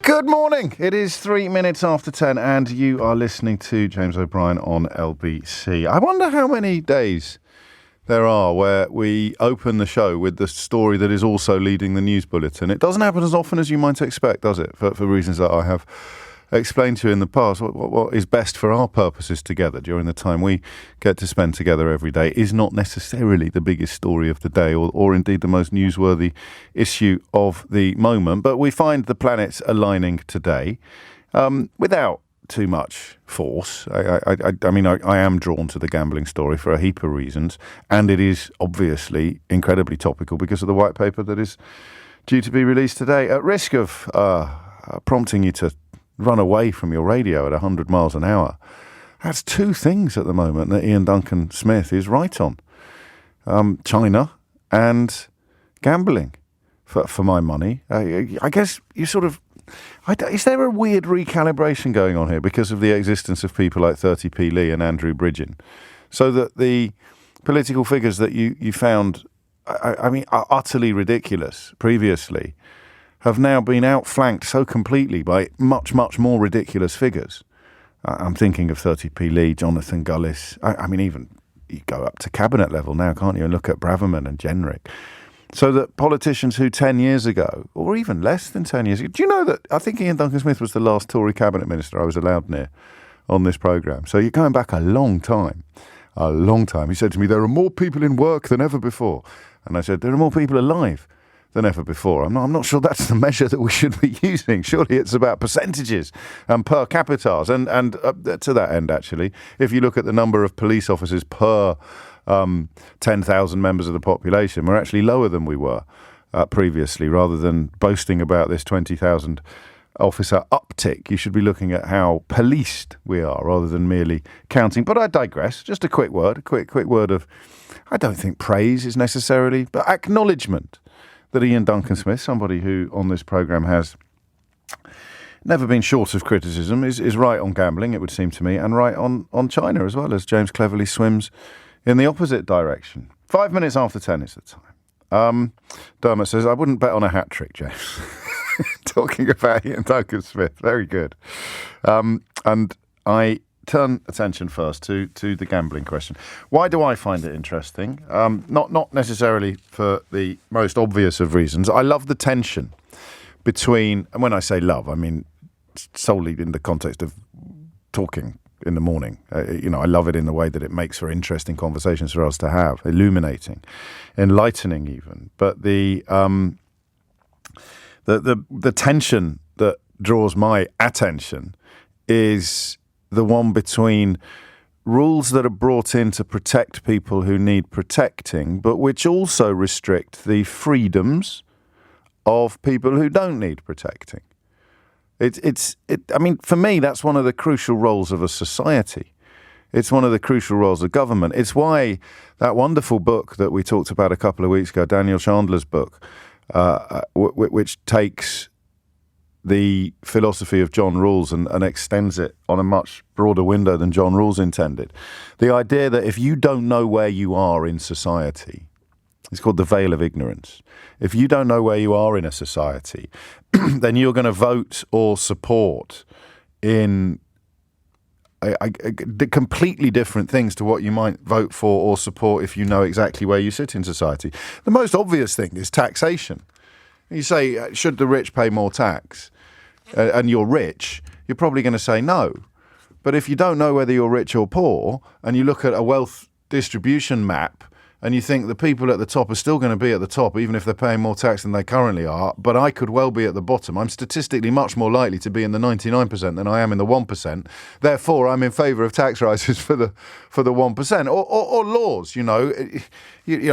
Good morning. It is 3 minutes after 10 and you are listening to James O'Brien on LBC. I wonder how many days there are where we open the show with the story that is also leading the news bulletin. It doesn't happen as often as you might expect, does it? For reasons that I have explained to you in the past. What is best for our purposes together during the time we get to spend together every day is not necessarily the biggest story of the day or indeed the most newsworthy issue of the moment. But we find the planets aligning today without too much force. I mean, I am drawn to the gambling story for a heap of reasons, and it is obviously incredibly topical because of the white paper that is due to be released today. At risk of prompting you to run away from your radio at 100 miles an hour, that's two things at the moment that Ian Duncan Smith is right on. China and gambling, for my money. I guess you sort of... is there a weird recalibration going on here because of the existence of people like 30p Lee and Andrew Bridgen? So that the political figures that you found, I mean, are utterly ridiculous previously, have now been outflanked so completely by much, much more ridiculous figures. I'm thinking of 30p Lee, Jonathan Gullis. I mean, even you go up to cabinet level now, can't you, and look at Braverman and Jenrick. So that politicians who 10 years ago, or even less than 10 years ago, do you know that I think Ian Duncan Smith was the last Tory cabinet minister I was allowed near on this programme. So you're going back a long time. A long time. He said to me, there are more people in work than ever before. And I said, there are more people alive than ever before. I'm not sure that's the measure that we should be using. Surely it's about percentages and per capitals. And to that end, actually, if you look at the number of police officers per 10,000 members of the population, we're actually lower than we were previously. Rather than boasting about this 20,000 officer uptick, you should be looking at how policed we are rather than merely counting. But I digress. Just a quick word of, I don't think praise is necessarily, but acknowledgement that Ian Duncan Smith, somebody who on this programme has never been short of criticism, is right on gambling, it would seem to me, and right on China as well, as James cleverly swims in the opposite direction. 5 minutes after 10 is the time. Dermot says, I wouldn't bet on a hat-trick, James. Talking about Ian Duncan Smith. Very good. And I turn attention first to the gambling question. Why do I find it interesting? Not necessarily for the most obvious of reasons. I love the tension between, and when I say love, I mean solely in the context of talking in the morning. I love it in the way that it makes for interesting conversations for us to have, illuminating, enlightening even. But the tension that draws my attention is the one between rules that are brought in to protect people who need protecting, but which also restrict the freedoms of people who don't need protecting. I mean, for me, that's one of the crucial roles of a society. It's one of the crucial roles of government. It's why that wonderful book that we talked about a couple of weeks ago, Daniel Chandler's book, which takes the philosophy of John Rawls and extends it on a much broader window than John Rawls intended. The idea that if you don't know where you are in society, it's called the veil of ignorance. If you don't know where you are in a society, then you're going to vote or support in completely different things to what you might vote for or support if you know exactly where you sit in society. The most obvious thing is taxation. You say, should the rich pay more tax? And you're rich, you're probably going to say no. But if you don't know whether you're rich or poor, and you look at a wealth distribution map, and you think the people at the top are still going to be at the top, even if they're paying more tax than they currently are, but I could well be at the bottom. I'm statistically much more likely to be in the 99% than I am in the 1%. Therefore, I'm in favour of tax rises for the 1%. Or laws, you know,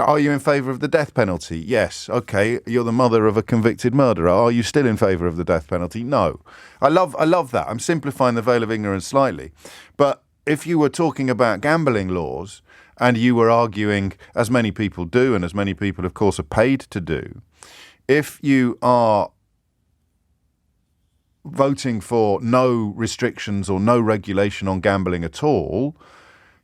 are you in favour of the death penalty? Yes. Okay. You're the mother of a convicted murderer. Are you still in favour of the death penalty? No. I love that. I'm simplifying the veil of ignorance slightly. But if you were talking about gambling laws, and you were arguing, as many people do, and as many people, of course, are paid to do, if you are voting for no restrictions or no regulation on gambling at all,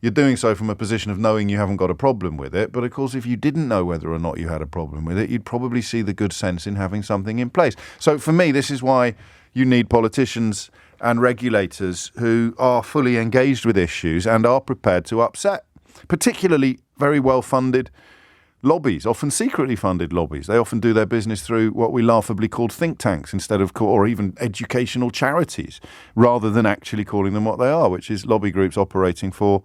you're doing so from a position of knowing you haven't got a problem with it. But of course, if you didn't know whether or not you had a problem with it, you'd probably see the good sense in having something in place. So for me, this is why you need politicians and regulators who are fully engaged with issues and are prepared to upset, particularly very well-funded lobbies, often secretly funded lobbies. They often do their business through what we laughably called think tanks instead of, or even educational charities, rather than actually calling them what they are, which is lobby groups operating for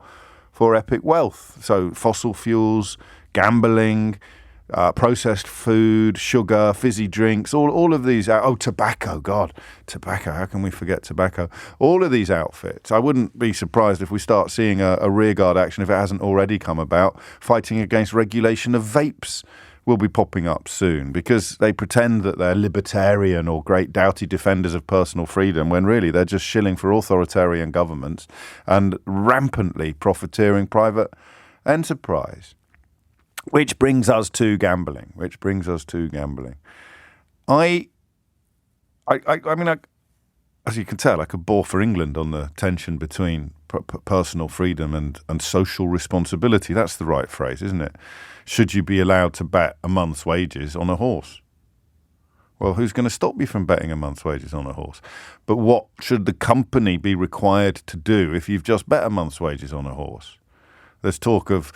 epic wealth. So fossil fuels, gambling, processed food, sugar, fizzy drinks, all of these. Tobacco, God, tobacco. How can we forget tobacco? All of these outfits. I wouldn't be surprised if we start seeing a rearguard action, if it hasn't already come about. Fighting against regulation of vapes will be popping up soon because they pretend that they're libertarian or great doughty defenders of personal freedom when really they're just shilling for authoritarian governments and rampantly profiteering private enterprise. Which brings us to gambling. I mean, as you can tell, I could bore for England on the tension between personal freedom and social responsibility. That's the right phrase, isn't it? Should you be allowed to bet a month's wages on a horse? Well, who's going to stop you from betting a month's wages on a horse? But what should the company be required to do if you've just bet a month's wages on a horse? There's talk of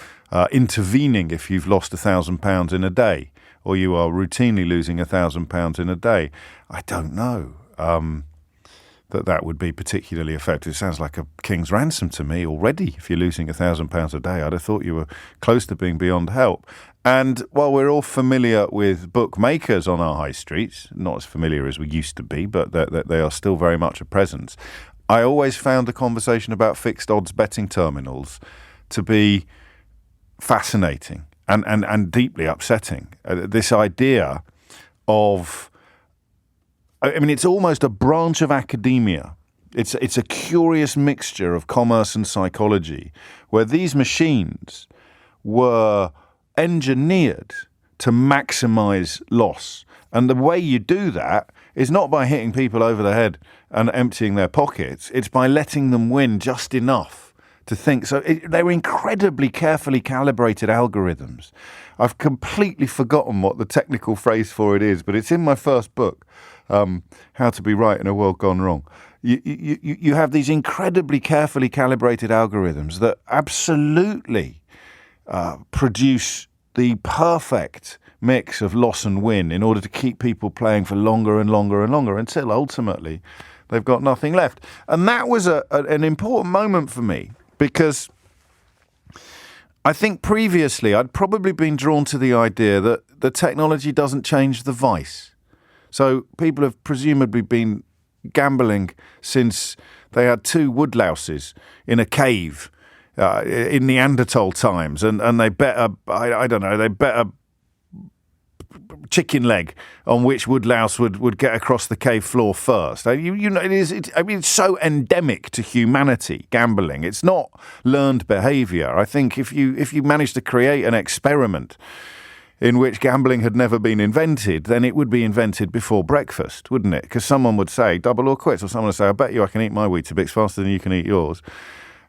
intervening if you've lost £1,000 in a day, or you are routinely losing £1,000 in a day. I don't know that would be particularly effective. It sounds like a king's ransom to me already. If you're losing £1,000 a day, I'd have thought you were close to being beyond help. And while we're all familiar with bookmakers on our high streets, not as familiar as we used to be, but they are still very much a presence, I always found the conversation about fixed odds betting terminals to be fascinating and deeply upsetting. This idea of, I mean, it's almost a branch of academia. It's a curious mixture of commerce and psychology, where these machines were engineered to maximize loss. And the way you do that is not by hitting people over the head and emptying their pockets. It's by letting them win just enough to think. So they were incredibly carefully calibrated algorithms. I've completely forgotten what the technical phrase for it is, but it's in my first book, How to Be Right in a World Gone Wrong. You have these incredibly carefully calibrated algorithms that absolutely produce the perfect mix of loss and win in order to keep people playing for longer and longer and longer until ultimately they've got nothing left. And that was an important moment for me, because I think previously I'd probably been drawn to the idea that the technology doesn't change the vice. So people have presumably been gambling since they had two woodlouses in a cave in Neanderthal times, and they bet they bet a chicken leg on which woodlouse would get across the cave floor first. You know, it's so endemic to humanity, gambling. It's not learned behavior. I think if you manage to create an experiment in which gambling had never been invented, then it would be invented before breakfast, wouldn't it? Because someone would say double or quits, or someone would say, I bet you I can eat my Weetabix faster than you can eat yours.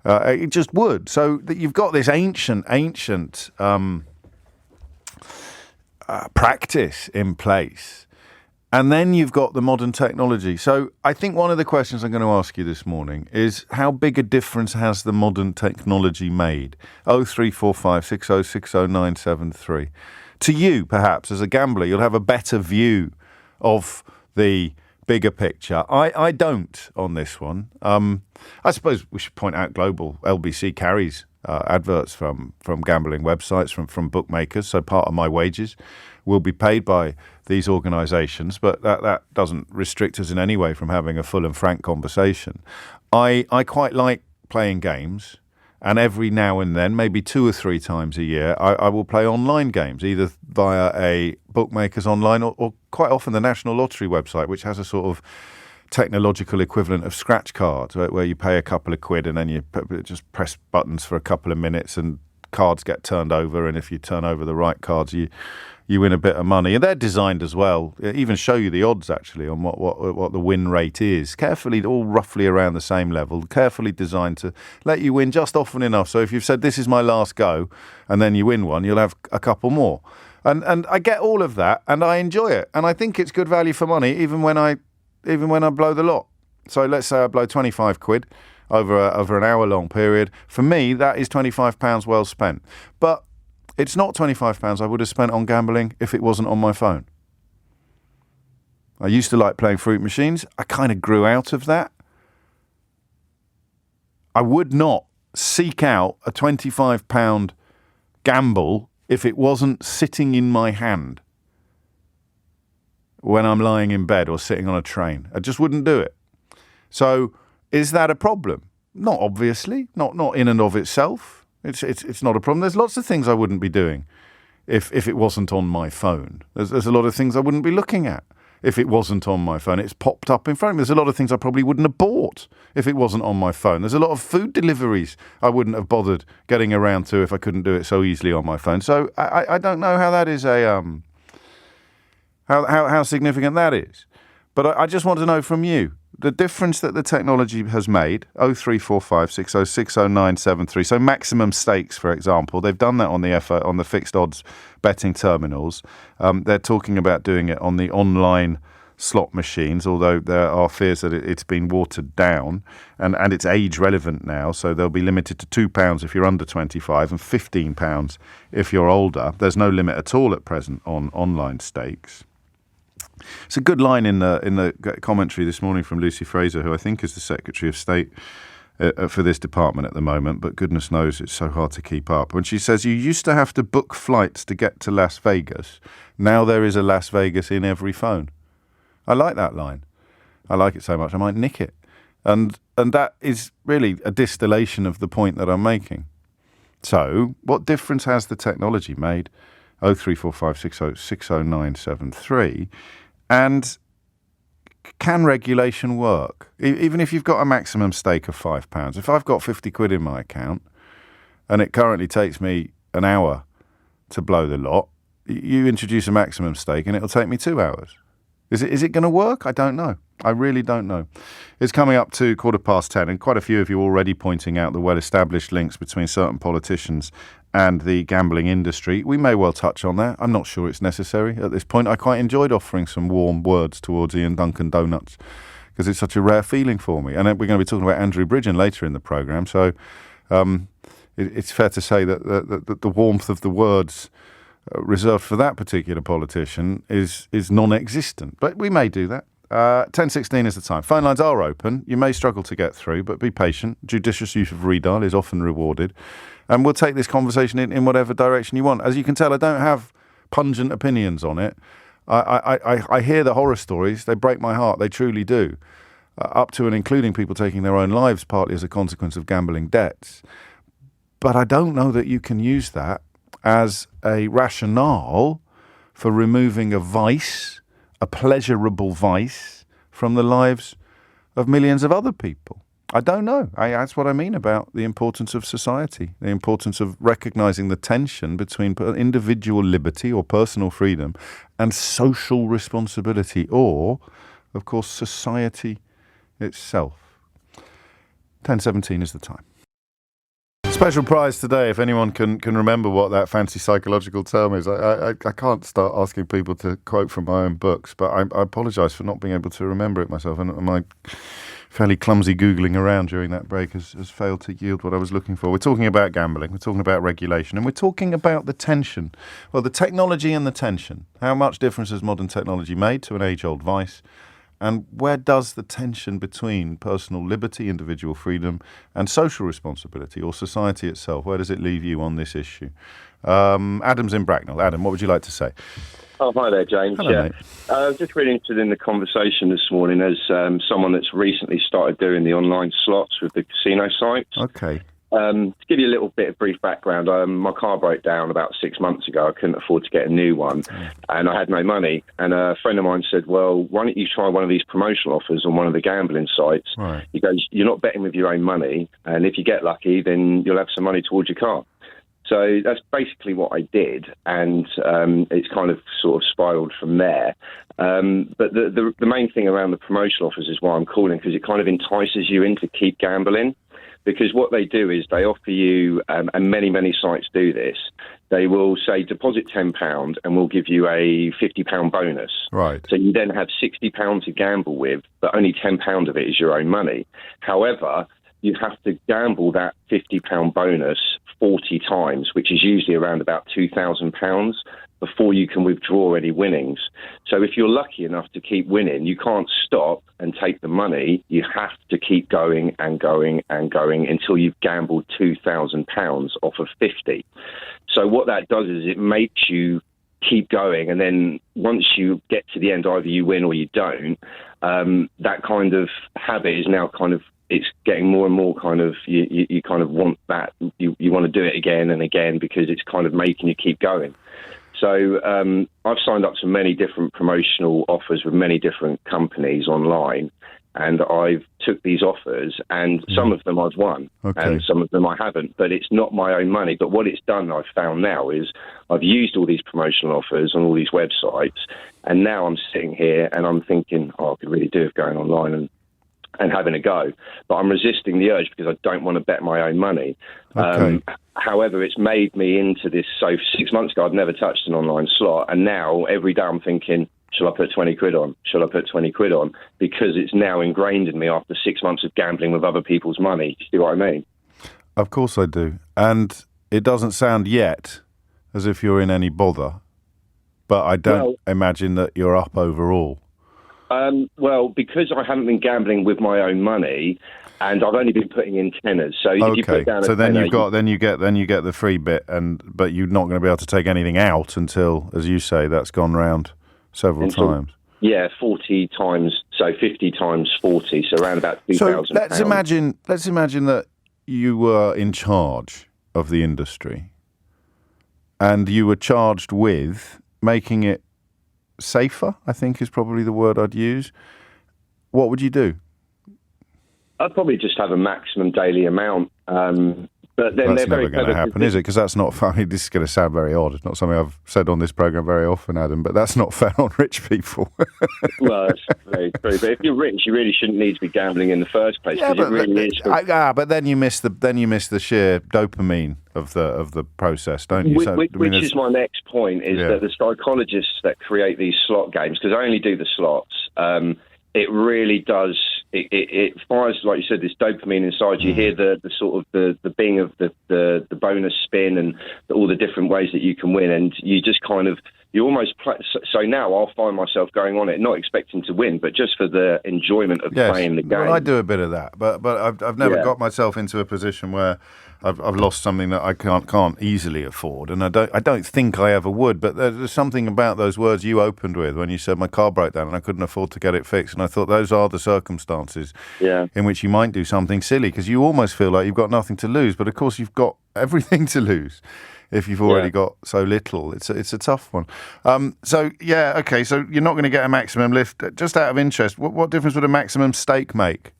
It just would. So that you've got this ancient practice in place, and then you've got the modern technology. So I think one of the questions I'm going to ask you this morning is, how big a difference has the modern technology made? 0345 6060 973. To you, perhaps, as a gambler, you'll have a better view of the bigger picture. I don't on this one. I suppose we should point out global LBC carries adverts from gambling websites, from bookmakers. So part of my wages will be paid by these organisations, but that doesn't restrict us in any way from having a full and frank conversation. I quite like playing games, and every now and then, maybe 2 or 3 times a year, I will play online games, either via a bookmakers online or quite often the National Lottery website, which has a sort of technological equivalent of scratch cards, where you pay a couple of quid and then you just press buttons for a couple of minutes and cards get turned over, and if you turn over the right cards, you win a bit of money. And they're designed as well. They even show you the odds, actually, on what the win rate is. Carefully, all roughly around the same level, carefully designed to let you win just often enough. So if you've said, this is my last go, and then you win one, you'll have a couple more. And I get all of that, and I enjoy it. And I think it's good value for money, even when I blow the lot. So let's say I blow 25 quid over an hour-long period. For me, that is £25 well spent. But it's not £25 I would have spent on gambling if it wasn't on my phone. I used to like playing fruit machines. I kind of grew out of that. I would not seek out a £25 gamble if it wasn't sitting in my hand when I'm lying in bed or sitting on a train. I just wouldn't do it. So is that a problem? Not obviously, not in and of itself. It's not a problem. There's lots of things I wouldn't be doing if it wasn't on my phone. There's a lot of things I wouldn't be looking at if it wasn't on my phone. It's popped up in front of me. There's a lot of things I probably wouldn't have bought if it wasn't on my phone. There's a lot of food deliveries I wouldn't have bothered getting around to if I couldn't do it so easily on my phone. So I don't know how that is how significant that is. But I just want to know from you the difference that the technology has made. 0345 60 60973. So maximum stakes, for example, they've done that on the fixed odds betting terminals. They're talking about doing it on the online slot machines, although there are fears that it's been watered down and it's age relevant now. So they'll be limited to £2 if you're under 25 and £15 if you're older. There's no limit at all at present on online stakes. It's a good line in the commentary this morning from Lucy Fraser, who I think is the Secretary of State for this department at the moment, but goodness knows it's so hard to keep up. When she says, you used to have to book flights to get to Las Vegas. Now there is a Las Vegas in every phone. I like that line. I like it so much I might nick it. And that is really a distillation of the point that I'm making. So what difference has the technology made? 0345 60 60973. And can regulation work? Even if you've got a maximum stake of £5, if I've got 50 quid in my account and it currently takes me an hour to blow the lot, you introduce a maximum stake and it'll take me 2 hours. Is it going to work? I don't know. I really don't know. It's coming up to 10:15, and quite a few of you already pointing out the well-established links between certain politicians and the gambling industry. We may well touch on that. I'm not sure it's necessary at this point. I quite enjoyed offering some warm words towards Ian Duncan Donuts because it's such a rare feeling for me. And we're going to be talking about Andrew Bridgen later in the programme, so it's fair to say that the warmth of the words reserved for that particular politician is non-existent. But we may do that. 10:16 is the time. Phone lines are open. You may struggle to get through, but be patient. Judicious use of redial is often rewarded. And we'll take this conversation in whatever direction you want. As you can tell, I don't have pungent opinions on it. I hear the horror stories. They break my heart. They truly do. Up to and including people taking their own lives partly as a consequence of gambling debts. But I don't know that you can use that as a rationale for removing a vice, a pleasurable vice, from the lives of millions of other people. I don't know. That's what I mean about the importance of society, the importance of recognizing the tension between individual liberty or personal freedom and social responsibility, or, of course, society itself. 10:17 is the time. Special prize today, if anyone can remember what that fancy psychological term is. I can't start asking people to quote from my own books, but I apologise for not being able to remember it myself. And my fairly clumsy Googling around during that break has failed to yield what I was looking for. We're talking about gambling, we're talking about regulation, and we're talking about the tension. Well, the technology and the tension. How much difference has modern technology made to an age-old vice? And where does the tension between personal liberty, individual freedom, and social responsibility, or society itself, where does it leave you on this issue? Adam's in Bracknell. Adam, what would you like to say? Oh, hi there, James. Hello, mate. Just really interested in the conversation this morning as someone that's recently started doing the online slots with the casino sites. Okay. To give you a little bit of brief background, my car broke down about 6 months ago. I couldn't afford to get a new one, and I had no money. And a friend of mine said, well, why don't you try one of these promotional offers on one of the gambling sites? Right. He goes, you're not betting with your own money, and if you get lucky, then you'll have some money towards your car. So that's basically what I did, and it's kind of sort of spiraled from there. But the main thing around the promotional offers is why I'm calling, because it kind of entices you in to keep gambling. Because what they do is they offer you, and many sites do this, they will say deposit £10 and we'll give you a £50 bonus. Right. So you then have £60 to gamble with, but only £10 of it is your own money. However, you have to gamble that £50 bonus 40 times, which is usually around about £2,000 before you can withdraw any winnings. So if you're lucky enough to keep winning, you can't stop and take the money. You have to keep going and going and going until you've gambled £2,000 off of 50. So what that does is it makes you keep going, and then once you get to the end, either you win or you don't. That kind of habit is now kind of, it's getting more and more kind of, you kind of want that, you want to do it again and again because it's kind of making you keep going. So I've signed up to many different promotional offers with many different companies online, and I've took these offers, and some of them I've won, and some of them I haven't, but it's not my own money. But what it's done, I've found now, is I've used all these promotional offers on all these websites, and now I'm sitting here and I'm thinking, I could really do with going online and having a go. But I'm resisting the urge because I don't want to bet my own money. However, it's made me into this. So 6 months ago, I'd never touched an online slot. And now every day I'm thinking, shall I put 20 quid on? Shall I put 20 quid on? Because it's now ingrained in me after 6 months of gambling with other people's money. Do you see what I mean? Of course I do. And it doesn't sound yet as if you're in any bother. But I don't imagine that you're up overall. Well, because I haven't been gambling with my own money, and I've only been putting in tenors. So if you put down a tenner, then you get the free bit, but you're not going to be able to take anything out until, as you say, that's gone round several times. Yeah, 40 times, so 50 times 40, so around about £2,000. So let's imagine that you were in charge of the industry, and you were charged with making it safer, I think is probably the word I'd use. What would you do? I'd probably just have a maximum daily amount. But then that's never going to happen, is it? Because that's not funny. This is going to sound very odd. It's not something I've said on this programme very often, Adam, but that's not fair on rich people. Well, that's very true. But if you're rich, you really shouldn't need to be gambling in the first place. Yeah, but, it really is but then you miss the sheer dopamine of the process, don't you? Which is my next point, is that the psychologists that create these slot games, because I only do the slots, it really does. It fires, like you said, this dopamine inside. You hear the sort of the bing of the bonus spin and all the different ways that you can win, and you just kind of you almost play. So now I'll find myself going on it, not expecting to win, but just for the enjoyment of playing the game. Well, I do a bit of that, but I've never got myself into a position where I've lost something that I can't easily afford, and I don't think I ever would. But there's something about those words you opened with when you said my car broke down and I couldn't afford to get it fixed, and I thought those are the circumstances in which you might do something silly, because you almost feel like you've got nothing to lose, but of course you've got everything to lose if you've already got so little. It's a tough one. So you're not going to get a maximum lift. Just out of interest, what difference would a maximum stake make?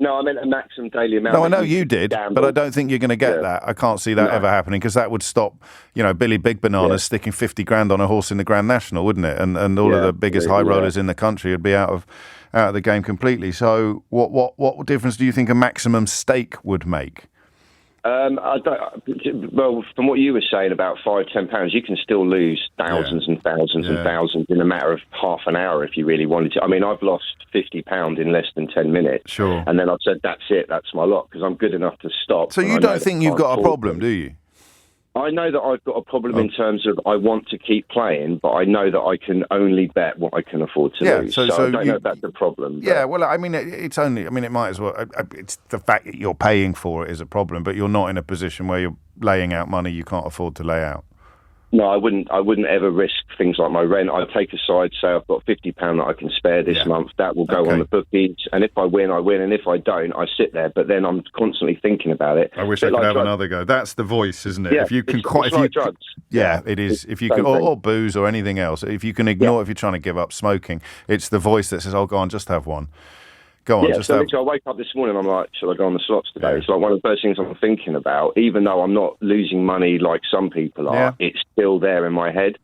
No, I meant a maximum daily amount. No, I know you did, but I don't think you're going to get that. I can't see that ever happening, because that would stop, Billy Big Bananas sticking 50 grand on a horse in the Grand National, wouldn't it? And all of the biggest high rollers in the country would be out of the game completely. So what difference do you think a maximum stake would make? Well, from what you were saying about £5-10, you can still lose thousands and thousands and thousands in a matter of half an hour if you really wanted to. I mean, I've lost £50 in less than 10 minutes. Sure. And then I've said, that's it, that's my lot, because I'm good enough to stop. So you don't think you've got a problem, do you? I know that I've got a problem in terms of I want to keep playing, but I know that I can only bet what I can afford to lose. So I don't know if that's a problem. Yeah, well, I mean, it might as well. It's the fact that you're paying for it is a problem, but you're not in a position where you're laying out money you can't afford to lay out. No, I wouldn't ever risk things like my rent. I'd take aside, say I've got £50 that I can spare this month. That will go on the bookies, and if I win, I win, and if I don't, I sit there. But then I'm constantly thinking about it. I wish I could have another go. That's the voice, isn't it? Yeah, if you can it's like drugs. Yeah, it is. If you can, or booze or anything else. If you can ignore, if you're trying to give up smoking, it's the voice that says, "Oh, go on, just have one." Go on. Yeah, so literally I wake up this morning and I'm like, should I go on the slots today? Yeah. It's like one of the first things I'm thinking about. Even though I'm not losing money like some people are, it's still there in my head.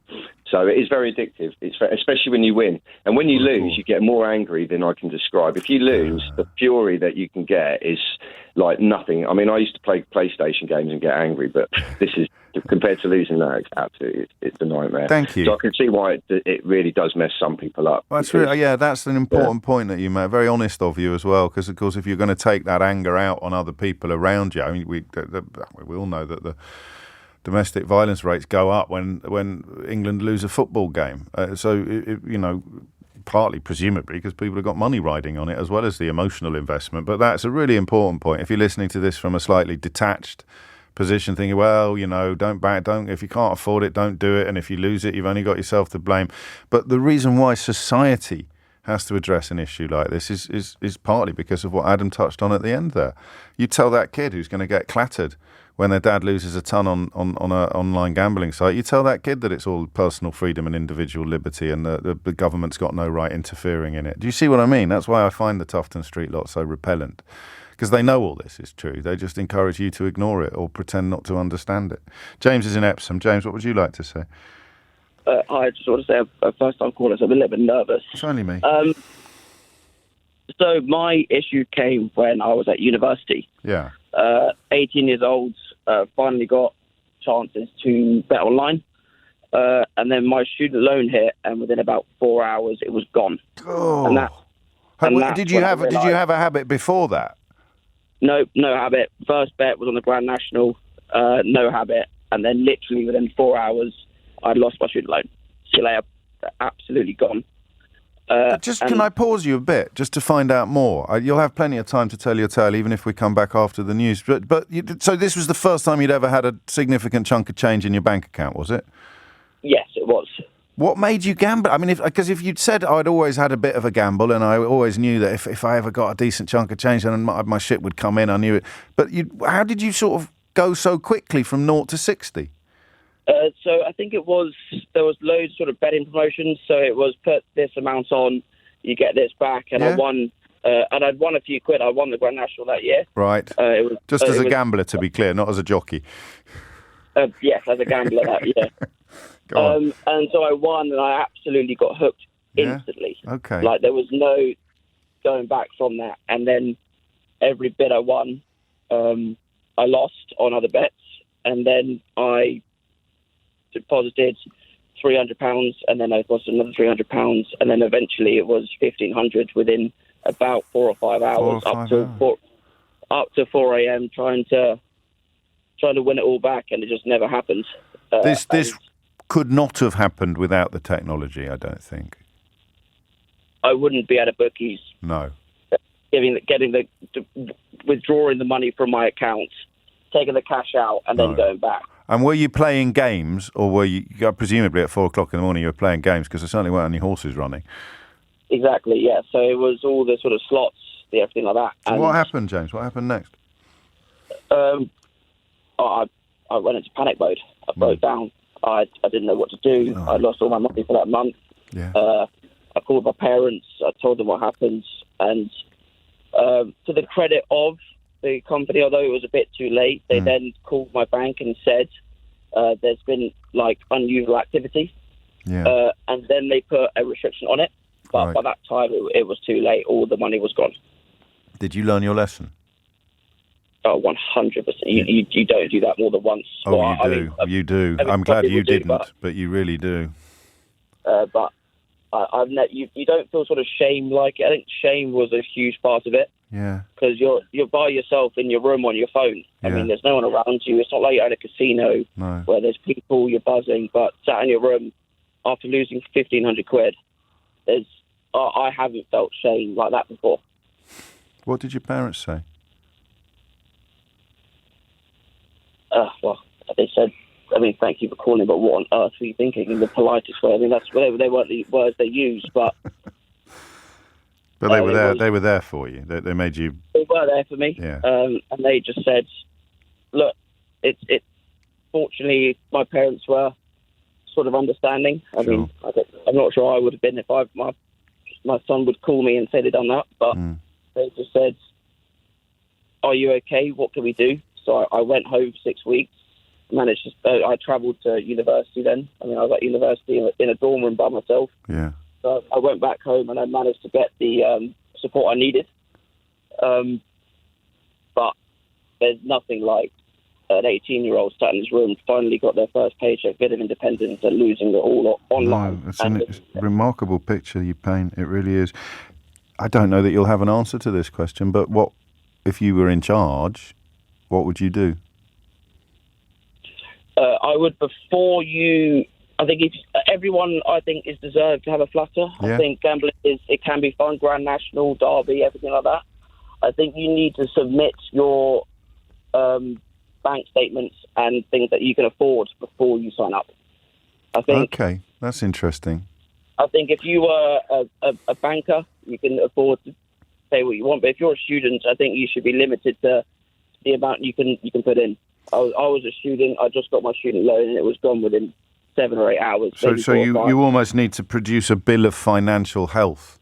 So it is very addictive, especially when you win. And when you lose, you get more angry than I can describe. If you lose, the fury that you can get is like nothing. I mean, I used to play PlayStation games and get angry, but this is, compared to losing that, it's absolutely, it's a nightmare. Thank you. So I can see why it really does mess some people up. Well, that's an important point that you made. Very honest of you as well, because of course, if you're going to take that anger out on other people around you, I mean, we all know that the domestic violence rates go up when England lose a football game. Partly presumably because people have got money riding on it as well as the emotional investment. But that's a really important point. If you're listening to this from a slightly detached position, thinking, well, don't if you can't afford it, don't do it, and if you lose it, you've only got yourself to blame. But the reason why society has to address an issue like this is partly because of what Adam touched on at the end there. You tell that kid who's going to get clattered when their dad loses a ton on an online gambling site, you tell that kid that it's all personal freedom and individual liberty and the government's got no right interfering in it. Do you see what I mean? That's why I find the Tufton Street lot so repellent, because they know all this is true. They just encourage you to ignore it or pretend not to understand it. James is in Epsom. James, what would you like to say? I just want to say a first-time caller, so I'm a little bit nervous. It's only me. So my issue came when I was at university. Yeah. 18 years old, finally got chances to bet online. And then my student loan hit, and within about 4 hours, it was gone. Oh. Did you have a habit before that? No habit. First bet was on the Grand National, no habit. And then literally within 4 hours, I'd lost my student loan. See you later. Absolutely gone. Can I pause you a bit just to find out more? You'll have plenty of time to tell your tale, even if we come back after the news. So this was the first time you'd ever had a significant chunk of change in your bank account, was it? Yes, it was. What made you gamble? I mean, because if you'd said I'd always had a bit of a gamble and I always knew that if I ever got a decent chunk of change, then my shit would come in, I knew it. But how did you sort of go so quickly from 0 to 60? So I think there was loads of sort of betting promotions. So it was put this amount on, you get this back, and I won. And I'd won a few quid. I won the Grand National that year. Right. Just as a gambler, to be clear, not as a jockey. Yes, as a gambler that year. Go on. And so I won, and I absolutely got hooked instantly. Okay. Like there was no going back from that. And then every bit I won, I lost on other bets, and then I deposited £300, and then I lost another £300, and then eventually it was £1,500 within about 4 or 5 hours, up to 4 a.m. trying to win it all back, and it just never happened. This could not have happened without the technology, I don't think. I wouldn't be at a bookies. No. Withdrawing the money from my account, taking the cash out, and then going back. And were you playing games, or were you presumably at 4 o'clock in the morning you were playing games, because there certainly weren't any horses running? Exactly, yeah. So it was all the sort of slots, everything like that. So what happened, James? What happened next? I went into panic mode. I broke down. I didn't know what to do. I lost all my money for that month. Yeah. I called my parents. I told them what happened. And to the credit of the company, although it was a bit too late, they then called my bank and said there's been like unusual activity. Yeah. And then they put a restriction on it. But by that time, it was too late. All the money was gone. Did you learn your lesson? Oh, 100%. You don't do that more than once. Oh, well, you do. I'm glad you didn't, but you really do. But you don't feel sort of shame like it. I think shame was a huge part of it. Yeah. Because you're by yourself in your room on your phone. I mean, there's no one around you. It's not like you're at a casino where there's people, you're buzzing. But sat in your room after losing 1,500 quid, I haven't felt shame like that before. What did your parents say? Well, they said, thank you for calling, but what on earth were you thinking in the politest way? I mean, they weren't the words they used, but... But they were there. They were there for you. They made you... They were there for me. Yeah. And they just said, look, fortunately, my parents were sort of understanding. I mean, I'm not sure I would have been if my son would call me and say they'd done that, but They just said, "Are you okay? What can we do?" So I went home for 6 weeks. Managed to. I travelled to university then. I mean, I was at university in a dorm room by myself. Yeah. So I went back home and I managed to get the support I needed. But there's nothing like an 18-year-old sat in his room, finally got their first paycheck, bit of independence, and losing it all online. No, it's a remarkable picture you paint. It really is. I don't know that you'll have an answer to this question, but what if you were in charge? What would you do? I would, before you... I think everyone, I think, is deserved to have a flutter. Yeah. I think gambling it can be fun, Grand National, Derby, everything like that. I think you need to submit your bank statements and things that you can afford before you sign up. I think. Okay, that's interesting. I think if you were a banker, you can afford to say what you want. But if you're a student, I think you should be limited to the amount you can put in. I was a student. I just got my student loan, and it was gone within 7 or 8 hours. So you almost need to produce a bill of financial health.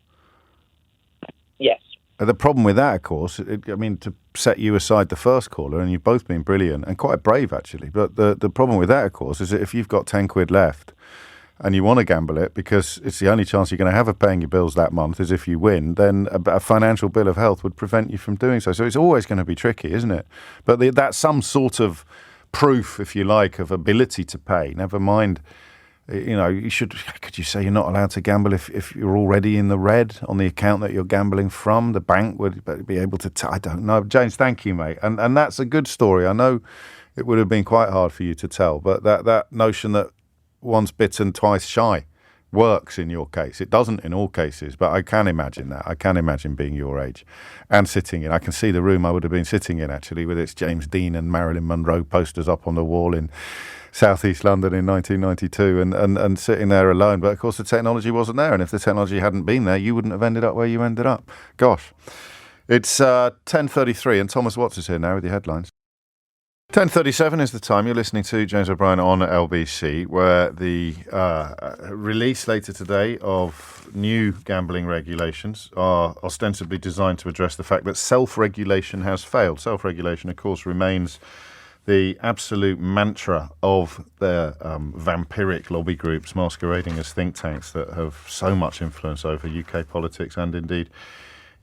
Yes. The problem with that, of course, to set you aside the first caller, and you've both been brilliant and quite brave, actually. But the problem with that, of course, is that if you've got 10 quid left and you want to gamble it because it's the only chance you're going to have of paying your bills that month is if you win, then a financial bill of health would prevent you from doing so. So it's always going to be tricky, isn't it? But that's some sort of proof, if you like, of ability to pay. Never mind, could you say you're not allowed to gamble if you're already in the red on the account that you're gambling from? The bank would be able to, I don't know. James, thank you, mate. And that's a good story. I know it would have been quite hard for you to tell, but that notion that once bitten, twice shy works in your case. It doesn't in all cases, but I can imagine that. I can imagine being your age and sitting in. I can see the room I would have been sitting in, actually, with its James Dean and Marilyn Monroe posters up on the wall in southeast London in 1992 and sitting there alone. But, of course, the technology wasn't there. And if the technology hadn't been there, you wouldn't have ended up where you ended up. Gosh. It's 10:33 and Thomas Watts is here now with your headlines. 10:37 is the time. You're listening to James O'Brien on LBC, where the release later today of new gambling regulations are ostensibly designed to address the fact that self-regulation has failed. Self-regulation, of course, remains the absolute mantra of the vampiric lobby groups masquerading as think tanks that have so much influence over UK politics and indeed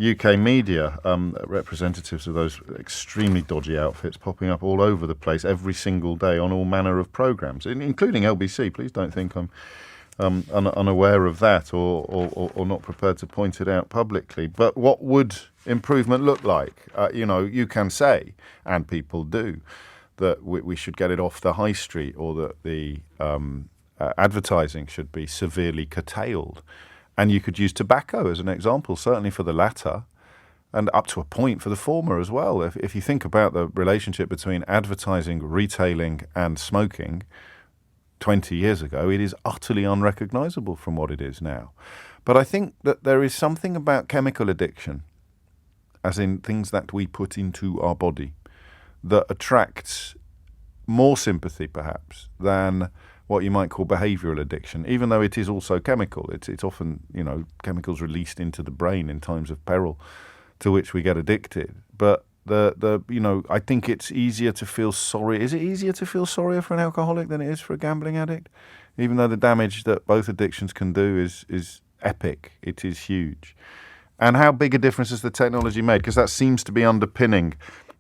UK media, representatives of those extremely dodgy outfits popping up all over the place every single day on all manner of programmes, including LBC. Please don't think I'm unaware of that or not prepared to point it out publicly. But what would improvement look like? You can say, and people do, that we should get it off the high street or that the advertising should be severely curtailed. And you could use tobacco as an example, certainly for the latter, and up to a point for the former as well. If you think about the relationship between advertising, retailing, and smoking 20 years ago, it is utterly unrecognisable from what it is now. But I think that there is something about chemical addiction, as in things that we put into our body, that attracts more sympathy, perhaps, than what you might call behavioural addiction, even though it is also chemical. It's often, chemicals released into the brain in times of peril to which we get addicted. But I think it's easier to feel sorry. Is it easier to feel sorrier for an alcoholic than it is for a gambling addict? Even though the damage that both addictions can do is epic, it is huge. And how big a difference has the technology made? Because that seems to be underpinning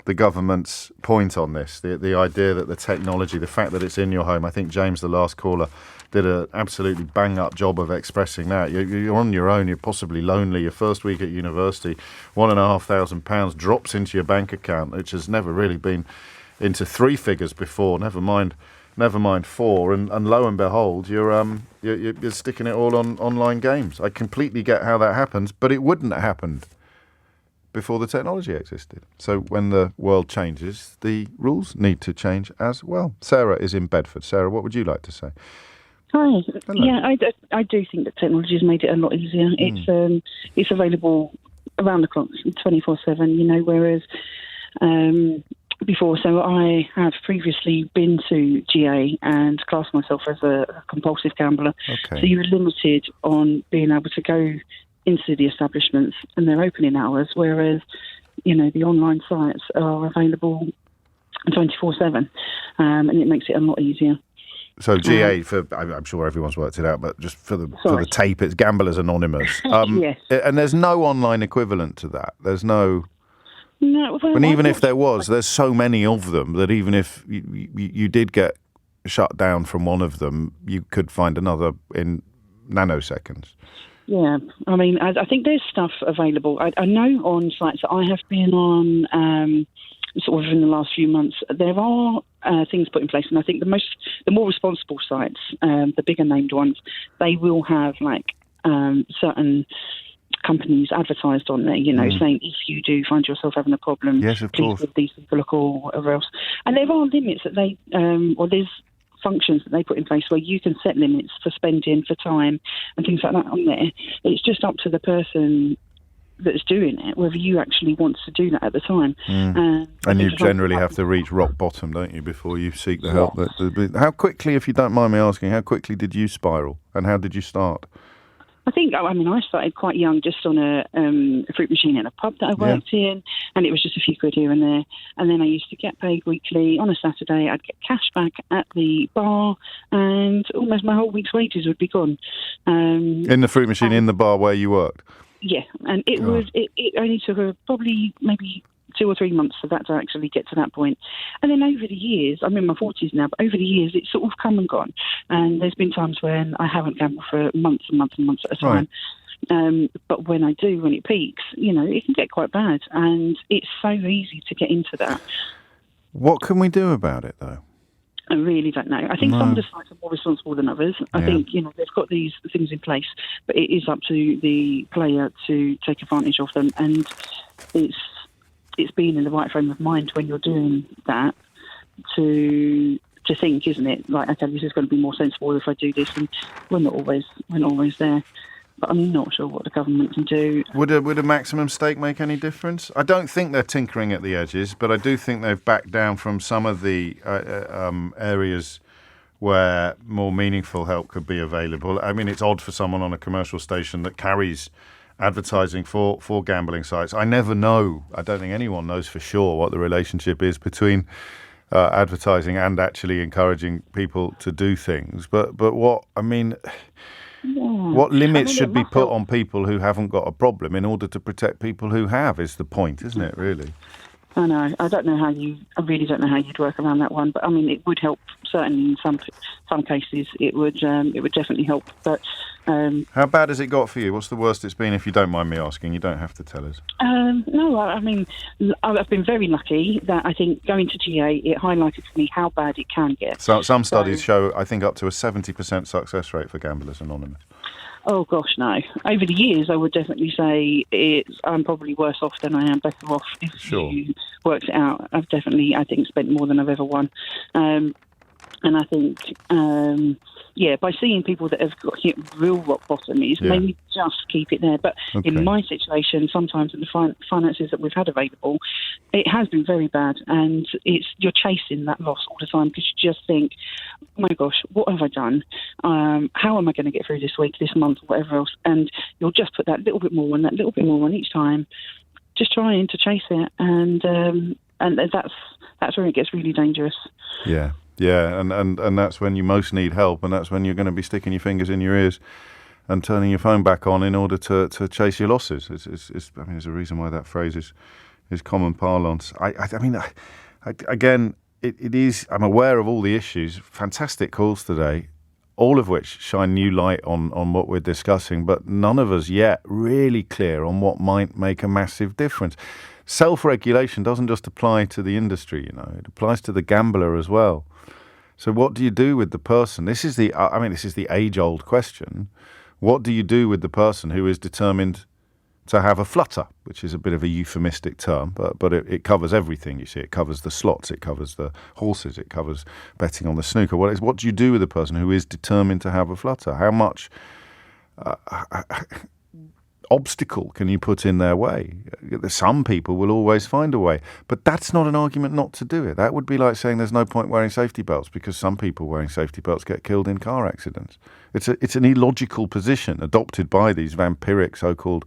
the government's point on this, the idea that the technology, the fact that it's in your home. I think James, the last caller, did an absolutely bang-up job of expressing that. You're on your own, you're possibly lonely, your first week at university, £1,500 drops into your bank account, which has never really been into three figures before, never mind four, and lo and behold, you're sticking it all on online games. I completely get how that happens, but it wouldn't have happened before the technology existed. So when the world changes, the rules need to change as well. Sarah is in Bedford. Sarah, what would you like to say? Hi. Hello. Yeah, I do think that technology has made it a lot easier. It's available around the clock, 24/7. Whereas before, so I have previously been to GA and classed myself as a compulsive gambler. Okay. So you were limited on being able to go into the establishments and their opening hours, whereas, you know, the online sites are available 24/7, and it makes it a lot easier. So GA, I'm sure everyone's worked it out, but just for the tape, it's Gamblers Anonymous. Yes. And there's no online equivalent to that. There's no... No, well, and even if there was, there's so many of them that even if you did get shut down from one of them, you could find another in nanoseconds. Yeah, I mean, I think there's stuff available. I know on sites that I have been on, sort of in the last few months, there are things put in place, and I think the more responsible sites, the bigger named ones, they will have like certain companies advertised on there, you know, saying if you do find yourself having a problem, yes, of please course, give these people a call, or whatever else. And there are limits that they, or there's functions that they put in place where you can set limits for spending, for time, and things like that on there. It's just up to the person that's doing it, whether you actually want to do that at the time. And you generally have to reach rock bottom, don't you, before you seek the help. How quickly, if you don't mind me asking, how quickly did you spiral, and how did you start? I started quite young, just on a fruit machine in a pub that I worked in, and it was just a few quid here and there. And then I used to get paid weekly. On a Saturday, I'd get cash back at the bar, and almost my whole week's wages would be gone. In the fruit machine, in the bar where you worked? Yeah, and it only took probably maybe 2 or 3 months for that to actually get to that point. And then over the years, I'm in my 40s now, but over the years it's sort of come and gone. And there's been times when I haven't gambled for months and months and months at a time. Right. But when I do, when it peaks, you know, it can get quite bad. And it's so easy to get into that. What can we do about it, though? I really don't know. I think some of the sites are more responsible than others. I think, you know, they've got these things in place, but it is up to the player to take advantage of them. And it's being in the right frame of mind when you're doing that to think, isn't it? Like, okay, this is going to be more sensible if I do this, and we're not always there. But I'm not sure what the government can do. Would a maximum stake make any difference? I don't think they're tinkering at the edges, but I do think they've backed down from some of the areas where more meaningful help could be available. I mean, it's odd for someone on a commercial station that carries advertising for gambling sites. I never know. I don't think anyone knows for sure what the relationship is between advertising and actually encouraging people to do things. But what I mean, what limits should be put on people who haven't got a problem in order to protect people who have? Is the point, isn't it? Really. I know. I really don't know how you'd work around that one. But I mean, it would help. Certainly, in some cases, it would definitely help. But how bad has it got for you? What's the worst it's been? If you don't mind me asking, you don't have to tell us. No, I mean, I've been very lucky that I think going to GA, it highlighted to me how bad it can get. So some studies show, I think, up to a 70% success rate for Gamblers Anonymous. Oh gosh, no. Over the years, I would definitely say I'm probably worse off than I am better off if you worked it out. I've definitely, I think, spent more than I've ever won. And I think, by seeing people that have got hit real rock bottom, it's made me just keep it there. But in my situation, sometimes in the finances that we've had available, it has been very bad. And you're chasing that loss all the time because you just think, oh my gosh, what have I done? How am I going to get through this week, this month, whatever else? And you'll just put that little bit more on each time, just trying to chase it. And that's where it gets really dangerous. Yeah. Yeah, and that's when you most need help, and that's when you're going to be sticking your fingers in your ears and turning your phone back on in order to chase your losses. I mean, there's a reason why that phrase is common parlance. Again, it is. I'm aware of all the issues. Fantastic calls today, all of which shine new light on what we're discussing, but none of us yet really clear on what might make a massive difference. Self-regulation doesn't just apply to the industry, you know, it applies to the gambler as well. So what do you do with the person? This is the age-old question. What do you do with the person who is determined to have a flutter, which is a bit of a euphemistic term, but it covers everything, you see. It covers the slots, it covers the horses, it covers betting on the snooker. What do you do with a person who is determined to have a flutter? How much obstacle can you put in their way? Some people will always find a way, but that's not an argument not to do it. That would be like saying there's no point wearing safety belts because some people wearing safety belts get killed in car accidents. It's an illogical position adopted by these vampiric so-called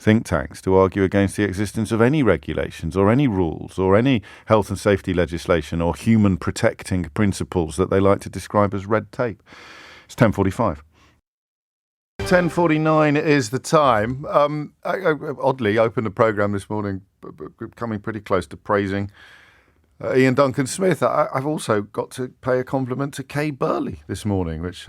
think tanks to argue against the existence of any regulations or any rules or any health and safety legislation or human protecting principles that they like to describe as red tape. It's 10:45. 10:49 is the time. I oddly opened the programme this morning, coming pretty close to praising Ian Duncan Smith. I've also got to pay a compliment to Kay Burley this morning, which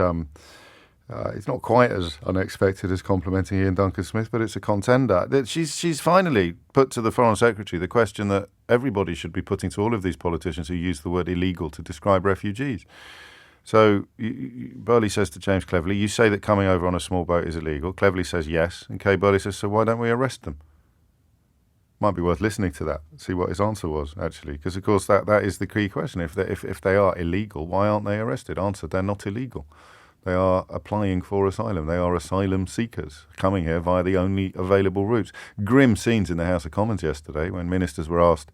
it's not quite as unexpected as complimenting Ian Duncan Smith, but it's a contender. She's finally put to the Foreign Secretary the question that everybody should be putting to all of these politicians who use the word illegal to describe refugees. So Burley says to James Cleverly, you say that coming over on a small boat is illegal. Cleverly says yes. And Kay Burley says, so why don't we arrest them? Might be worth listening to that, see what his answer was, actually. Because, of course, that is the key question. If they are illegal, why aren't they arrested? Answer, they're not illegal. They are applying for asylum. They are asylum seekers coming here via the only available routes. Grim scenes in the House of Commons yesterday when ministers were asked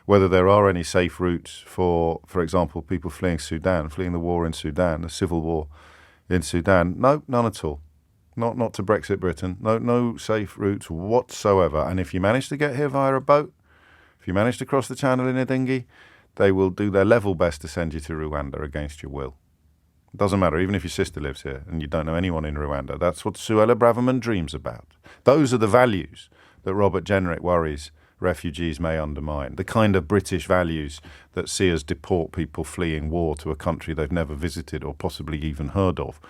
whether there are any safe routes for example, people fleeing Sudan, fleeing the war in Sudan, the civil war in Sudan. No, none at all. Not to Brexit Britain. No safe routes whatsoever. And if you manage to get here via a boat, if you manage to cross the channel in a dinghy, they will do their level best to send you to Rwanda against your will. It doesn't matter, even if your sister lives here and you don't know anyone in Rwanda. That's what Suella Braverman dreams about. Those are the values that Robert Jenrick worries refugees may undermine, the kind of British values that see us deport people fleeing war to a country they've never visited or possibly even heard of,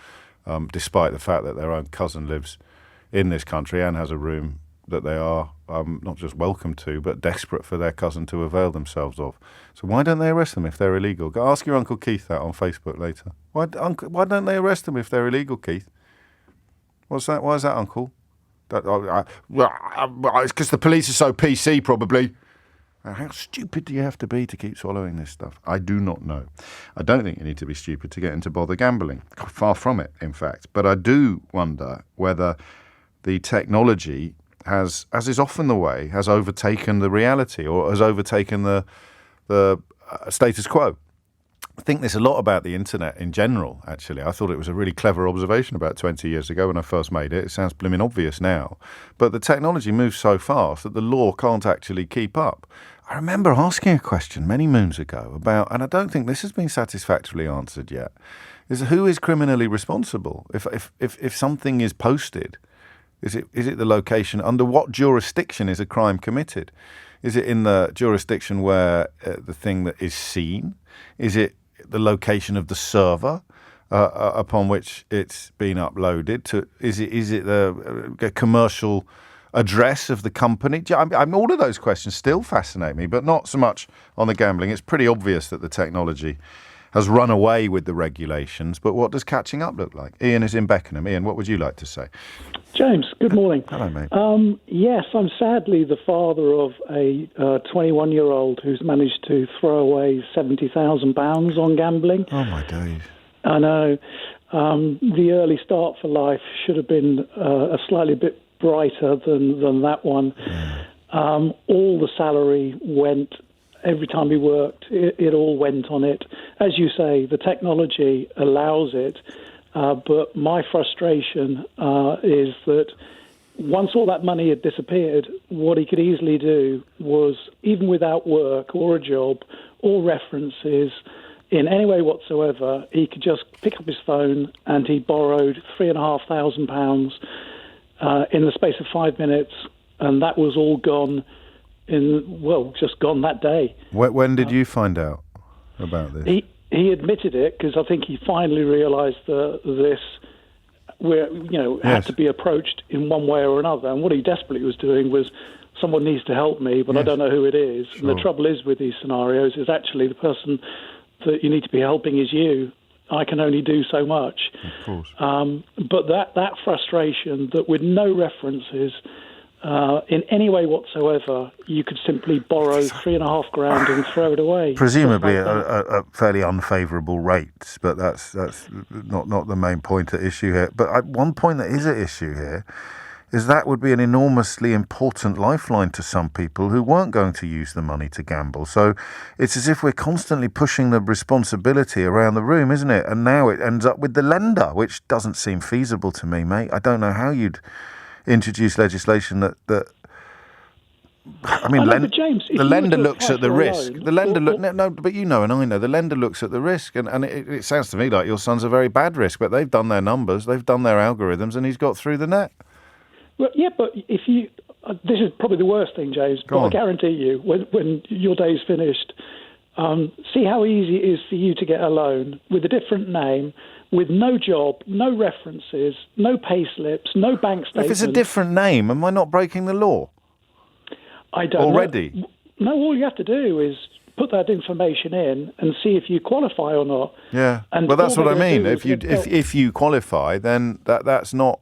despite the fact that their own cousin lives in this country and has a room that they are not just welcome to, but desperate for their cousin to avail themselves of. So why don't they arrest them if they're illegal? Go ask your Uncle Keith that on Facebook later. Why don't they arrest them if they're illegal, Keith? What's that? Why is that, Uncle? It's because the police are so PC, probably. How stupid do you have to be to keep swallowing this stuff? I do not know. I don't think you need to be stupid to get into bother gambling. Far from it, in fact. But I do wonder whether the technology has, as is often the way, has overtaken the reality or has overtaken the status quo. I think there's a lot about the internet in general, actually. I thought it was a really clever observation about 20 years ago when I first made it. It sounds blimmin' obvious now. But the technology moves so fast that the law can't actually keep up. I remember asking a question many moons ago about, and I don't think this has been satisfactorily answered yet, is who is criminally responsible? If something is posted, is it the location? Under what jurisdiction is a crime committed? Is it in the jurisdiction where the thing that is seen? Is it the location of the server upon which it's been uploaded? Is it the commercial address of the company? All of those questions still fascinate me, but not so much on the gambling. It's pretty obvious that the technology has run away with the regulations, but what does catching up look like? Ian is in Beckenham. Ian, what would you like to say? James, good morning. Hello, mate. Yes, I'm sadly the father of a 21-year-old who's managed to throw away £70,000 on gambling. Oh, my days. I know. The early start for life should have been a slightly bit brighter than that one. Yeah. All the salary went. Every time he worked, it all went on it. As you say, the technology allows it, but my frustration is that once all that money had disappeared, what he could easily do was, even without work or a job or references in any way whatsoever, he could just pick up his phone and he borrowed £3,500 in the space of 5 minutes, and that was all gone. Just gone that day. When did you find out about this? He admitted it because I think he finally realised that this had to be approached in one way or another. And what he desperately was doing was, someone needs to help me, but I don't know who it is. Sure. And the trouble is with these scenarios is actually the person that you need to be helping is you. I can only do so much. Of course. But that frustration that with no references, in any way whatsoever, you could simply borrow $3,500 and throw it away. Presumably at fairly unfavourable rates, but that's not the main point at issue here. But one point that is at issue here is that would be an enormously important lifeline to some people who weren't going to use the money to gamble. So it's as if we're constantly pushing the responsibility around the room, isn't it? And now it ends up with the lender, which doesn't seem feasible to me, mate. I don't know how you'd introduce legislation that I mean, but James, the lender looks at the risk. Loan, the lender but you know and I know, the lender looks at the risk, and it sounds to me like your son's a very bad risk, but they've done their numbers, they've done their algorithms, and he's got through the net. Well, yeah, but if you, this is probably the worst thing, James. But I guarantee you, when your day's finished, see how easy it is for you to get a loan with a different name, with no job, no references, no pay slips, no bank statements. If it's a different name, am I not breaking the law? I don't already know. No, all you have to do is put that information in and see if you qualify or not. Yeah, and well, that's what I mean. If you qualify, then that's not.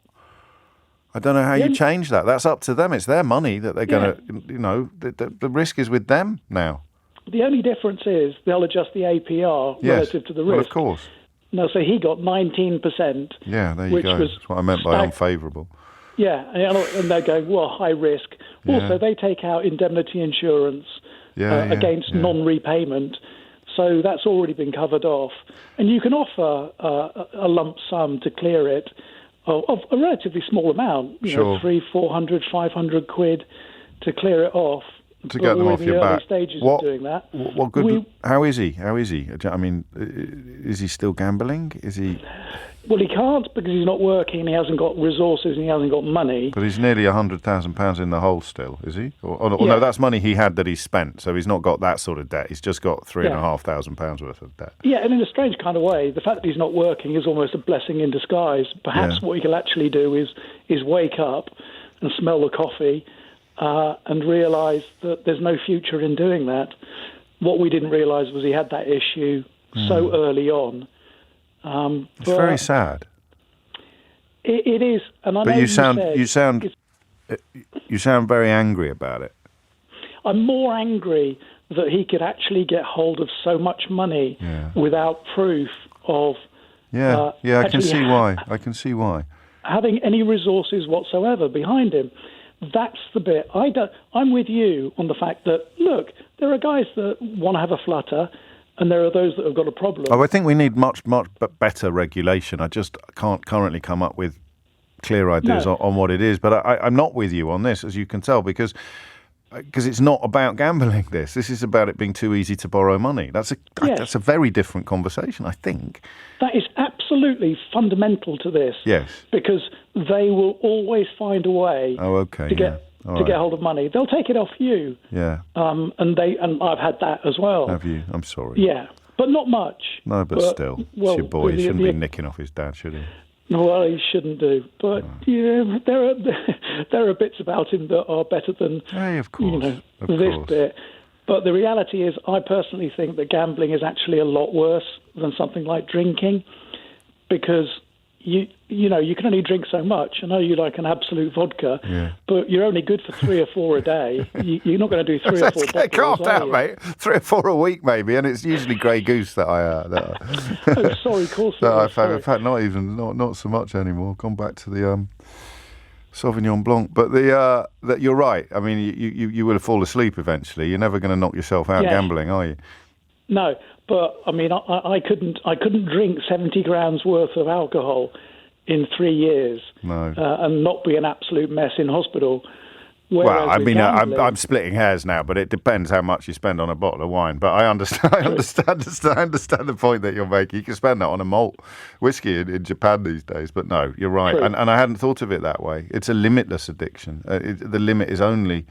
I don't know how you change that. That's up to them. It's their money that they're going to. The risk is with them now. The only difference is they'll adjust the APR relative to the risk. Well, of course. No, so he got 19%. Yeah, there you go. That's what I meant by unfavourable. Yeah, and they're going, well, high risk. Also, they take out indemnity insurance against non-repayment. So that's already been covered off. And you can offer a lump sum to clear it of a relatively small amount, you know, 300, 400, 500 quid to clear it off. To get them off your back. Stages of doing that. What good? How is he? I mean, is he still gambling? Is he? Well, he can't because he's not working. He hasn't got resources and he hasn't got money. But he's nearly £100,000 in the hole still, is he? Or no, that's money he had that he spent. So he's not got that sort of debt. He's just got £3,500 worth of debt. Yeah, and in a strange kind of way, the fact that he's not working is almost a blessing in disguise. Perhaps what he can actually do is wake up and smell the coffee and realise that there's no future in doing that. What we didn't realise was he had that issue so early on. It's very sad. It is, and I know you sound very angry about it. I'm more angry that he could actually get hold of so much money without proof of. I can see why. I can see why. Having any resources whatsoever behind him. That's the bit. I'm with you on the fact that, look, there are guys that want to have a flutter, and there are those that have got a problem. Oh, I think we need much better regulation. I just can't currently come up with clear ideas on what it is. But I'm not with you on this, as you can tell, because it's not about gambling. This is about it being too easy to borrow money. That's a very different conversation, I think. That is absolutely fundamental to this. Yes. Because they will always find a way to get hold of money. They'll take it off you. Yeah. And I've had that as well. Have you? I'm sorry. Yeah, but not much. No, but still, it's your boy. He shouldn't be nicking off his dad, should he? Well, he shouldn't do. But there are bits about him that are better than of course. This bit. But the reality is, I personally think that gambling is actually a lot worse than something like drinking, because you can only drink so much. I know you like an absolute vodka, but you're only good for 3 or 4 a day. You're not going to do 3 or 4 bottles. Calm down, mate. 3 or 4 a week, maybe, and it's usually Grey Goose that oh, sorry, of course. In fact, not so much anymore. Gone back to the Sauvignon Blanc. But that you're right. I mean, you will fall asleep eventually. You're never going to knock yourself out gambling, are you? No. But I mean, I couldn't drink 70 grams worth of alcohol in 3 years, and not be an absolute mess in hospital. Well, I mean, I'm splitting hairs now, but it depends how much you spend on a bottle of wine. But I understand the point that you're making. You can spend that on a malt whiskey in Japan these days. But no, you're right, and I hadn't thought of it that way. It's a limitless addiction. The limit is only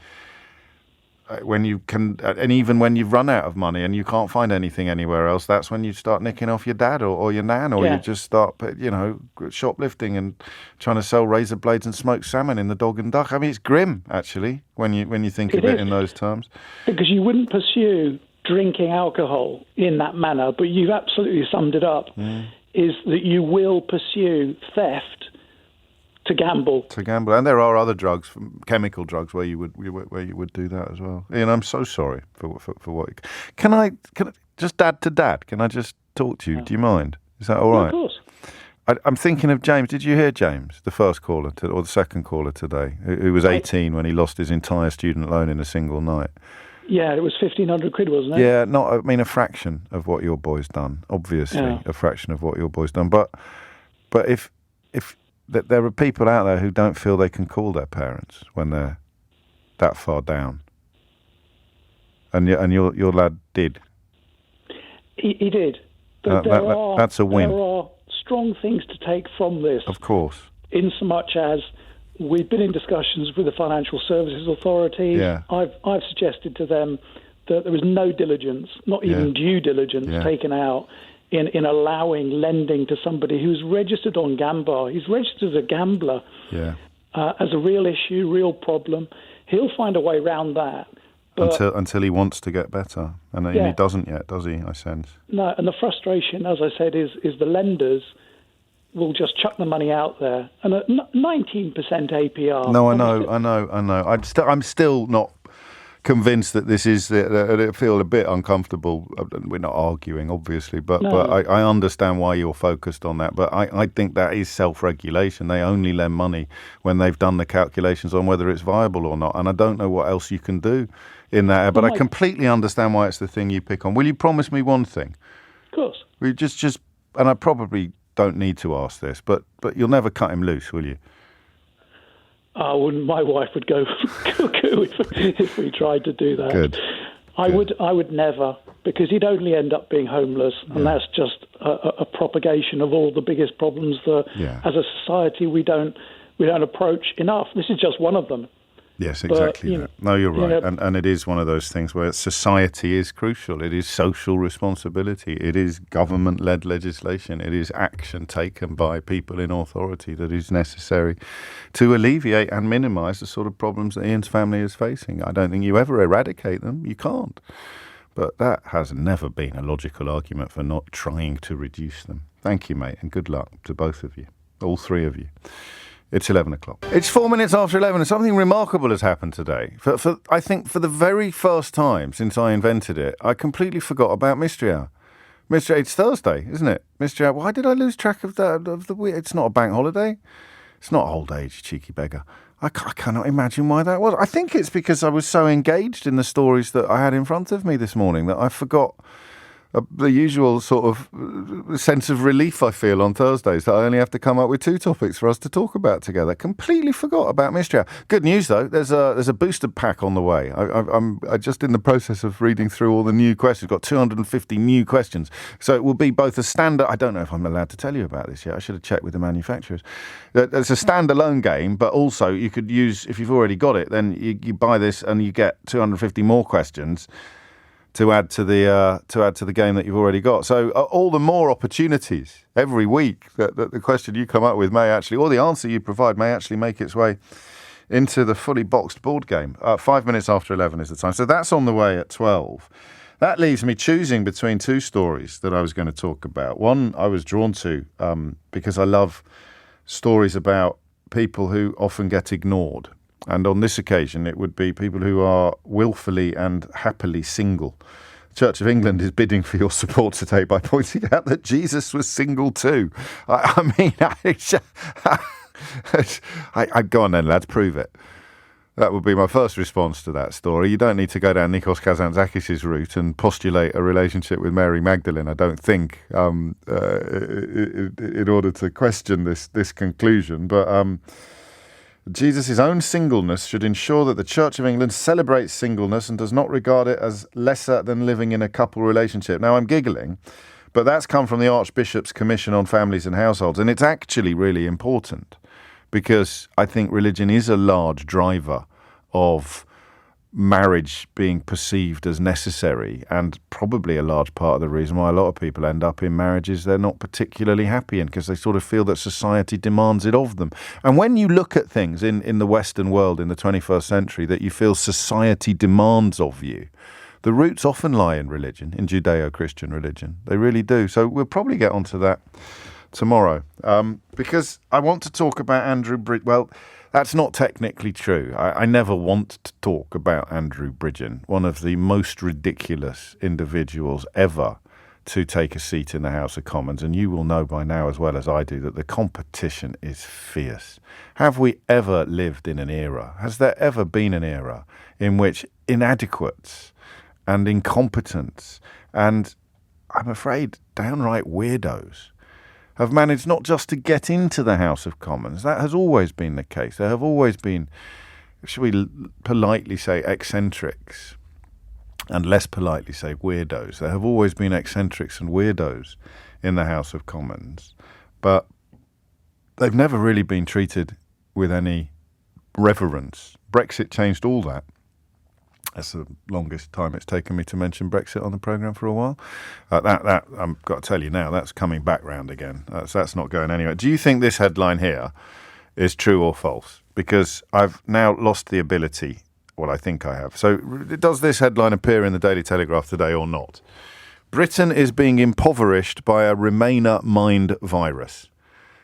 when you can, and even when you've run out of money and you can't find anything anywhere else, that's when you start nicking off your dad or your nan, or you just start, shoplifting and trying to sell razor blades and smoked salmon in the Dog and Duck. I mean, it's grim, actually, when you think of it in those terms. Because you wouldn't pursue drinking alcohol in that manner, but you've absolutely summed it up, is that you will pursue theft to gamble. And there are other drugs, chemical drugs, where you would do that as well. Ian, I'm so sorry for what. Can I just dad to dad? Can I just talk to you? Do you mind? Is that all right? Of course. I'm thinking of James. Did you hear James, the first caller or the second caller today, who was 18 when he lost his entire student loan in a single night? Yeah, it was 1,500 quid, wasn't it? Yeah, a fraction of what your boy's done. Obviously, a fraction of what your boy's done. But if there are people out there who don't feel they can call their parents when they're that far down, and your lad did. He did. But that's a win. There are strong things to take from this. Of course. In so much as we've been in discussions with the Financial Services Authority. Yeah. I've suggested to them that there was no diligence, not even due diligence, taken out in allowing lending to somebody who's registered on Gambar. He's registered as a gambler as a real issue, real problem. He'll find a way around that. Until he wants to get better. And he doesn't yet, does he, I sense? No, and the frustration, as I said, is the lenders will just chuck the money out there. And at 19% APR... No, I know. I'm still not convinced that this is... I feel a bit uncomfortable. We're not arguing, obviously, but I understand why you're focused on that. But I think that is self-regulation. They only lend money when they've done the calculations on whether it's viable or not. And I don't know what else you can do in that. But I completely understand why it's the thing you pick on. Will you promise me one thing? Of course. We just and I probably don't need to ask this, but you'll never cut him loose, will you? I wouldn't. My wife would go cuckoo if we tried to do that. Good. I would never, because he'd only end up being homeless, and that's just a propagation of all the biggest problems that, as a society, we don't approach enough. This is just one of them. Yes, exactly. No, you're right. And it is one of those things where society is crucial. It is social responsibility. It is government-led legislation. It is action taken by people in authority that is necessary to alleviate and minimise the sort of problems that Ian's family is facing. I don't think you ever eradicate them. You can't. But that has never been a logical argument for not trying to reduce them. Thank you, mate, and good luck to both of you, all three of you. It's 11 o'clock. It's 4 minutes after 11 and something remarkable has happened today. I think for the very first time since I invented it, I completely forgot about Mystery Hour. It's Thursday, isn't it? Mystery Hour. Why did I lose track of the week? It's not a bank holiday. It's not old age, cheeky beggar. I cannot imagine why that was. I think it's because I was so engaged in the stories that I had in front of me this morning that I forgot the usual sort of sense of relief I feel on Thursdays that I only have to come up with two topics for us to talk about together. Completely forgot about Mystery Hour. Good news though, there's a booster pack on the way. I'm just in the process of reading through all the new questions. Got 250 new questions, so it will be both a standard. I don't know if I'm allowed to tell you about this yet. I should have checked with the manufacturers. It's a standalone game, but also you could use, if you've already got it, then you buy this and you get 250 more questions to add to the game that you've already got. So all the more opportunities every week that the question you come up with may actually, or the answer you provide may actually make its way into the fully boxed board game. 5 minutes after 11 is the time. So that's on the way at 12. That leaves me choosing between two stories that I was going to talk about. One I was drawn to because I love stories about people who often get ignored. And on this occasion, it would be people who are willfully and happily single. The Church of England is bidding for your support today by pointing out that Jesus was single too. I mean, go on then, lads, prove it. That would be my first response to that story. You don't need to go down Nikos Kazantzakis' route and postulate a relationship with Mary Magdalene, I don't think, in order to question this conclusion. But Jesus' own singleness should ensure that the Church of England celebrates singleness and does not regard it as lesser than living in a couple relationship. Now, I'm giggling, but that's come from the Archbishop's Commission on Families and Households, and it's actually really important because I think religion is a large driver of marriage being perceived as necessary, and probably a large part of the reason why a lot of people end up in marriages they're not particularly happy in, because they sort of feel that society demands it of them. And when you look at things in the Western world in the 21st century that you feel society demands of you, the roots often lie in religion, in Judeo-Christian religion. They really do. So we'll probably get onto that tomorrow, because I want to talk about Andrew Bridgen. Well, that's not technically true. I never want to talk about Andrew Bridgen, one of the most ridiculous individuals ever to take a seat in the House of Commons. And you will know by now as well as I do that the competition is fierce. Have we ever lived in an era, has there ever been an era in which inadequates and incompetence and, I'm afraid, downright weirdos have managed not just to get into the House of Commons? That has always been the case. There have always been, shall we politely say, eccentrics, and less politely say weirdos. There have always been eccentrics and weirdos in the House of Commons, but they've never really been treated with any reverence. Brexit changed all that. That's the longest time it's taken me to mention Brexit on the programme for a while. That I've got to tell you now, that's coming back round again. That's not going anywhere. Do you think this headline here is true or false? Because I've now lost the ability. Well, I think I have. So does this headline appear in the Daily Telegraph today or not? Britain is being impoverished by a Remainer mind virus.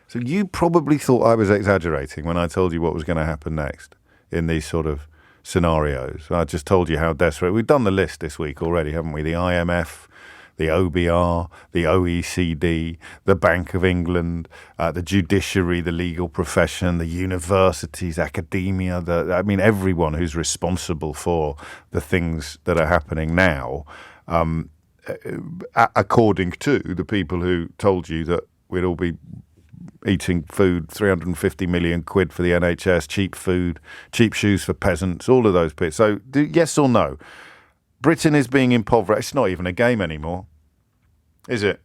So you probably thought I was exaggerating when I told you what was going to happen next in these sort of scenarios. I just told you how desperate. We've done the list this week already, haven't we? The IMF, the OBR, the OECD, the Bank of England, the judiciary, the legal profession, the universities, academia, everyone who's responsible for the things that are happening now, according to the people who told you that we'd all be eating food, 350 million quid for the NHS, cheap food, cheap shoes for peasants, all of those bits. So yes or no? Britain is being impoverished. It's not even a game anymore, is it?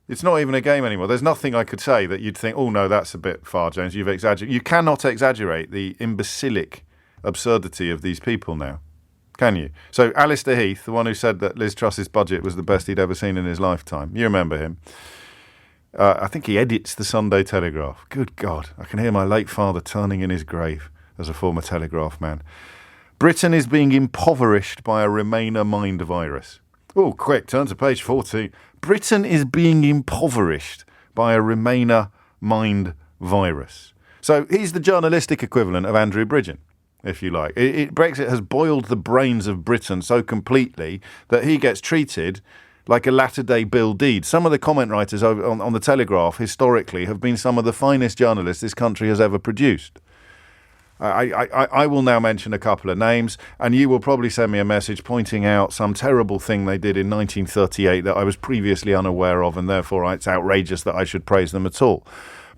It's not even a game anymore. There's nothing I could say that you'd think, oh no, that's a bit far, James. You've exaggerated. You cannot exaggerate the imbecilic absurdity of these people now, can you? So Alistair Heath, the one who said that Liz Truss's budget was the best he'd ever seen in his lifetime. You remember him. I think he edits the Sunday Telegraph. Good God, I can hear my late father turning in his grave as a former Telegraph man. Britain is being impoverished by a Remainer mind virus. Oh, quick, turn to page 14. Britain is being impoverished by a Remainer mind virus. So he's the journalistic equivalent of Andrew Bridgen, if you like. Brexit has boiled the brains of Britain so completely that he gets treated like a latter-day Bill Deed. Some of the comment writers on the Telegraph historically have been some of the finest journalists this country has ever produced. I will now mention a couple of names, and you will probably send me a message pointing out some terrible thing they did in 1938 that I was previously unaware of, and therefore it's outrageous that I should praise them at all.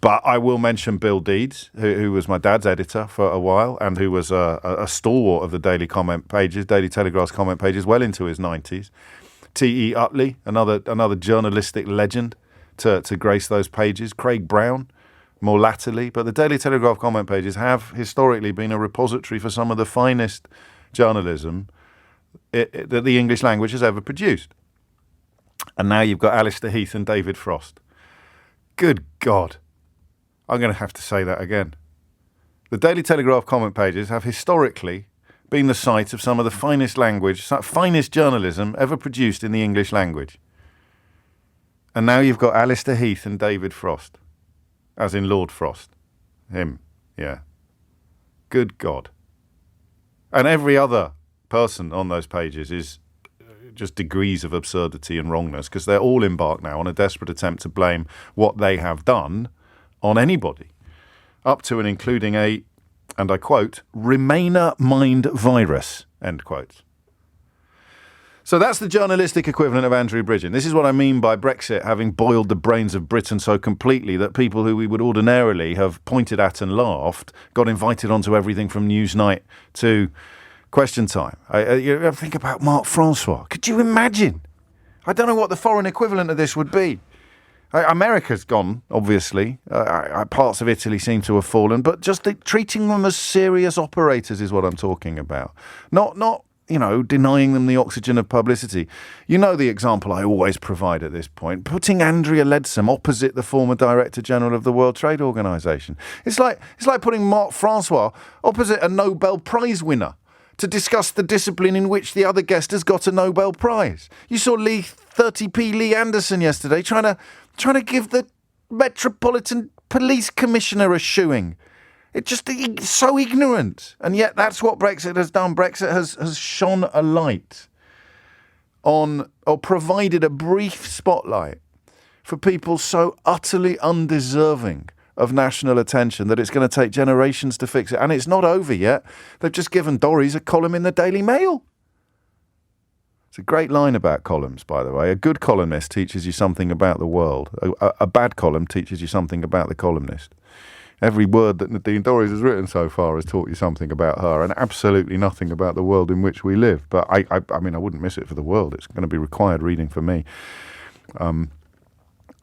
But I will mention Bill Deeds, who was my dad's editor for a while, and who was a stalwart of the Daily Telegraph's comment pages well into his 90s. T.E. Utley, another journalistic legend to grace those pages. Craig Brown, more latterly. But the Daily Telegraph comment pages have historically been a repository for some of the finest journalism that the English language has ever produced. And now you've got Alistair Heath and David Frost. Good God. I'm going to have to say that again. The Daily Telegraph comment pages have historically been the site of some of the finest journalism ever produced in the English language. And now you've got Alistair Heath and David Frost, as in Lord Frost. Him, yeah. Good God. And every other person on those pages is just degrees of absurdity and wrongness, because they're all embarked now on a desperate attempt to blame what they have done on anybody, up to and including a, and I quote, Remainer mind virus, end quote. So that's the journalistic equivalent of Andrew Bridgen. This is what I mean by Brexit having boiled the brains of Britain so completely that people who we would ordinarily have pointed at and laughed got invited onto everything from Newsnight to Question Time. I think about Mark Francois. Could you imagine? I don't know what the foreign equivalent of this would be. America's gone, obviously. Parts of Italy seem to have fallen, but just treating them as serious operators is what I'm talking about. Not denying them the oxygen of publicity. You know the example I always provide at this point, putting Andrea Leadsom opposite the former Director General of the World Trade Organization. It's like putting Mark Francois opposite a Nobel Prize winner to discuss the discipline in which the other guest has got a Nobel Prize. You saw 30p Lee Anderson yesterday trying to give the Metropolitan Police Commissioner a shoeing. It's so ignorant. And yet that's what Brexit has done. Brexit has shone a light on, or provided a brief spotlight for people so utterly undeserving of national attention that it's going to take generations to fix it. And it's not over yet. They've just given Dorries a column in the Daily Mail. It's a great line about columns, by the way. A good columnist teaches you something about the world. A bad column teaches you something about the columnist. Every word that Nadine Dorries has written so far has taught you something about her and absolutely nothing about the world in which we live. But I mean, I wouldn't miss it for the world. It's going to be required reading for me.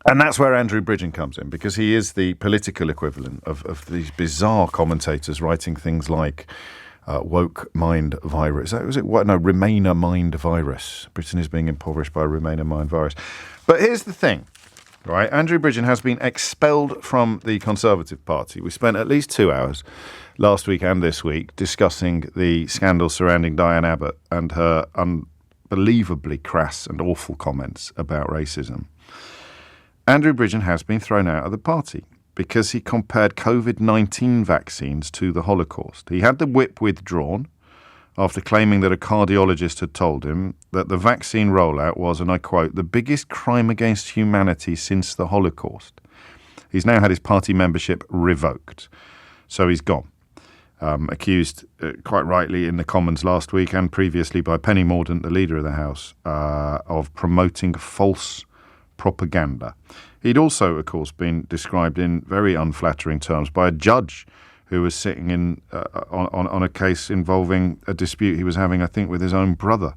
And that's where Andrew Bridgen comes in, because he is the political equivalent of these bizarre commentators writing things like woke mind virus. Was it what? No, Remainer mind virus. Britain is being impoverished by Remainer mind virus. But here's the thing, right? Andrew Bridgen has been expelled from the Conservative Party. We spent at least 2 hours last week and this week discussing the scandal surrounding Diane Abbott and her unbelievably crass and awful comments about racism. Andrew Bridgen has been thrown out of the party because he compared COVID-19 vaccines to the Holocaust. He had the whip withdrawn after claiming that a cardiologist had told him that the vaccine rollout was, and I quote, the biggest crime against humanity since the Holocaust. He's now had his party membership revoked. So he's gone. Accused, quite rightly, in the Commons last week and previously by Penny Mordaunt, the leader of the House, of promoting false propaganda. He'd also, of course, been described in very unflattering terms by a judge who was sitting in on a case involving a dispute he was having, I think, with his own brother.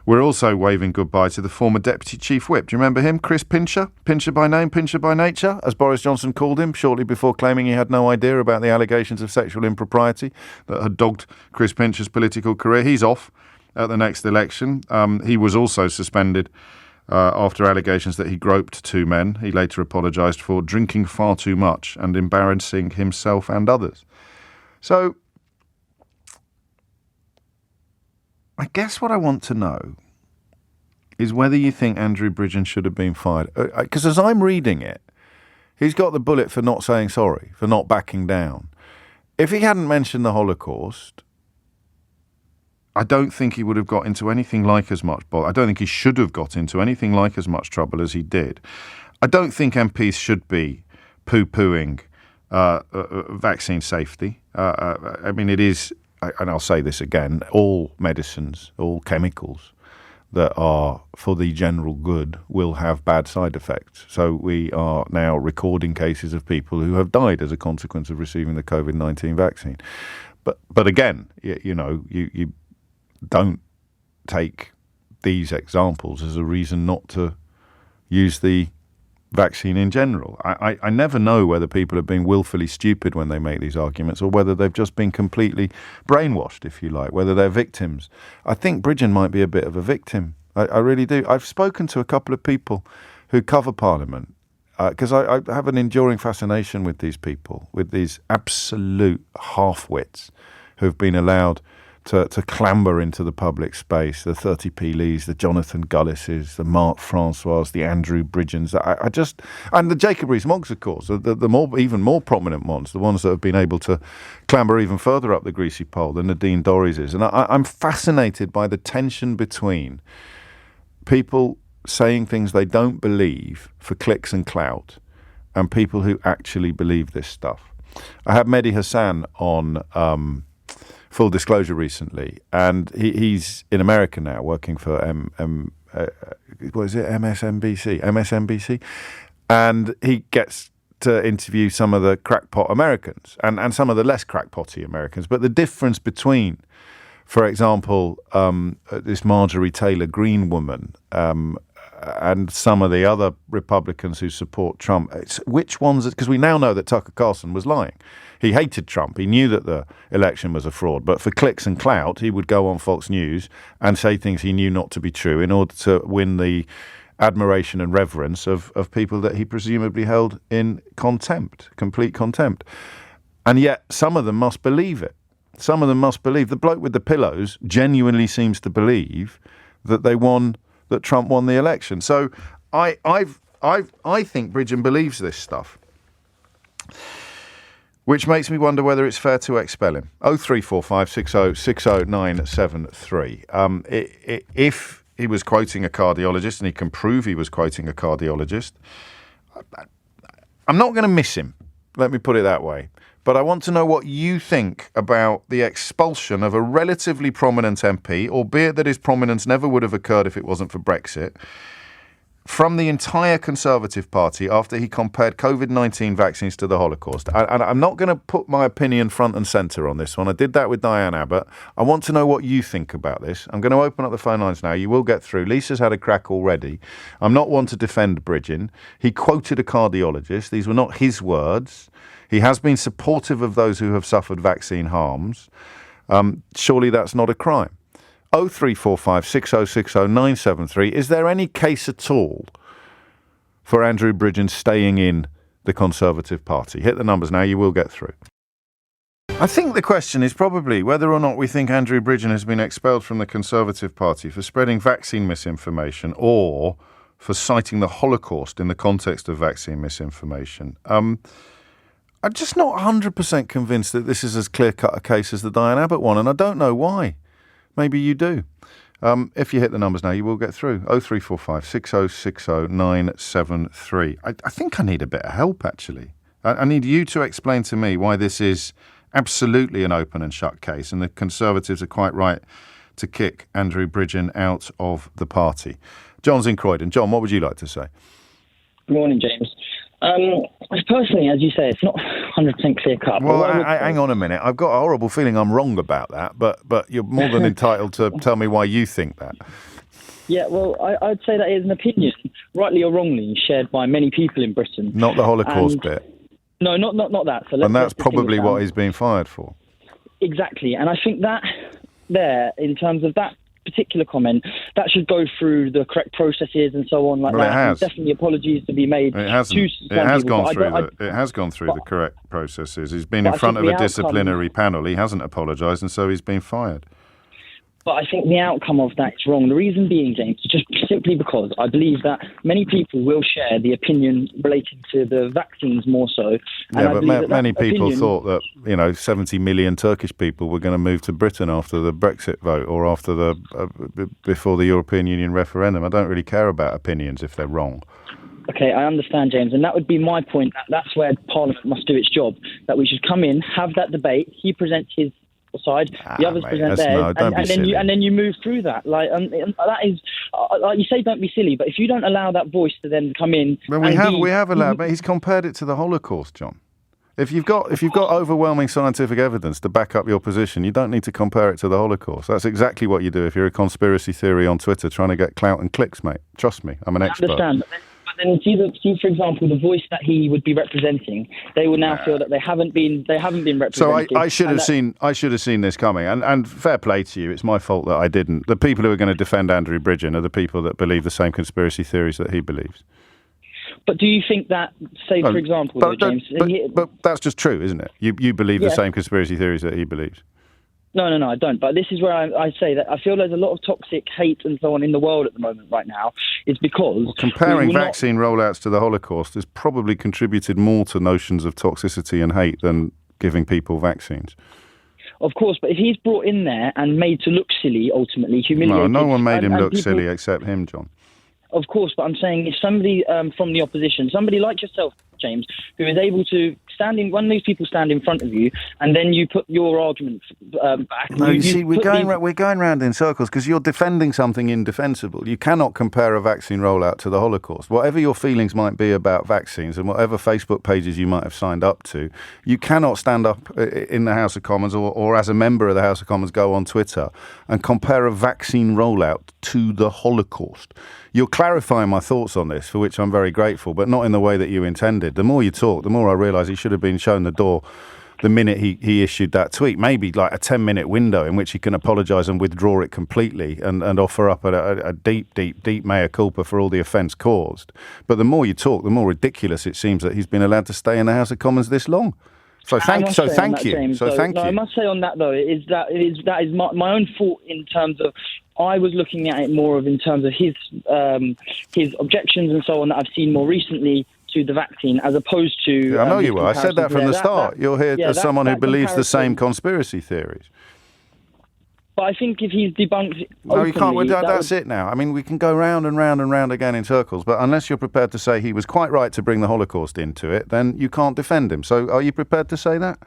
We're also waving goodbye to the former Deputy Chief Whip. Do you remember him? Chris Pincher? Pincher by name, Pincher by nature, as Boris Johnson called him, shortly before claiming he had no idea about the allegations of sexual impropriety that had dogged Chris Pincher's political career. He's off at the next election. He was also suspended after allegations that he groped 2 men. He later apologised for drinking far too much and embarrassing himself and others. So, I guess what I want to know is whether you think Andrew Bridgen should have been fired. Because as I'm reading it, he's got the bullet for not saying sorry, for not backing down. If he hadn't mentioned the Holocaust, I don't think he would have got into anything like as much bother. I don't think he should have got into anything like as much trouble as he did. I don't think MPs should be poo-pooing vaccine safety. I mean, it is, and I'll say this again, all medicines, all chemicals that are for the general good will have bad side effects. So we are now recording cases of people who have died as a consequence of receiving the COVID-19 vaccine. But again, you don't take these examples as a reason not to use the vaccine in general. I never know whether people have been willfully stupid when they make these arguments or whether they've just been completely brainwashed, if you like, whether they're victims. I think Bridgen might be a bit of a victim. I really do. I've spoken to a couple of people who cover Parliament because I have an enduring fascination with these people, with these absolute half-wits who've been allowed to clamber into the public space, the 30p Lees, the Jonathan Gullises, the Mark Francois, the Andrew Bridgens, and the Jacob Rees-Moggs, of course, even more prominent ones, the ones that have been able to clamber even further up the greasy pole than Nadine Dorries is. And I'm fascinated by the tension between people saying things they don't believe for clicks and clout and people who actually believe this stuff. I had Mehdi Hassan on Full Disclosure recently, and he's in America now working for MSNBC, and he gets to interview some of the crackpot Americans and some of the less crackpotty Americans. But the difference between, for example, this Marjorie Taylor Greene woman and some of the other Republicans who support Trump, it's which ones, because we now know that Tucker Carlson was lying. He hated Trump. He knew that the election was a fraud. But for clicks and clout, he would go on Fox News and say things he knew not to be true in order to win the admiration and reverence of people that he presumably held in contempt, complete contempt. And yet some of them must believe it. Some of them must believe. The bloke with the pillows genuinely seems to believe that that Trump won the election. So I think Bridgen believes this stuff, which makes me wonder whether it's fair to expel him. 0345 60 60973. he was quoting a cardiologist, and he can prove he was quoting a cardiologist. I'm not going to miss him, let me put it that way. But I want to know what you think about the expulsion of a relatively prominent MP, albeit that his prominence never would have occurred if it wasn't for Brexit, from the entire Conservative Party after he compared COVID-19 vaccines to the Holocaust. And I'm not going to put my opinion front and centre on this one. I did that with Diane Abbott. I want to know what you think about this. I'm going to open up the phone lines now. You will get through. Lisa's had a crack already. I'm not one to defend Bridgen. He quoted a cardiologist. These were not his words. He has been supportive of those who have suffered vaccine harms. Surely that's not a crime. 0345 6060 973. Is there any case at all for Andrew Bridgen staying in the Conservative Party? Hit the numbers now, you will get through. I think the question is probably whether or not we think Andrew Bridgen has been expelled from the Conservative Party for spreading vaccine misinformation or for citing the Holocaust in the context of vaccine misinformation. I'm just not 100% convinced that this is as clear-cut a case as the Diane Abbott one, and I don't know why. Maybe you do. If you hit the numbers now, you will get through. 0345 6060 973. I think I need a bit of help, actually. I need you to explain to me why this is absolutely an open and shut case, and the Conservatives are quite right to kick Andrew Bridgen out of the party. John's in Croydon. John, what would you like to say? Good morning, James. Personally, as you say, it's not 100% clear cut. Well, hang on a minute. I've got a horrible feeling I'm wrong about that, but you're more than entitled to tell me why you think that. Yeah, well, I'd say that is an opinion, rightly or wrongly, shared by many people in Britain. Not the Holocaust bit. No, not that. So and that's probably what he's being fired for. Exactly, and I think that there, in terms of that particular comment, that should go through the correct processes and so on. Like well, that. It has. Definitely apologies to be made. It hasn't. It has gone through the correct processes. He's been in front of a disciplinary panel. He hasn't apologised, and so he's been fired. But I think the outcome of that is wrong. The reason being, James, is just simply because I believe that many people will share the opinion relating to the vaccines more so. Yeah, but many people thought that 70 million Turkish people were going to move to Britain after the Brexit vote or after before the European Union referendum. I don't really care about opinions if they're wrong. Okay, I understand, James, and that would be my point. That's where Parliament must do its job. That we should come in, have that debate. He presents his side, the others present theirs, and then you move through that. That is, like you say, don't be silly. But if you don't allow that voice to then come in, well, we have allowed. But he's compared it to the Holocaust, John. If you've got overwhelming scientific evidence to back up your position, you don't need to compare it to the Holocaust. That's exactly what you do if you're a conspiracy theory on Twitter trying to get clout and clicks, mate. Trust me, I'm an expert. I understand. But then see, for example, the voice that he would be representing, they will now feel that they haven't been represented. So I should have seen this coming. And fair play to you. It's my fault that I didn't. The people who are going to defend Andrew Bridgen are the people that believe the same conspiracy theories that he believes. But do you think that, for example, James... But that's just true, isn't it? You believe the same conspiracy theories that he believes. No, I don't. But this is where I say that I feel there's a lot of toxic hate and so on in the world at the moment right now. It's because... Well, comparing vaccine rollouts to the Holocaust has probably contributed more to notions of toxicity and hate than giving people vaccines. Of course, but if he's brought in there and made to look silly, ultimately, humiliated... No one made him look silly except him, John. Of course, but I'm saying if somebody from the opposition, somebody like yourself, James, who is able to one of these people stand in front of you, and then you put your argument back. No, you see, we're going round in circles because you're defending something indefensible. You cannot compare a vaccine rollout to the Holocaust. Whatever your feelings might be about vaccines and whatever Facebook pages you might have signed up to, you cannot stand up in the House of Commons or as a member of the House of Commons go on Twitter and compare a vaccine rollout to the Holocaust. You're clarifying my thoughts on this, for which I'm very grateful, but not in the way that you intended. The more you talk, the more I realise he should have been shown the door the minute he issued that tweet. Maybe like a 10-minute window in which he can apologise and withdraw it completely and offer up a deep mea culpa for all the offence caused. But the more you talk, the more ridiculous it seems that he's been allowed to stay in the House of Commons this long. Thank you. I must say on that though, that is my own fault in terms of I was looking at it more of in terms of his objections and so on that I've seen more recently to the vaccine as opposed to... Yeah, I know you were. I said that from the start. You're here as someone who believes the same conspiracy theories. But I think if he's debunked no, you can't. openly, That's it now. I mean, we can go round and round and round again in circles, but unless you're prepared to say he was quite right to bring the Holocaust into it, then you can't defend him. So are you prepared to say that?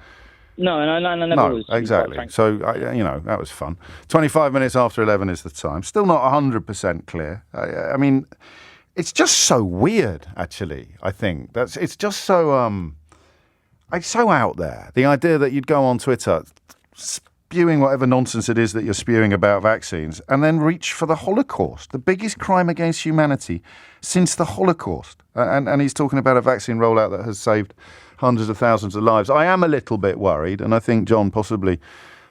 No, I never was. Exactly. So, that was fun. 25 minutes after 11 is the time. Still not 100% clear. I mean, it's just so weird, actually, I think. It's just so, so out there. The idea that you'd go on Twitter spewing whatever nonsense it is that you're spewing about vaccines and then reach for the Holocaust, the biggest crime against humanity since the Holocaust. And he's talking about a vaccine rollout that has saved hundreds of thousands of lives. I am a little bit worried, and I think John possibly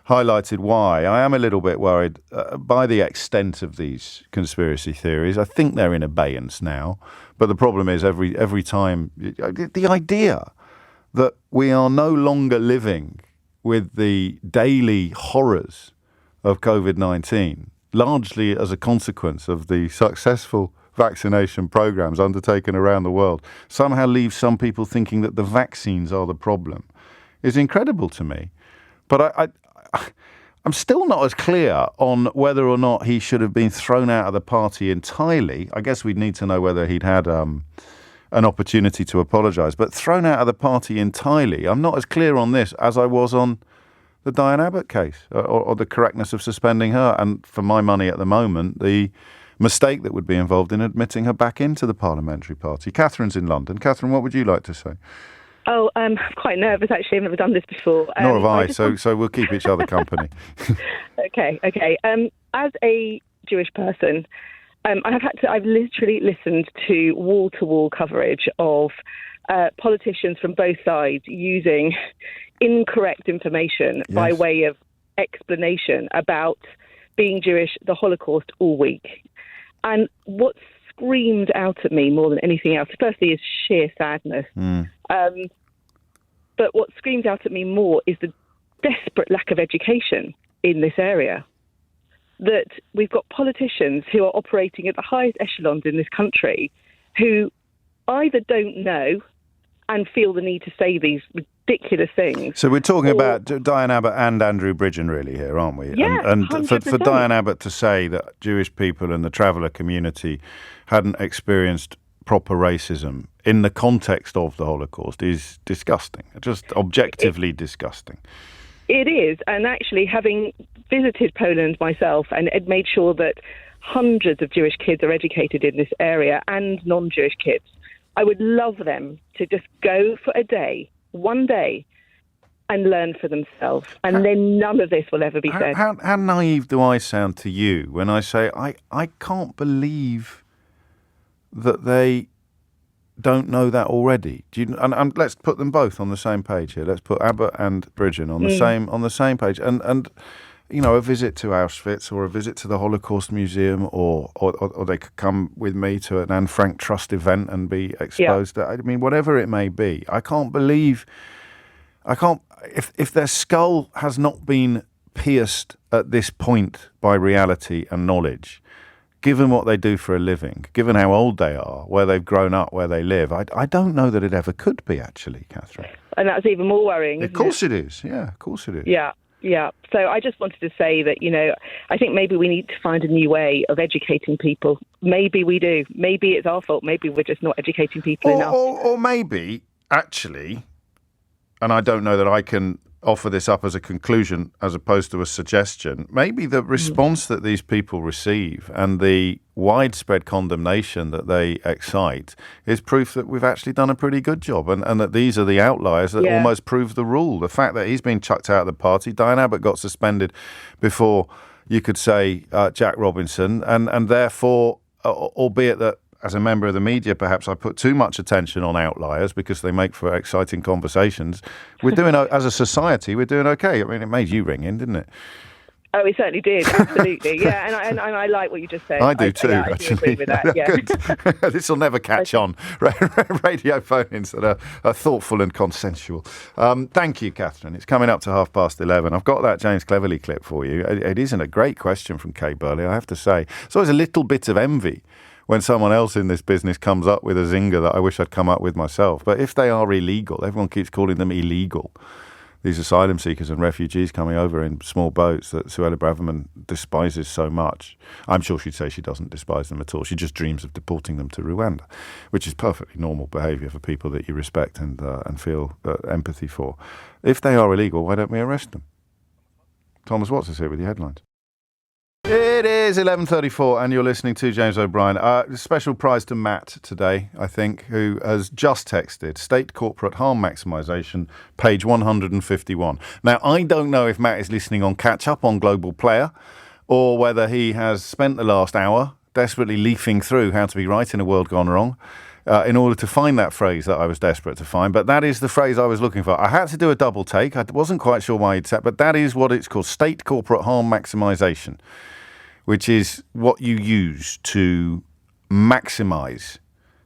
highlighted why. I am a little bit worried by the extent of these conspiracy theories. I think they're in abeyance now, but the problem is every time the idea that we are no longer living with the daily horrors of COVID-19, largely as a consequence of the successful vaccination programs undertaken around the world, somehow leaves some people thinking that the vaccines are the problem, is incredible to me. But I'm still not as clear on whether or not he should have been thrown out of the party entirely. I guess we'd need to know whether he'd had an opportunity to apologise. But thrown out of the party entirely, I'm not as clear on this as I was on the Diane Abbott case or the correctness of suspending her. And for my money at the moment, the mistake that would be involved in admitting her back into the parliamentary party. Catherine's in London. Catherine, what would you like to say? Oh, I'm quite nervous, actually. I've never done this before. Nor have I, so we'll keep each other company. Okay. As a Jewish person, I've literally listened to wall-to-wall coverage of politicians from both sides using incorrect information by way of explanation about being Jewish, the Holocaust, all week. And what screamed out at me more than anything else, firstly, is sheer sadness. But what screams out at me more is the desperate lack of education in this area. That we've got politicians who are operating at the highest echelons in this country who either don't know and feel the need to say these ridiculous things. So we're talking about Diane Abbott and Andrew Bridgen really here, aren't we? Yeah, and for Diane Abbott to say that Jewish people and the traveller community hadn't experienced proper racism in the context of the Holocaust is disgusting, just objectively disgusting. It is, and actually having visited Poland myself and made sure that hundreds of Jewish kids are educated in this area and non-Jewish kids, I would love them to just go for a day, one day, and learn for themselves. And then none of this will ever be said. How naive do I sound to you when I say I can't believe that they don't know that already? And let's put them both on the same page here. Let's put Abbott and Bridgen on the same page. And you know, a visit to Auschwitz or a visit to the Holocaust Museum, or they could come with me to an Anne Frank Trust event and be exposed. I mean, whatever it may be, if their skull has not been pierced at this point by reality and knowledge, given what they do for a living, given how old they are, where they've grown up, where they live, I don't know that it ever could be, actually, Catherine. And that's even more worrying. Of course it is. Yeah, of course it is. Yeah. So I just wanted to say that, you know, I think maybe we need to find a new way of educating people. Maybe we do. Maybe it's our fault. Maybe we're just not educating people enough. Or maybe, actually, and I don't know that I can offer this up as a conclusion as opposed to a suggestion, maybe the response that these people receive and the widespread condemnation that they excite is proof that we've actually done a pretty good job, and that these are the outliers that almost prove the rule. The fact that he's been chucked out of the party, Diane Abbott got suspended before you could say Jack Robinson, and therefore, albeit that as a member of the media, perhaps I put too much attention on outliers because they make for exciting conversations. We're doing, as a society, we're doing okay. I mean, it made you ring in, didn't it? Oh, it certainly did. Absolutely. Yeah, and I like what you just said. I do too, I actually. do agree with that, yeah. Good. This will never catch on. Radio phone-ins that are thoughtful and consensual. Thank you, Catherine. It's coming up to 11:30. I've got that James Cleverly clip for you. It isn't a great question from Kay Burley, I have to say. It's always a little bit of envy when someone else in this business comes up with a zinger that I wish I'd come up with myself. But if they are illegal, everyone keeps calling them illegal, these asylum seekers and refugees coming over in small boats that Suella Braverman despises so much. I'm sure she'd say she doesn't despise them at all. She just dreams of deporting them to Rwanda, which is perfectly normal behaviour for people that you respect and feel empathy for. If they are illegal, why don't we arrest them? Thomas Watts is here with your headlines. It is 11:34 and you're listening to James O'Brien. Special prize to Matt today, I think, who has just texted State Corporate Harm Maximisation, page 151. Now, I don't know if Matt is listening on Catch Up on Global Player or whether he has spent the last hour desperately leafing through How to Be Right in a World Gone Wrong in order to find that phrase that I was desperate to find. But that is the phrase I was looking for. I had to do a double take. I wasn't quite sure why he'd said, but that is what it's called, State Corporate Harm Maximisation, which is what you use to maximise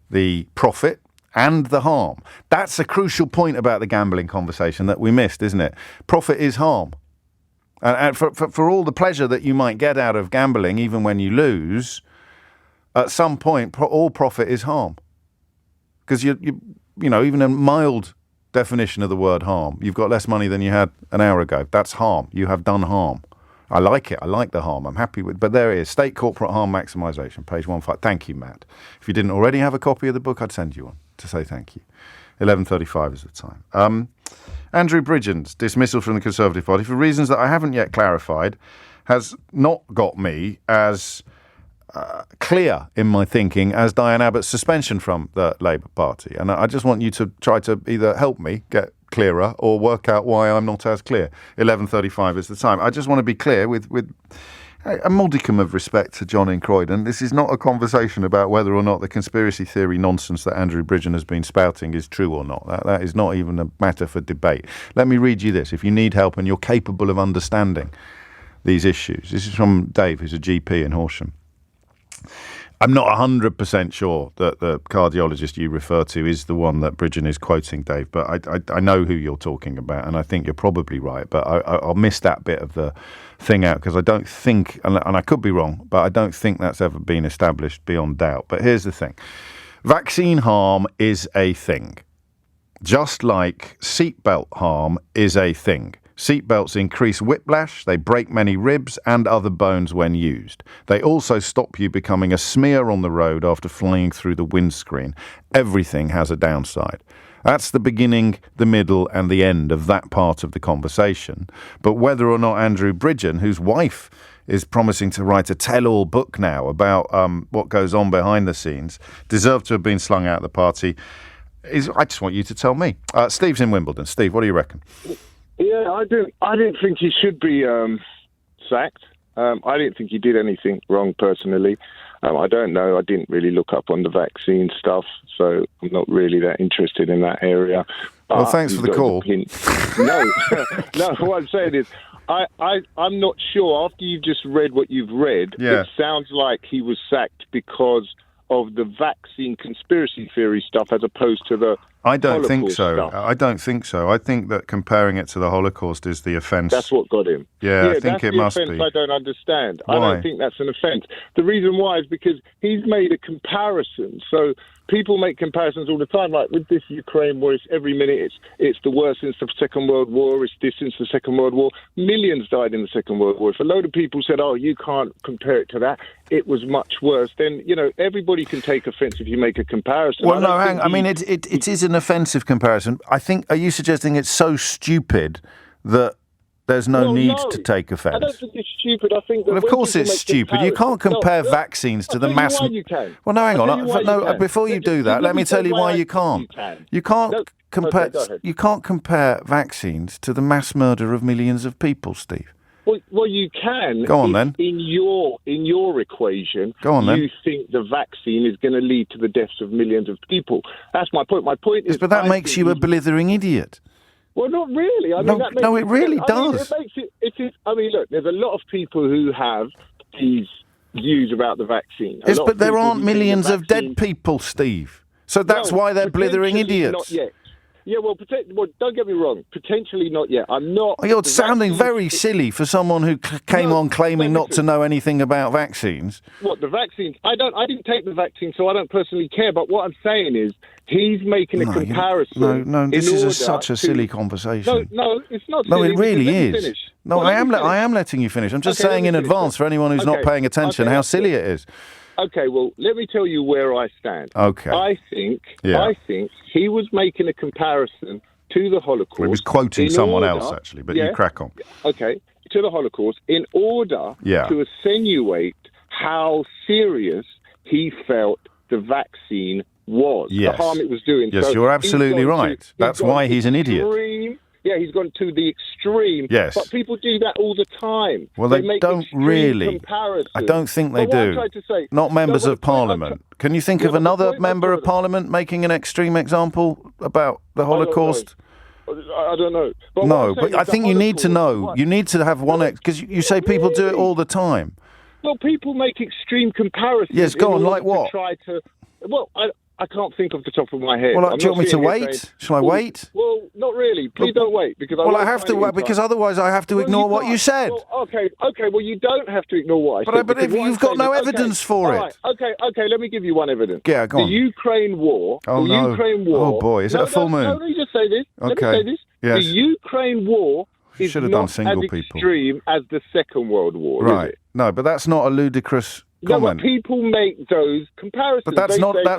the profit and the harm. That's a crucial point about the gambling conversation that we missed, isn't it? Profit is harm. And for all the pleasure that you might get out of gambling, even when you lose, at some point, all profit is harm. Because, you know, even a mild definition of the word harm, you've got less money than you had an hour ago. That's harm. You have done harm. I like it. I like the harm. I'm happy with. But there it is. State Corporate Harm Maximisation, page 15. Thank you, Matt. If you didn't already have a copy of the book, I'd send you one to say thank you. 11:35 is the time. Andrew Bridgen's dismissal from the Conservative Party, for reasons that I haven't yet clarified, has not got me as clear in my thinking as Diane Abbott's suspension from the Labour Party. And I just want you to try to either help me get clearer or work out why I'm not as clear. 11:35 is the time. I just want to be clear with a modicum of respect to John in Croydon. This is not a conversation about whether or not the conspiracy theory nonsense that Andrew Bridgen has been spouting is true or not. That is not even a matter for debate. Let me read you this. If you need help and you're capable of understanding these issues. This is from Dave, who's a GP in Horsham. I'm not 100% sure that the cardiologist you refer to is the one that Bridgen is quoting, Dave, but I know who you're talking about, and I think you're probably right, but I'll miss that bit of the thing out because I don't think, and I could be wrong, but I don't think that's ever been established beyond doubt. But here's the thing. Vaccine harm is a thing, just like seatbelt harm is a thing. Seatbelts increase whiplash, they break many ribs and other bones when used. They also stop you becoming a smear on the road after flying through the windscreen. Everything has a downside. That's the beginning, the middle and the end of that part of the conversation. But whether or not Andrew Bridgen, whose wife is promising to write a tell-all book now about what goes on behind the scenes, deserved to have been slung out of the party, I just want you to tell me. Steve's in Wimbledon. Steve, what do you reckon? Yeah, I didn't think he should be sacked. I didn't think he did anything wrong personally. I don't know. I didn't really look up on the vaccine stuff, so I'm not really that interested in that area. Well, thanks for the call. No. What I'm saying is, I'm not sure. After you've just read what you've read, It sounds like he was sacked because of the vaccine conspiracy theory stuff as opposed to the I don't think so. Stuff. I don't think so. I think that comparing it to the Holocaust is the offence. That's what got him. Yeah, I think it must be. That's the offence I don't understand. Why? I don't think that's an offence. The reason why is because he's made a comparison. So people make comparisons all the time, like with this Ukraine war, it's every minute it's the worst since the Second World War, it's this since the Second World War. Millions died in the Second World War. If a load of people said, oh, you can't compare it to that, it was much worse, then, everybody can take offence if you make a comparison. Well, no, hang on. I mean, it is an offensive comparison. I think, are you suggesting it's so stupid that there's no need to take offence? I don't think it's stupid. I think that of course it's stupid. You can't compare vaccines to the mass. You can. Well, no, hang on. Before you do that, let me tell you why you can't. You can't compare. You can't compare vaccines to the mass murder of millions of people, Steve. Well, you can. Go on then. In your equation, go on then. You think the vaccine is going to lead to the deaths of millions of people. That's my point. My point is, but that makes you a blithering idiot. Well, not really. I mean, it really does. Look, there's a lot of people who have these views about the vaccine. Yes, but there aren't millions of dead people, Steve. So that's why they're blithering idiots. Not yet. Yeah, well, don't get me wrong. Potentially not yet. I'm not. You're sounding very silly for someone who came on claiming not to know anything about vaccines. What, the vaccines? I didn't take the vaccine, so I don't personally care. But what I'm saying is, he's making a comparison. No, this is such a silly conversation. No, it's not silly. No, it really is. Finish. No, I am letting you finish. I'm just saying in advance for anyone who's not paying attention how silly it is. Okay, well, let me tell you where I stand. Okay. I think he was making a comparison to the Holocaust. He was quoting someone else, actually, but you crack on. Okay, to the Holocaust, in order to attenuate how serious he felt the vaccine was, the harm it was doing. Yes, so you're absolutely right. That's why he's an idiot. Yeah, he's gone to the extreme. Yes. But people do that all the time. Well, they make don't really. I don't think they do. Not members of Parliament. Can you think of another member of Parliament making an extreme example about the Holocaust? I don't know. But no, but I think you need to know. You need to have one, because you say people do it all the time. Well, people make extreme comparisons. Yes, go on, like what? I can't think off the top of my head. Well, do you want me to wait? Shall I wait? Well, not really. Please don't wait. Because I have to wait, because otherwise I have to ignore what you said. Well, okay, well, you don't have to ignore what I said. But if you've got no evidence for it. Okay, let me give you one evidence. Yeah, go on. The Ukraine war. Oh, no. Oh, boy, is it a full moon? No, let me just say this. Okay. Let me say this. Yes. The Ukraine war is not as extreme as the Second World War. Right. No, but that's not a ludicrous comment. No, but people make those comparisons. But that's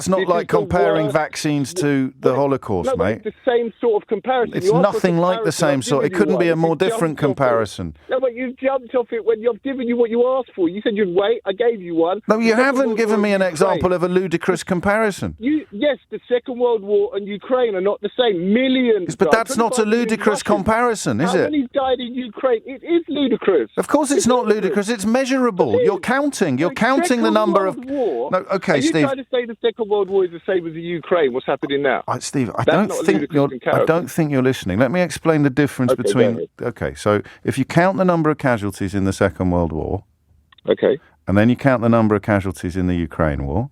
not like comparing vaccines to the Holocaust, mate. It's the same sort of comparison. It's nothing like the same sort. It couldn't be a more different comparison. No, but you jumped off it when I've given you what you asked for. You said you'd wait. I gave you one. No, you haven't given me an example of a ludicrous comparison. Yes, the Second World War and Ukraine are not the same. Millions. Yes, but that's not a ludicrous comparison, is it? How many died in Ukraine? It is ludicrous. Of course it's not ludicrous. It's measurable. You're counting. You're counting the number of... War? No, okay, Steve. Are you trying to say the Second World War is the same as the Ukraine? What's happening now? Steve, I don't think you're listening. Let me explain the difference between... Okay, so if you count the number of casualties in the Second World War... Okay. And then you count the number of casualties in the Ukraine war...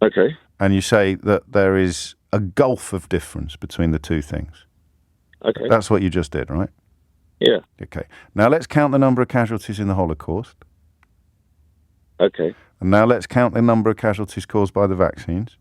Okay. And you say that there is a gulf of difference between the two things. Okay. That's what you just did, right? Yeah. Okay. Now let's count the number of casualties in the Holocaust. Okay. And now let's count the number of casualties caused by the vaccines.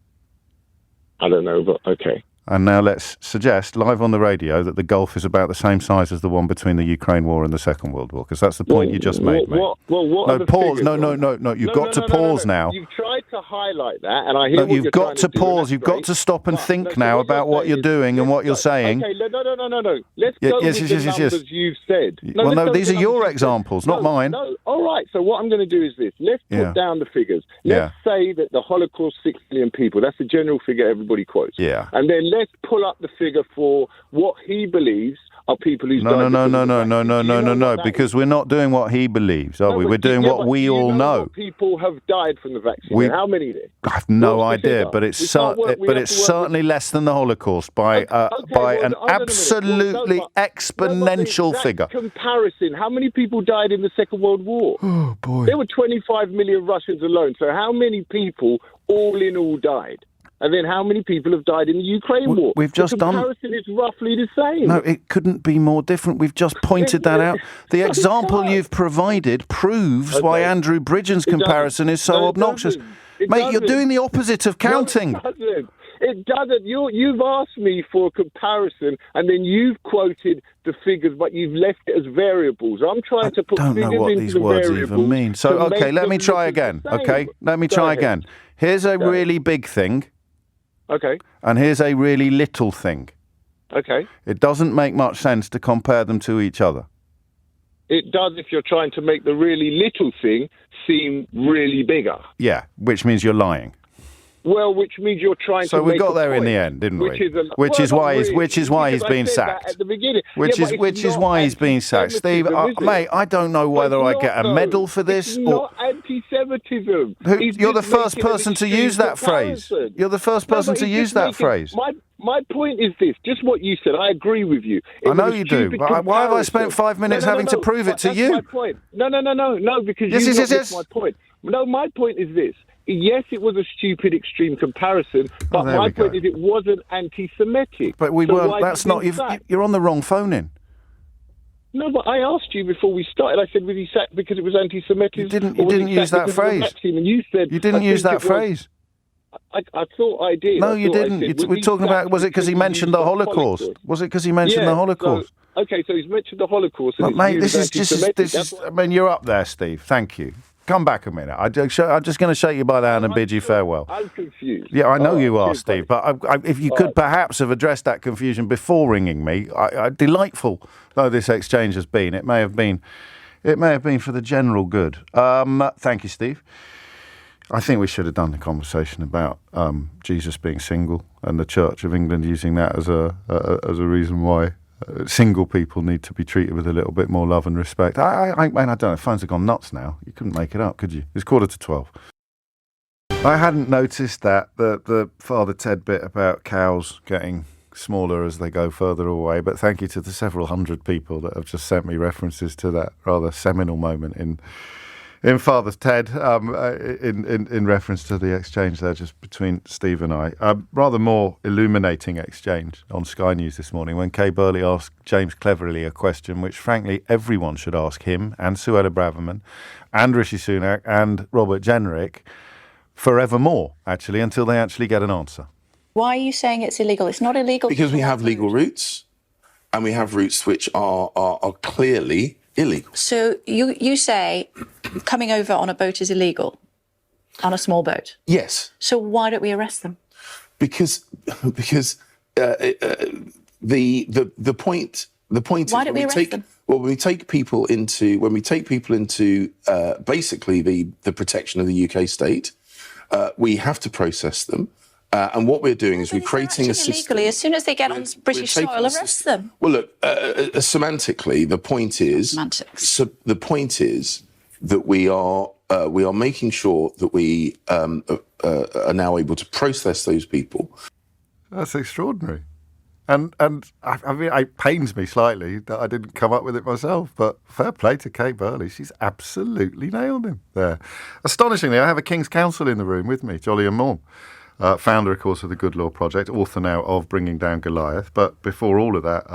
I don't know, but okay. And now let's suggest live on the radio that the gulf is about the same size as the one between the Ukraine war and the Second World War, because that's the point you just made, mate. No, pause. No. You've got to pause now. You've tried to highlight that, and I hear what you're trying to do. You've got to stop and think now about what you're doing and what you're saying. Okay, no. Let's go with the numbers you've said. These are your examples, not mine. No, all right. So what I'm going to do is this. Let's put down the figures. Let's say that the Holocaust, 6 million people. That's the general figure everybody quotes. Yeah. And then let's pull up the figure for what he believes are people who's died. No, because we're not doing what he believes, are we? We're doing what we all know. People have died from the vaccine. How many then? I have no idea, but it's certainly less than the Holocaust by an absolutely exponential figure. Comparison. How many people died in the Second World War? Oh, boy. There were 25 million Russians alone. So how many people all in all died? And then how many people have died in the Ukraine war? We've just the comparison is roughly the same. No, it couldn't be more different. We've just pointed that out. The example you've provided proves why Andrew Bridgen's comparison is so obnoxious. Mate, you're doing the opposite of counting. It doesn't. You've asked me for a comparison, and then you've quoted the figures, but you've left it as variables. I'm trying to put figures into the variables. I don't know what these words even mean. So, okay, let me try again. Okay, let me try again. Here's a really big thing. Okay. And here's a really little thing. Okay. It doesn't make much sense to compare them to each other. It does if you're trying to make the really little thing seem really bigger. Yeah, which means you're lying. Well, which means you're trying to make a point. So we got there in the end, didn't we? Which is why he's been sacked. At the beginning. Which is why he's been sacked. Steve, mate, I don't know whether I get a medal for this. It's not anti-Semitism. You're the first person to use that phrase. You're the first person to use that phrase. My point is this, just what you said, I agree with you. I know you do. Why have I spent 5 minutes having to prove it to you? That's my point. No, because you missed my point. No, my point is this. Yes, it was a stupid, extreme comparison, but my point is it wasn't anti-Semitic. But we weren't. That's not. You're on the wrong phone-in. No, but I asked you before we started. I said, was he sacked because it was anti-Semitism? You didn't use that phrase. And you said you didn't use that phrase. I thought I did. No, you didn't. We're talking about. Was it because he mentioned the Holocaust? Was it because he mentioned the Holocaust? So he's mentioned the Holocaust. But mate, this is. I mean, you're up there, Steve. Thank you. Come back a minute. I'm just going to shake you by the hand and bid you farewell. I'm confused. Yeah, I know you are, Steve. But if you could perhaps have addressed that confusion before ringing me, delightful though this exchange has been, it may have been for the general good. Thank you, Steve. I think we should have done the conversation about Jesus being single and the Church of England using that as a reason why single people need to be treated with a little bit more love and respect. I don't know. Phones have gone nuts now. You couldn't make it up, could you? It's 11:45. I hadn't noticed that the Father Ted bit about cows getting smaller as they go further away. But thank you to the several hundred people that have just sent me references to that rather seminal moment in Father Ted, in reference to the exchange there just between Steve and I. Rather more illuminating exchange on Sky News this morning when Kay Burley asked James Cleverly a question which, frankly, everyone should ask him and Suella Braverman and Rishi Sunak and Robert Jenrick forevermore, actually, until they actually get an answer. Why are you saying it's illegal? It's not illegal. Because we have legal routes, and we have routes which are clearly illegal. So you say coming over on a boat is illegal, on a small boat? Yes. So why don't we arrest them? Because the point why don't we arrest them? Well, when we take people into basically the protection of the UK state, we have to process them. And what we're doing is we're creating a system. Illegally, as soon as they get on British soil, arrest them. Well, look, semantically, the point is that we are making sure that we are now able to process those people. That's extraordinary. And I mean, it pains me slightly that I didn't come up with it myself, but fair play to Kay Burley. She's absolutely nailed him there. Astonishingly, I have a King's Counsel in the room with me, Jolyon Maugham. Founder, of course, of the Good Law Project, author now of Bringing Down Goliath, but before all of that,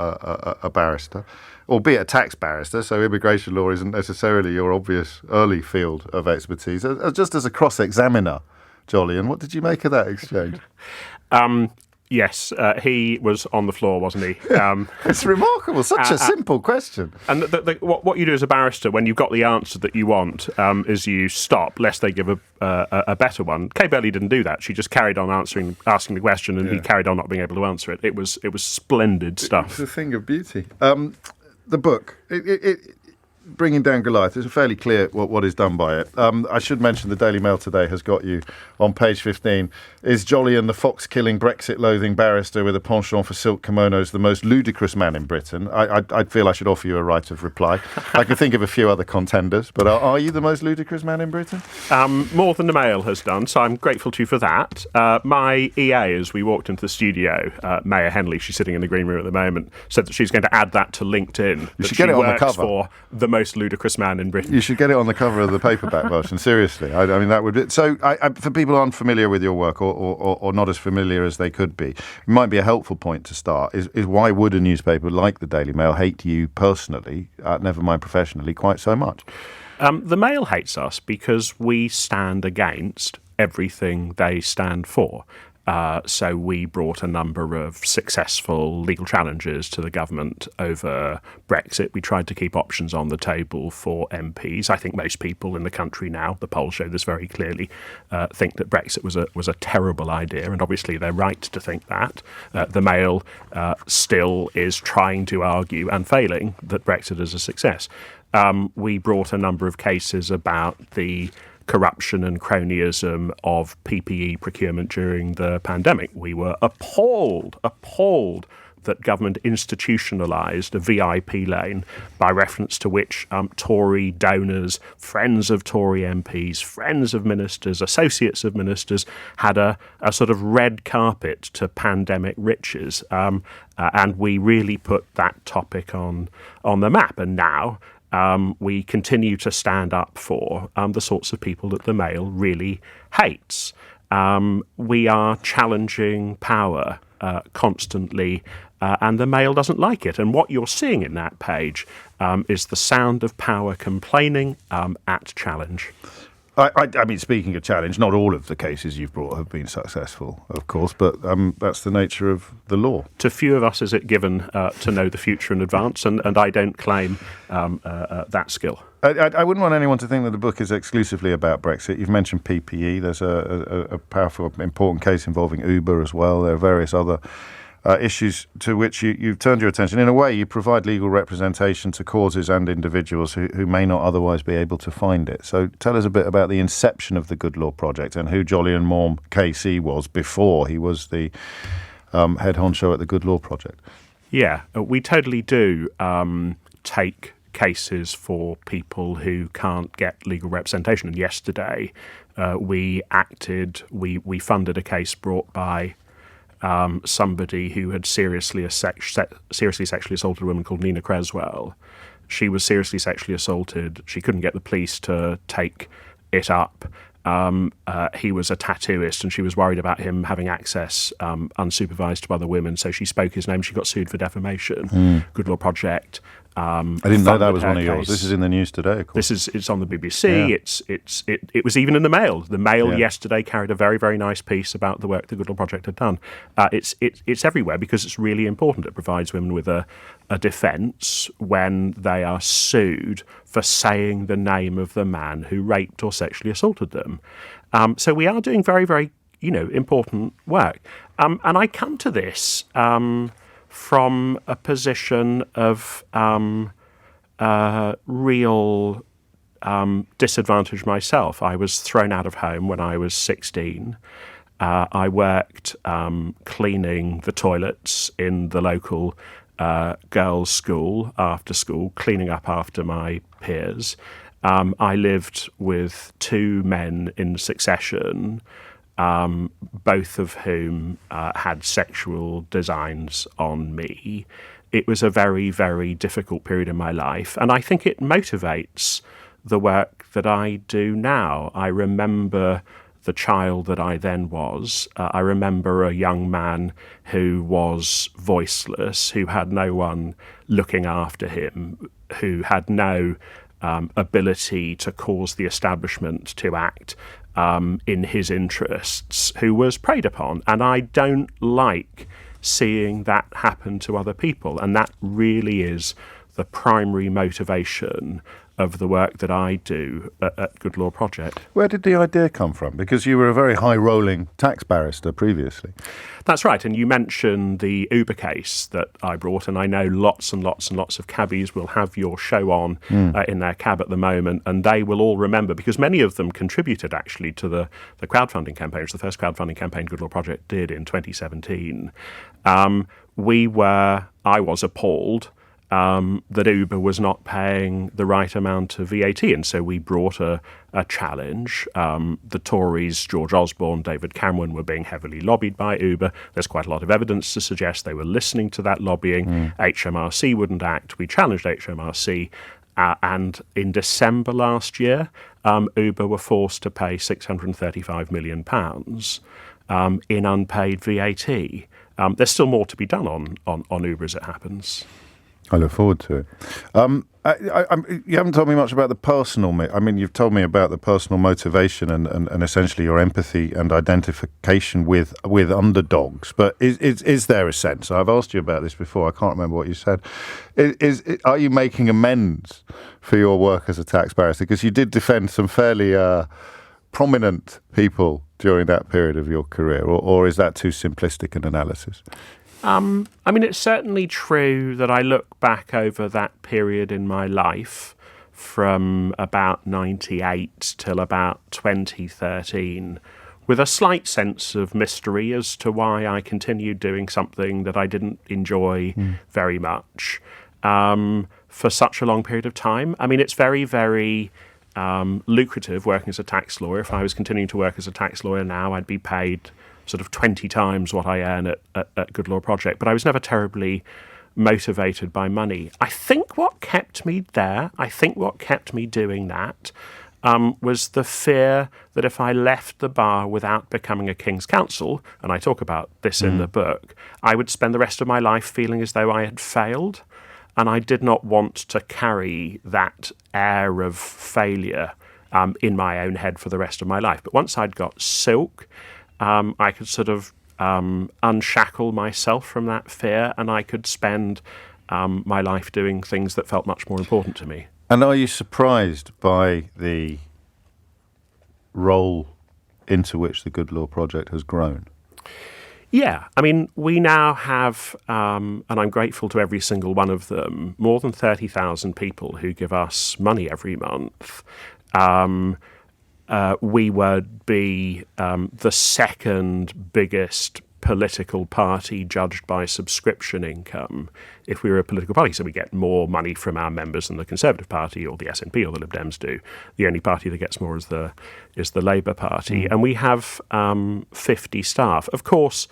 a barrister, albeit a tax barrister, so immigration law isn't necessarily your obvious early field of expertise. Just as a cross-examiner, Jolyon, what did you make of that exchange? Yes, he was on the floor, wasn't he? It's remarkable, such a simple question. And what you do as a barrister when you've got the answer that you want is you stop, lest they give a better one. Kay Burley didn't do that. She just carried on asking the question, and he carried on not being able to answer it. It was splendid stuff. It's a thing of beauty. The book, Bringing Down Goliath, it's fairly clear what is done by it. I should mention the Daily Mail today has got you on page 15. Is Jolyon, the fox-killing, Brexit-loathing barrister with a penchant for silk kimonos, the most ludicrous man in Britain? I feel I should offer you a right of reply. I can think of a few other contenders, but are you the most ludicrous man in Britain? More than the Mail has done, so I'm grateful to you for that. My EA, as we walked into the studio, Maya Henley, she's sitting in the green room at the moment, said that she's going to add that to LinkedIn. You should get it on the cover. For the most ludicrous man in Britain. You should get it on the cover of the paperback version. Seriously, I mean that would be, so. For people who aren't familiar with your work or not as familiar as they could be, it might be a helpful point to start. Is why would a newspaper like the Daily Mail hate you personally, never mind professionally, quite so much? The Mail hates us because we stand against everything they stand for. So we brought a number of successful legal challenges to the government over Brexit. We tried to keep options on the table for MPs. I think most people in the country now, the polls show this very clearly, think that Brexit was a terrible idea, and obviously they're right to think that. The Mail still is trying to argue, and failing, that Brexit is a success. We brought a number of cases about the corruption and cronyism of PPE procurement during the pandemic. We were appalled that government institutionalised a VIP lane by reference to which Tory donors, friends of Tory MPs, friends of ministers, associates of ministers had a sort of red carpet to pandemic riches. And we really put that topic on the map. And now we continue to stand up for the sorts of people that the Mail really hates. We are challenging power constantly, and the Mail doesn't like it. And what you're seeing in that page is the sound of power complaining at challenge. I mean, speaking of challenge, not all of the cases you've brought have been successful, of course, but that's the nature of the law. To few of us is it given to know the future in advance, and I don't claim that skill. I wouldn't want anyone to think that the book is exclusively about Brexit. You've mentioned PPE. There's a powerful, important case involving Uber as well. There are various other issues to which you've turned your attention. In a way, you provide legal representation to causes and individuals who may not otherwise be able to find it. So tell us a bit about the inception of the Good Law Project and who Jolyon Maugham KC was before he was the head honcho at the Good Law Project. Yeah, we totally do take cases for people who can't get legal representation. And yesterday we funded a case brought by somebody who had seriously sexually assaulted a woman called Nina Creswell. She was seriously sexually assaulted. She couldn't get the police to take it up. He was a tattooist, and she was worried about him having access unsupervised to other women, so she spoke his name. She got sued for defamation. Good Law Project. I didn't know that was one of yours. This is in the news today, of course. It's on the BBC. Yeah. It was even in the Mail. The Mail yesterday carried a very, very nice piece about the work the Good Law Project had done. It's everywhere because it's really important. It provides women with a defence when they are sued for saying the name of the man who raped or sexually assaulted them. So we are doing very, very important work. And I come to this from a position of real disadvantage myself. I was thrown out of home when I was 16. I worked cleaning the toilets in the local girls' school after school, cleaning up after my peers. I lived with two men in succession, both of whom had sexual designs on me. It was a very, very difficult period in my life, and I think it motivates the work that I do now. I remember the child that I then was. I remember a young man who was voiceless, who had no one looking after him, who had no ability to cause the establishment to act in his interests, who was preyed upon. And I don't like seeing that happen to other people. And that really is the primary motivation of the work that I do at Good Law Project. Where did the idea come from? Because you were a very high-rolling tax barrister previously. That's right, and you mentioned the Uber case that I brought, and I know lots and lots and lots of cabbies will have your show on in their cab at the moment, and they will all remember, because many of them contributed actually to the crowdfunding campaign, which the first crowdfunding campaign Good Law Project did in 2017. I was appalled that Uber was not paying the right amount of VAT, and so we brought a challenge. The Tories, George Osborne, David Cameron, were being heavily lobbied by Uber. There's quite a lot of evidence to suggest they were listening to that lobbying. HMRC wouldn't act. We challenged HMRC, and in December last year, Uber were forced to pay £635 million in unpaid VAT. There's still more to be done on Uber as it happens. I look forward to it. You haven't told me much about the personal. I mean, you've told me about the personal motivation and essentially your empathy and identification with underdogs. But is there a sense? I've asked you about this before. I can't remember what you said. Are you making amends for your work as a tax barrister? Because you did defend some fairly prominent people during that period of your career, or is that too simplistic an analysis? I mean, it's certainly true that I look back over that period in my life from about 98 till about 2013 with a slight sense of mystery as to why I continued doing something that I didn't enjoy very much for such a long period of time. I mean, it's very, very lucrative working as a tax lawyer. If I was continuing to work as a tax lawyer now, I'd be paid sort of 20 times what I earn at Good Law Project. But I was never terribly motivated by money. I think what kept me there, what kept me doing that, was the fear that if I left the bar without becoming a King's Counsel, and I talk about this in the book, I would spend the rest of my life feeling as though I had failed. And I did not want to carry that air of failure in my own head for the rest of my life. But once I'd got silk, I could sort of unshackle myself from that fear, and I could spend my life doing things that felt much more important to me. And are you surprised by the role into which the Good Law Project has grown? Yeah, I mean, we now have, and I'm grateful to every single one of them, more than 30,000 people who give us money every month. We would be the second biggest political party judged by subscription income if we were a political party. So we get more money from our members than the Conservative Party or the SNP or the Lib Dems do. The only party that gets more is the Labour Party. And we have 50 staff. Of course,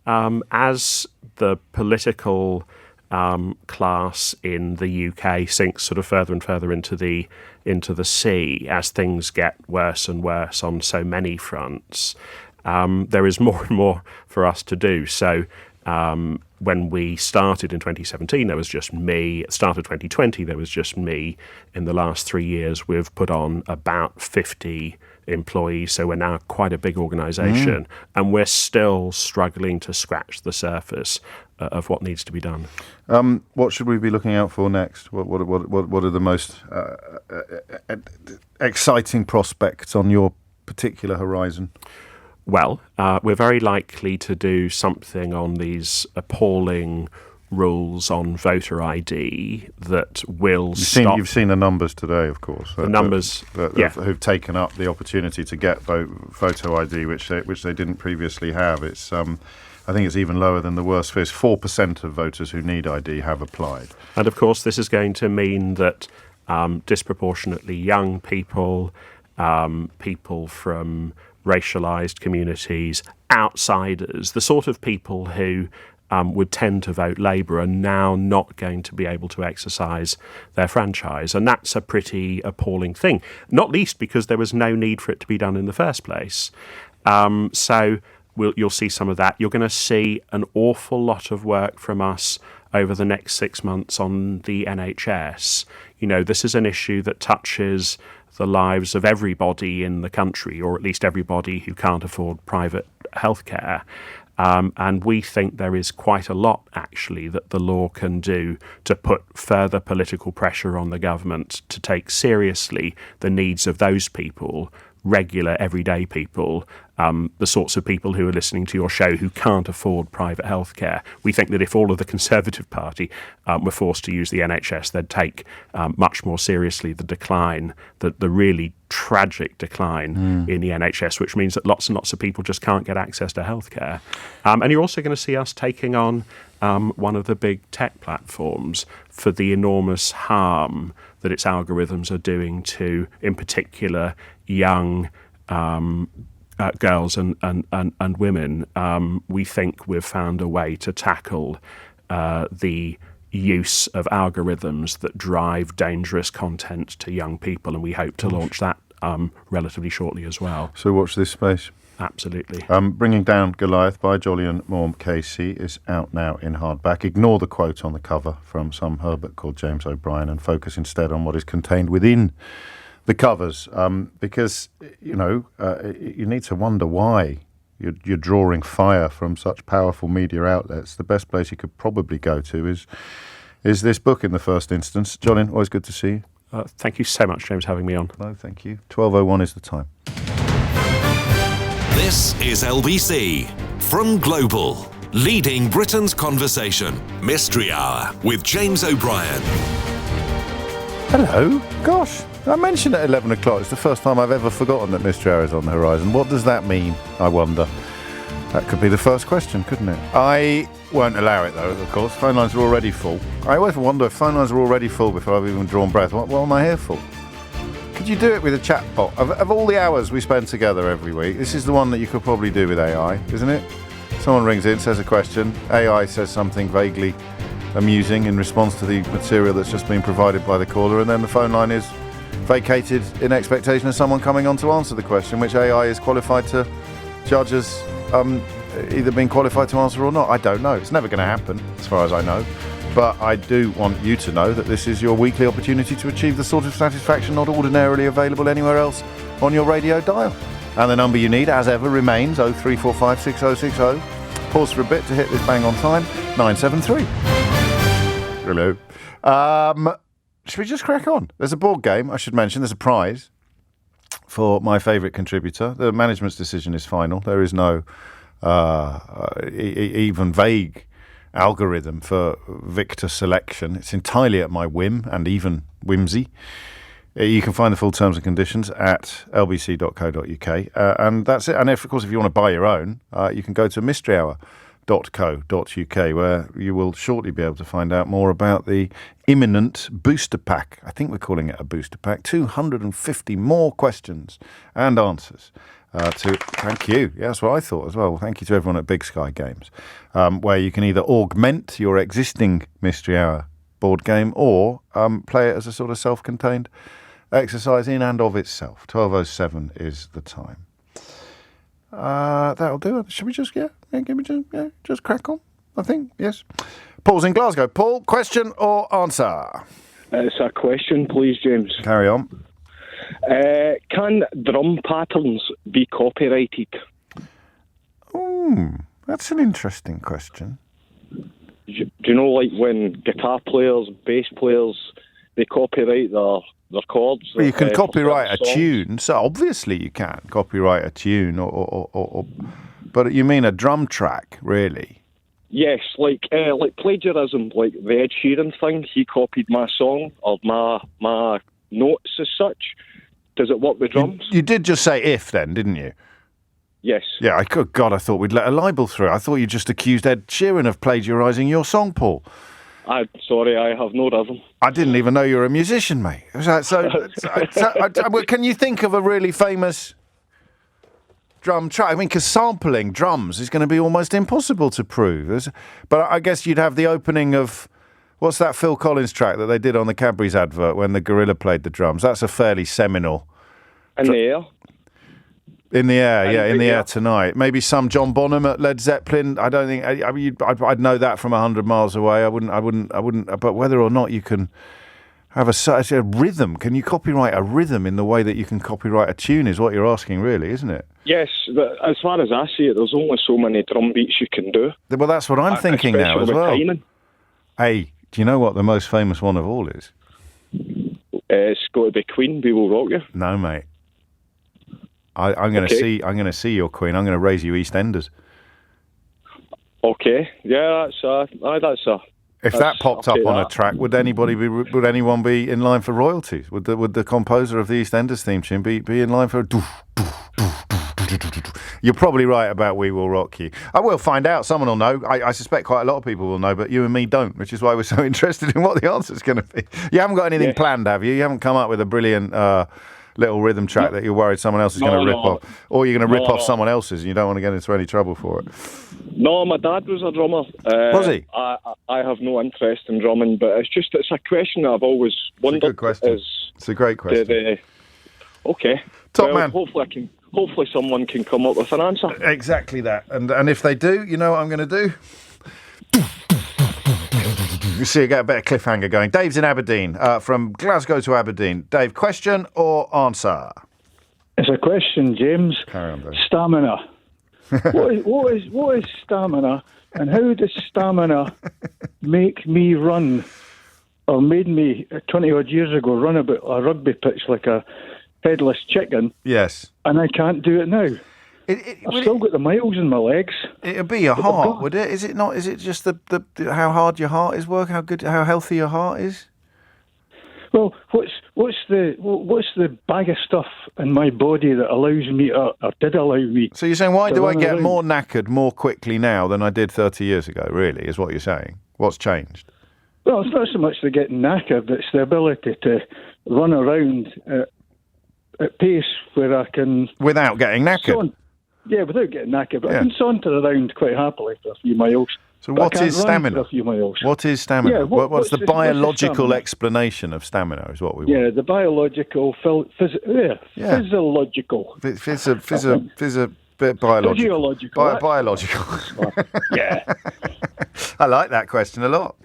as the political class in the UK sinks sort of further and further into the sea, as things get worse and worse on so many fronts, there is more and more for us to do. So when we started in 2017, there was just me. At the start of 2020, there was just me. In the last 3 years, we've put on about 50 employees, so we're now quite a big organisation, and we're still struggling to scratch the surface of what needs to be done. What should we be looking out for next? What are the most exciting prospects on your particular horizon? Well, we're very likely to do something on these appalling rules on voter ID that will stop. You've seen the numbers today, of course. The numbers, who've taken up the opportunity to get photo ID, which they didn't previously have. It's I think it's even lower than the worst fears. 4% of voters who need ID have applied. And of course, this is going to mean that disproportionately young people, people from racialised communities, outsiders, the sort of people who would tend to vote Labour are now not going to be able to exercise their franchise. And that's a pretty appalling thing, not least because there was no need for it to be done in the first place. So you'll see some of that. You're going to see an awful lot of work from us over the next 6 months on the NHS. You know, this is an issue that touches the lives of everybody in the country, or at least everybody who can't afford private healthcare. And we think there is quite a lot, actually, that the law can do to put further political pressure on the government to take seriously the needs of those people, regular, everyday people, the sorts of people who are listening to your show who can't afford private healthcare. We think that if all of the Conservative Party were forced to use the NHS, they'd take much more seriously the decline, the really tragic decline in the NHS, which means that lots and lots of people just can't get access to healthcare. And you're also going to see us taking on one of the big tech platforms for the enormous harm that its algorithms are doing to, in particular, young girls and women. We think we've found a way to tackle the use of algorithms that drive dangerous content to young people, and we hope to launch that relatively shortly as well. So watch this space. Absolutely. Bringing Down Goliath by Jolyon Maugham Casey is out now in hardback. Ignore the quote on the cover from some Herbert called James O'Brien and focus instead on what is contained within the covers, because, you know, you need to wonder why you're drawing fire from such powerful media outlets. The best place you could probably go to is this book in the first instance. Jolyon, always good to see you. Thank you so much, James, for having me on. No, thank you. 12:01 is the time. This is LBC from Global, leading Britain's conversation. Mystery Hour with James O'Brien. Hello. Gosh, I mentioned at 11 o'clock. It's the first time I've ever forgotten that Mystery Hour is on the horizon. What does that mean, I wonder? That could be the first question, couldn't it? I won't allow it, though, of course. Phone lines are already full. I always wonder if phone lines are already full before I've even drawn breath. What am I here for? Could you do it with a chatbot? Of all the hours we spend together every week, this is the one that you could probably do with AI, isn't it? Someone rings in, says a question, AI says something vaguely amusing in response to the material that's just been provided by the caller, and then the phone line is vacated in expectation of someone coming on to answer the question, which AI is qualified to judge as either being qualified to answer or not. I don't know. It's never going to happen, as far as I know. But I do want you to know that this is your weekly opportunity to achieve the sort of satisfaction not ordinarily available anywhere else on your radio dial. And the number you need, as ever, remains 0345 6060. Pause for a bit to hit this bang on time, 973. Hello. Should we just crack on? There's a board game, I should mention. There's a prize for my favourite contributor. The management's decision is final. There is no even vague algorithm for victor selection. It's entirely at my whim and even whimsy. You can find the full terms and conditions at lbc.co.uk. And that's it. And of course, if you want to buy your own, you can go to mysteryhour.co.uk, where you will shortly be able to find out more about the imminent booster pack. I think we're calling it a booster pack. 250 more questions and answers. Thank you. Yeah, that's what I thought as well. Thank you to everyone at Big Sky Games, where you can either augment your existing Mystery Hour board game or play it as a sort of self-contained exercise in and of itself. 12:07 is the time. That'll do it. Should we just just crack on? I think yes. Paul's in Glasgow. Paul, question or answer? It's a question, please, James. Carry on. Can drum patterns be copyrighted? That's an interesting question. Do you know, like when guitar players, bass players, they copyright their chords? Well, you can copyright a tune, so obviously you can copyright a tune, or but you mean a drum track, really? Yes, like plagiarism, like the Ed Sheeran thing. He copied my song or my notes as such. Does it work with drums? You did just say if then, didn't you? Yes. Yeah, God, I thought we'd let a libel through. I thought you just accused Ed Sheeran of plagiarising your song, Paul. I'm sorry, I have no rhythm. I didn't even know you were a musician, mate. So can you think of a really famous drum track? I mean, because sampling drums is going to be almost impossible to prove. But I guess you'd have the opening of... What's that Phil Collins track that they did on the Cadbury's advert when the gorilla played the drums? That's a fairly seminal... In the Air? In the Air, yeah, In the Air Tonight. Maybe some John Bonham at Led Zeppelin. I don't think... I'd know that from 100 miles away. I wouldn't... But whether or not you can have a rhythm, can you copyright a rhythm in the way that you can copyright a tune is what you're asking, really, isn't it? Yes, but as far as I see it, there's only so many drum beats you can do. Well, that's what I'm thinking now as well. Timing. Hey, do you know what the most famous one of all is? It's got to be Queen, We Will Rock You. No, mate. I'm going to see your Queen. I'm going to raise you EastEnders. Okay. Yeah, that's If that popped up on a track, would anyone be in line for royalties? Would the composer of the EastEnders theme tune be in line for? You're probably right about We Will Rock You. I will find out. Someone will know. I suspect quite a lot of people will know, but you and me don't, which is why we're so interested in what the answer's going to be. You haven't got anything planned, have you? You haven't come up with a brilliant little rhythm track that you're worried someone else is going to rip off, or you're going to rip off someone else's, and you don't want to get into any trouble for it. No, my dad was a drummer. Was he? I have no interest in drumming, but it's a question that I've always wondered. It's a good question. It's a great question. Okay. Top man. Hopefully someone can come up with an answer. Exactly that. And if they do, you know what I'm going to do? You see, you get a bit of cliffhanger going. Dave's in Aberdeen, from Glasgow to Aberdeen. Dave, question or answer? It's a question, James. Carry on, Dave. Stamina. What is stamina, and how does stamina make me run, or made me 20-odd years ago run about a rugby pitch like a headless chicken? Yes. And I can't do it now. I've still got the miles in my legs. It'd be your heart, would it? Is it not? Is it just the how hard your heart is work? How healthy your heart is? Well, what's the bag of stuff in my body that allows me, or did allow me? So you're saying, why do I get more knackered more quickly now than I did 30 years ago? Really, is what you're saying? What's changed? Well, it's not so much the getting knackered; it's the ability to run around at pace where I can without getting knackered. Yeah, without getting knackered, but I can saunter around quite happily for a few miles. So what is stamina? What is stamina? Yeah, what's the what's biological stamina? explanation of stamina is what we want. Yeah, the biological, physiological. Bit biological. Physiological. Biological. Yeah. I like that question a lot.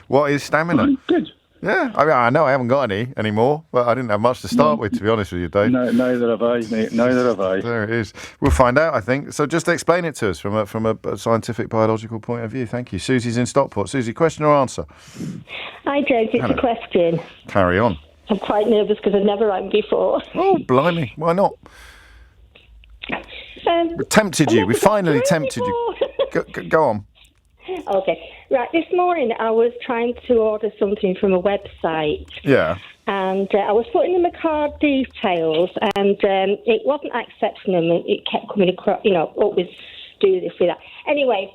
What is stamina? Good. Yeah, I know I haven't got any anymore, but I didn't have much to start with, to be honest with you, Dave. No, neither have I, mate. Neither have I. There it is. We'll find out, I think. So just explain it to us from a scientific, biological point of view. Thank you. Susie's in Stockport. Susie, question or answer? Hi, James. It's Hello. a question. Carry on. I'm quite nervous because I've never rang before. Oh, blimey. Why not? We tempted you. We finally tempted you. Go on. Okay. Right, this morning I was trying to order something from a website. Yeah. And I was putting in my card details, and it wasn't accepting them. It kept coming across, always do this, do that. Anyway,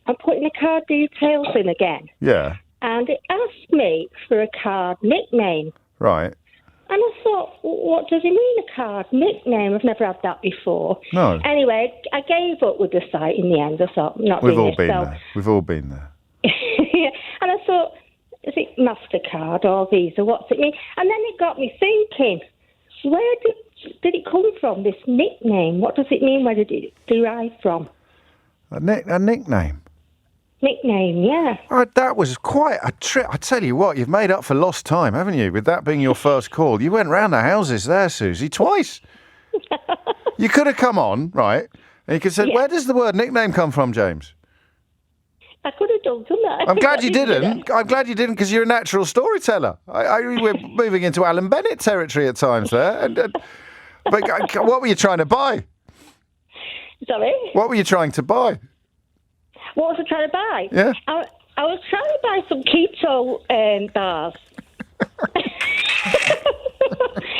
I'm putting the card details in again. Yeah. And it asked me for a card nickname. Right. And I thought, what does it mean, a card nickname? I've never had that before. No. Anyway, I gave up with the site in the end. I thought, not We've doing all it. been there. We've all been there. And I thought, is it MasterCard or Visa? What's it mean? And then it got me thinking, where did it come from, this nickname? What does it mean? Where did it derive from? A nickname? Nickname, yeah. That was quite a trip. I tell you what, you've made up for lost time, haven't you? With that being your first call. You went round the houses there, Susie, twice. You could have come on, right? And you could have said, where does the word nickname come from, James? I could have done, couldn't I? I'm glad you didn't. I'm glad you didn't, because you're a natural storyteller. We're moving into Alan Bennett territory at times there. But what were you trying to buy? Sorry? What were you trying to buy? What was I trying to buy? Yeah. I was trying to buy some keto bars.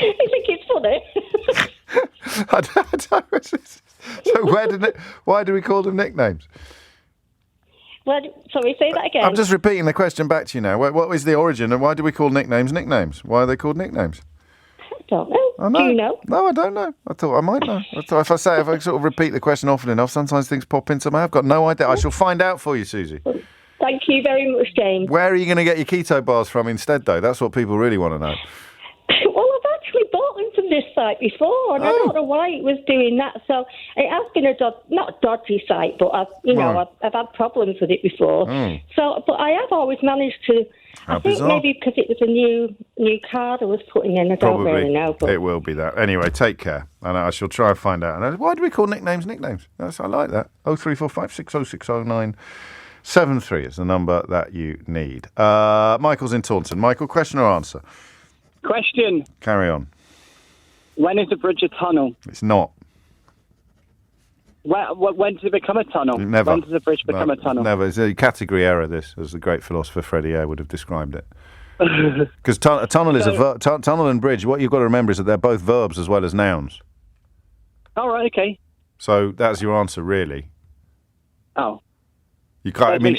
You think it's funny? I don't. So why do we call them nicknames? Well, sorry, say that again. I'm just repeating the question back to you now. What is the origin, and why do we call nicknames nicknames? Why are they called nicknames? I don't know. I know. Do you know? No, I don't know. I thought I might know. If I sort of repeat the question often enough, sometimes things pop into my head. I've got no idea. I shall find out for you, Susie. Thank you very much, James. Where are you going to get your keto bars from instead, though? That's what people really want to know. Well, I've actually bought them from this site before, and I don't know why it was doing that. So it has been not a dodgy site, but I've had problems with it before. So, but I have always managed to. I think maybe because it was a new card I was putting in. I don't really know. But It will be that. Anyway, take care, and I shall try and find out. And why do we call nicknames nicknames? I like that. 0345 6060 73 is the number that you need. Michael's in Taunton. Michael, question or answer? Question. Carry on. When is the bridge a tunnel? It's not. When does it become a tunnel? Never. When does the bridge become a tunnel? Never. It's a category error, this, as the great philosopher Freddie Eyre would have described it. Because a tunnel is tunnel and bridge. What you've got to remember is that they're both verbs as well as nouns. All right, okay. So that's your answer, really. Oh. You can't. I mean,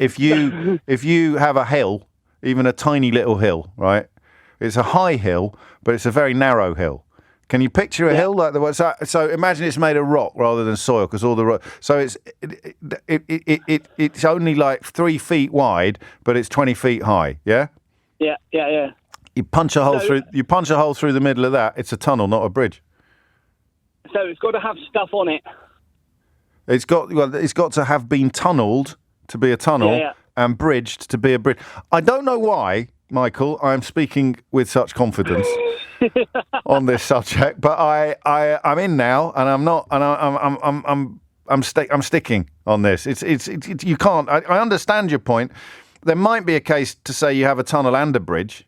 if you have a hill, even a tiny little hill, right? It's a high hill, but it's a very narrow hill. Can you picture a hill like the one? So imagine it's made of rock rather than soil, because all the rock. So it's only like 3 feet wide, but it's 20 feet high. Yeah. Yeah. You punch a hole through. You punch a hole through the middle of that. It's a tunnel, not a bridge. So it's got to have stuff on it. It's got to have been tunnelled to be a tunnel and bridged to be a bridge. I don't know why, Michael, I'm speaking with such confidence on this subject, but I'm in now, and I'm not, and I'm sticking on this. It's you can't. I understand your point. There might be a case to say you have a tunnel and a bridge,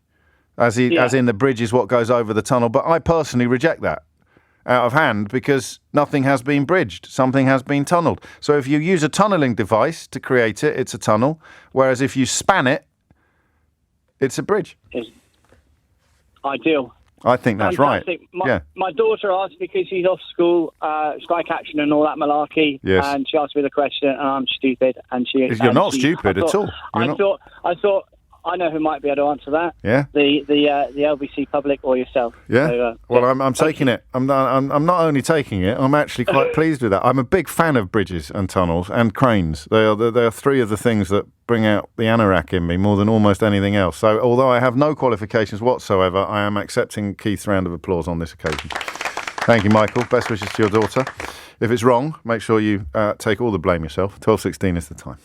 as in the bridge is what goes over the tunnel. But I personally reject that out of hand, because nothing has been bridged, something has been tunnelled. So if you use a tunnelling device to create it, it's a tunnel, whereas if you span it, it's a bridge. It's ideal. I think that's fantastic. Right. My daughter asked, because she's off school, sky catching and all that malarkey, and she asked me the question, and I'm stupid, and she... You're not stupid at all. I thought I know who might be able to answer that. Yeah? The LBC public or yourself. Yeah. So, Well, I'm taking it. I'm not only taking it. I'm actually quite pleased with that. I'm a big fan of bridges and tunnels and cranes. They are three of the things that bring out the anorak in me more than almost anything else. So, although I have no qualifications whatsoever, I am accepting Keith's round of applause on this occasion. Thank you, Michael. Best wishes to your daughter. If it's wrong, make sure you take all the blame yourself. 12:16 is the time.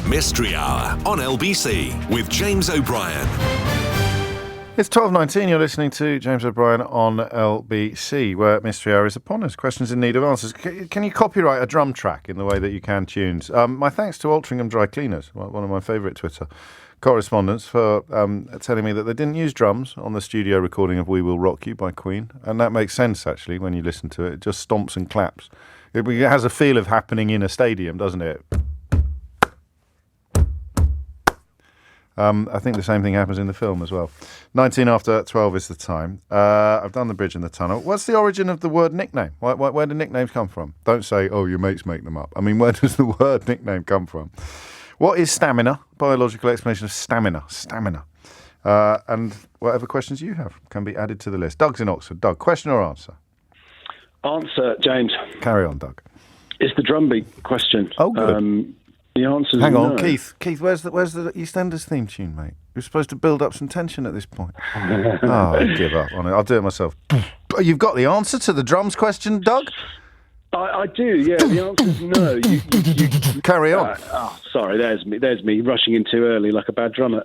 Mystery Hour on LBC with James O'Brien. It's 12:19. You're listening to James O'Brien on LBC, where Mystery Hour is upon us. Questions in need of answers. Can you copyright a drum track in the way that you can tunes? My thanks to Altrincham Dry Cleaners, one of my favourite Twitter correspondents, for telling me that they didn't use drums on the studio recording of We Will Rock You by Queen. And that makes sense, actually, when you listen to it. It just stomps and claps. It has a feel of happening in a stadium, doesn't it? I think the same thing happens in the film as well. 19 after 12 is the time. I've done the bridge and the tunnel. What's the origin of the word nickname? Where do nicknames come from? Don't say, oh, your mates make them up. I mean, where does the word nickname come from? What is stamina? Biological explanation of stamina. Stamina. And whatever questions you have can be added to the list. Doug's in Oxford. Doug, question or answer? Answer, James. Carry on, Doug. It's the drumbeat question. Oh, good. The answer is Hang on, no. Keith, where's the EastEnders theme tune, mate? You're supposed to build up some tension at this point. I give up on it. I'll do it myself. You've got the answer to the drums question, Doug? I do, yeah. The answer is no. You carry on. Sorry, there's me rushing in too early like a bad drummer.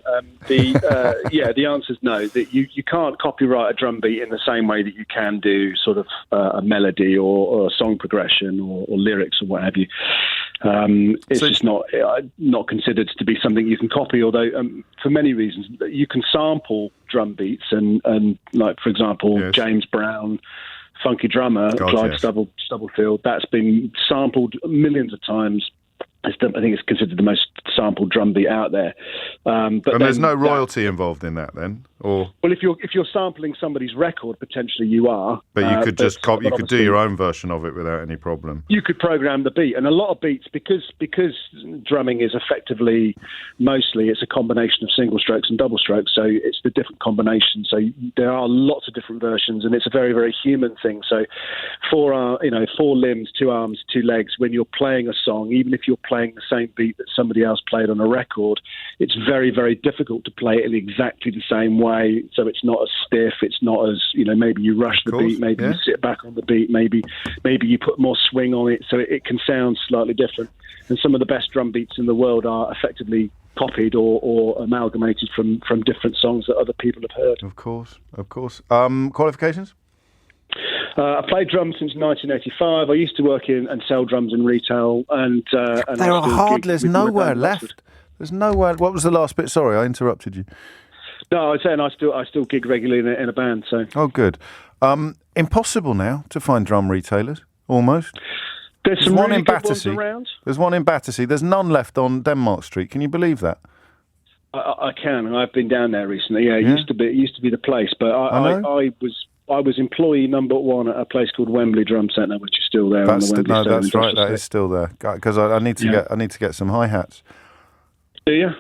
The answer is no. That you can't copyright a drum beat in the same way that you can do sort of a melody or a song progression or lyrics or what have you. It's just not considered to be something you can copy. Although for many reasons, you can sample drum beats and like for example, James Brown. Funky Drummer, Clyde Stubblefield, that's been sampled millions of times. I think it's considered the most sampled drum beat out there. But there's no royalty involved in that then? Or well, if you're sampling somebody's record, potentially you are. But you could just you could do your own version of it without any problem. You could program the beat, and a lot of beats because drumming is effectively mostly it's a combination of single strokes and double strokes, so it's the different combinations. So there are lots of different versions, and it's a very very human thing. So four limbs, 2 arms, 2 legs. When you're playing a song, even if you're playing the same beat that somebody else played on a record, it's very very difficult to play it in exactly the same way. So it's not as stiff. It's not as maybe you rush the beat, maybe you sit back on the beat, maybe you put more swing on it, so it can sound slightly different. And some of the best drum beats in the world are effectively copied or amalgamated from different songs that other people have heard. Of course. Qualifications? I played drums since 1985. I used to work in and sell drums in retail, and there are hard. There's nowhere left. There's nowhere. What was the last bit? Sorry, I interrupted you. No, I was saying I still gig regularly in a band. So. Oh, good. Impossible now to find drum retailers. Almost. There's some one really in good ones Battersea. around. There's one in Battersea. There's none left on Denmark Street. Can you believe that? I can. I've been down there recently. Yeah, it used to be the place, but I was employee number 1 at a place called Wembley Drum Centre, which is still there. That's right. That is still there. Because I need to get some hi hats. Do you?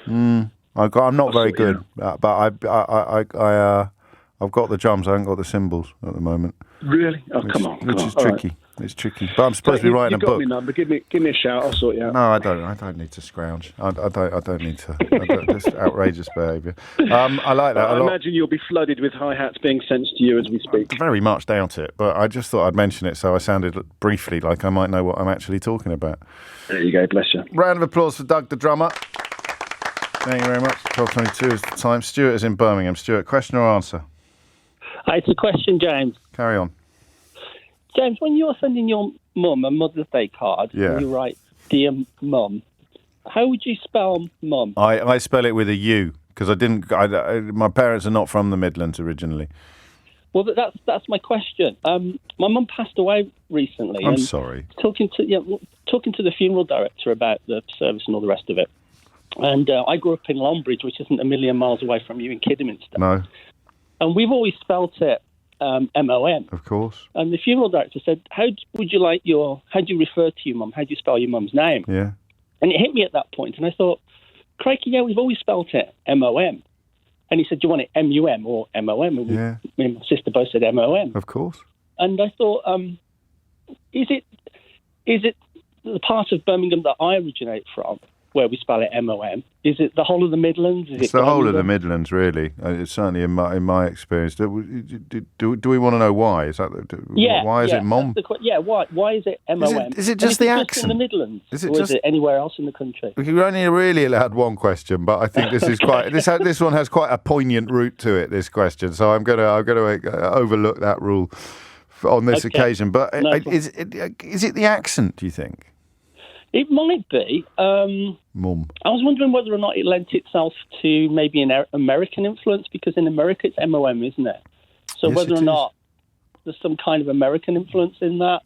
I'm not very good, but I've got the drums. I haven't got the cymbals at the moment. Really? Oh, come on. Which is tricky. Right. It's tricky. But I'm supposed to be writing a book. You've got me number. Give me a shout. I'll sort you out. No, I don't need to scrounge. I don't need to. That's outrageous behaviour. I like that. I imagine you'll be flooded with hi-hats being sent to you as we speak. I very much doubt it, but I just thought I'd mention it so I sounded briefly like I might know what I'm actually talking about. There you go. Bless you. Round of applause for Doug the drummer. Thank you very much. 12:22 is the time. Stuart is in Birmingham. Stuart, question or answer? It's a question, James. Carry on. James, when you're sending your mum a Mother's Day card, and you write, "Dear Mum," how would you spell mum? I spell it with a U, because my parents are not from the Midlands originally. Well, that's my question. My mum passed away recently. I'm sorry. Talking to the funeral director about the service and all the rest of it. And I grew up in Longbridge, which isn't a million miles away from you in Kidderminster. No. And we've always spelt it M-O-M. Of course. And the funeral director said, how do you refer to your mum? How do you spell your mum's name? Yeah. And it hit me at that point. And I thought, crikey, yeah, we've always spelt it M-O-M. And he said, do you want it M-U-M or M-O-M? And me and my sister both said M-O-M. Of course. And I thought, is it the part of Birmingham that I originate from, where we spell it M-O-M? Is it the whole of the Midlands? It's the whole of the Midlands, really. It's certainly in my experience. Do we want to know why? Is that why is it Mom? Why is it M-O-M? Is it just the accent? Just in the Midlands, is it anywhere else in the country? We're only really allowed one question, but I think this is quite this one has quite a poignant root to it. This question, so I'm going to overlook that rule on this occasion. But is it the accent? Do you think? It might be. Mum. I was wondering whether or not it lent itself to maybe an American influence, because in America it's M-O-M, isn't it? So Yes, whether it or not there's some kind of American influence in that.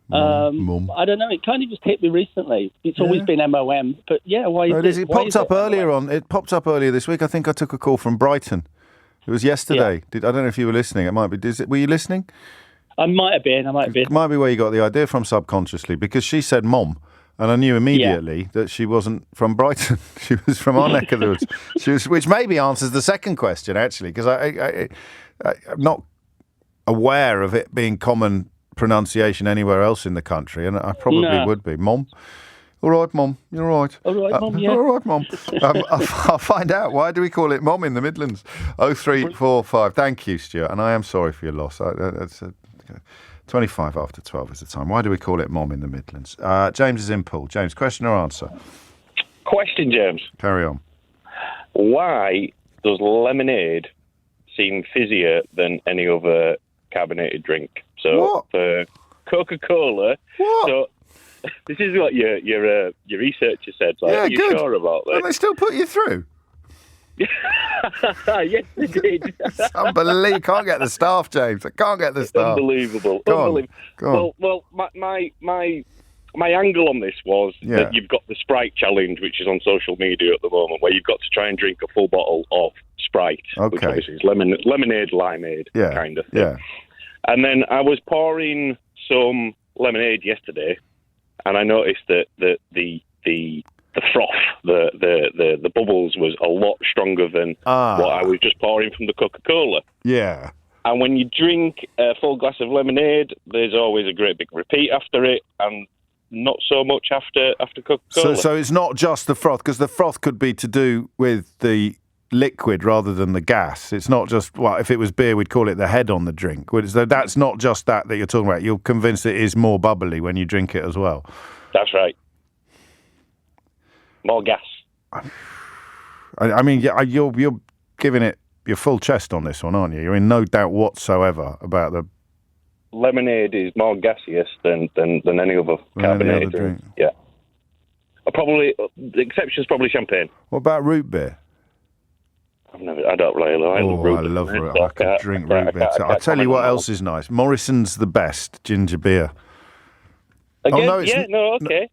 Mum. I don't know. It kind of just hit me recently. It's always been M-O-M, but why is it? It popped up earlier on. It popped up earlier this week. I think I took a call from Brighton. It was yesterday. I don't know if you were listening. It might be. Were you listening? I might have been. It might be where you got the idea from subconsciously, because she said Mom. And I knew immediately that she wasn't from Brighton. She was from our neck of the woods. Which maybe answers the second question, actually, because I'm not aware of it being common pronunciation anywhere else in the country, and I probably would be. Mom? All right, Mom. You're all right. All right, Mom, yeah. All right, Mom. I'll find out. Why do we call it Mom in the Midlands? 0345. Thank you, Stuart. And I am sorry for your loss. That's 25 after 12 is the time. Why do we call it Mom in the Midlands? James is in Poole. James, question or answer? Question, James. Carry on. Why does lemonade seem fizzier than any other carbonated drink? So for Coca-Cola, so this is what your researcher said. Like, are you sure about that? And they still put you through? Yes, they did. It's unbelievable. You can't get the staff, James. I can't get the staff. Unbelievable. Go on. Well, my angle on this was that you've got the Sprite challenge, which is on social media at the moment, where you've got to try and drink a full bottle of Sprite, which obviously is lemonade, limeade kind of thing. Yeah. And then I was pouring some lemonade yesterday, and I noticed that the froth, the bubbles was a lot stronger than what I was just pouring from the Coca-Cola. Yeah. And when you drink a full glass of lemonade, there's always a great big repeat after it, and not so much after Coca-Cola. So it's not just the froth, because the froth could be to do with the liquid rather than the gas. It's not just, if it was beer, we'd call it the head on the drink. So that's not just that you're talking about. You're convinced it is more bubbly when you drink it as well. That's right. More gas. I mean, you're giving it your full chest on this one, aren't you? You're in no doubt whatsoever about the lemonade is more gaseous than any other carbonated drink. Yeah. The exception is probably champagne. What about root beer? I don't really know. I love root beer. I could drink root beer. I'll tell you what else is nice. Morrison's the best ginger beer. Again, okay.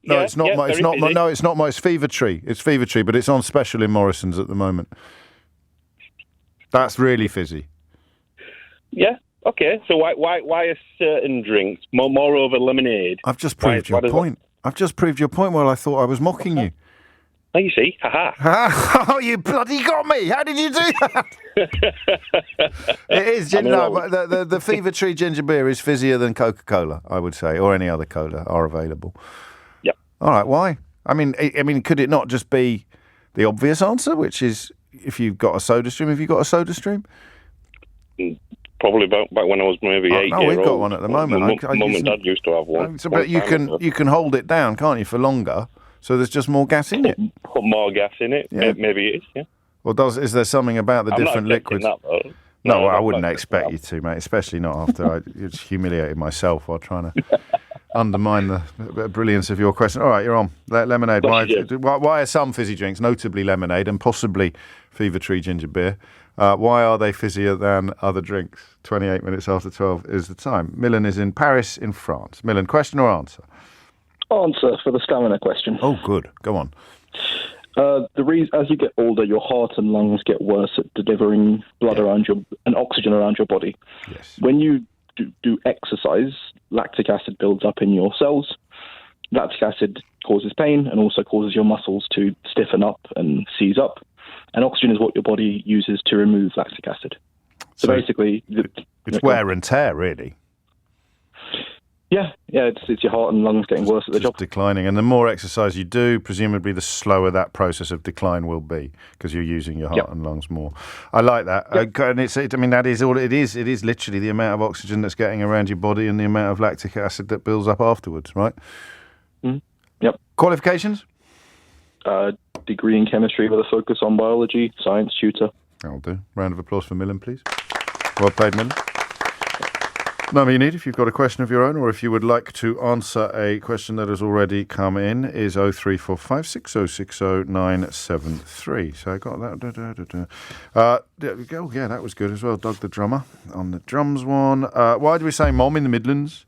No, it's not. It's not my. It's Fever Tree. It's Fever Tree, but it's on special in Morrison's at the moment. That's really fizzy. Yeah. Okay. So why are certain drinks more over lemonade? I've just proved your point. I've just proved your point. Well, I thought I was mocking you. Oh, you see, Oh, you bloody got me! How did you do that? It is. The Fever Tree ginger beer is fizzier than Coca-Cola, I would say, or any other cola are available. Yeah. All right. Why? I mean, could it not just be the obvious answer, which is if you've got a soda stream? Have you got a soda stream? Probably back when I was maybe 8 years old. No, we've got one at the moment. Mum and Dad used to have one. But you can hold it down, can't you, for longer? So there's just more gas in it. Put more gas in it. Yeah. Maybe it is. Yeah. Well, is there something about the different liquids? That, though. No, I wouldn't expect you to, mate. Especially not after I just humiliated myself while trying to undermine the brilliance of your question. All right, you're on. Lemonade. Why are some fizzy drinks, notably lemonade and possibly Fever Tree ginger beer, why are they fizzier than other drinks? 28 minutes after 12 is the time. Millen is in Paris, in France. Millen, question or answer? Answer for the stamina question. Oh, good. Go on. The reason, as you get older, your heart and lungs get worse at delivering blood around and oxygen around your body. Yes. When you do exercise, lactic acid builds up in your cells. Lactic acid causes pain and also causes your muscles to stiffen up and seize up. And oxygen is what your body uses to remove lactic acid. So basically... It's wear and tear, really. Yeah, it's your heart and lungs getting worse at the job. Declining. And the more exercise you do, presumably the slower that process of decline will be because you're using your heart and lungs more. I like that. And that is all it is. It is literally the amount of oxygen that's getting around your body and the amount of lactic acid that builds up afterwards, right? Yep. Qualifications? Degree in chemistry with a focus on biology, science tutor. That'll do. Round of applause for Millen, please. Well played, Millen. Number you need if you've got a question of your own or if you would like to answer a question that has already come in is 0345 6060 973. So I got that. There we go. Yeah, that was good as well. Doug the drummer on the drums one. Why do we say mom in the Midlands?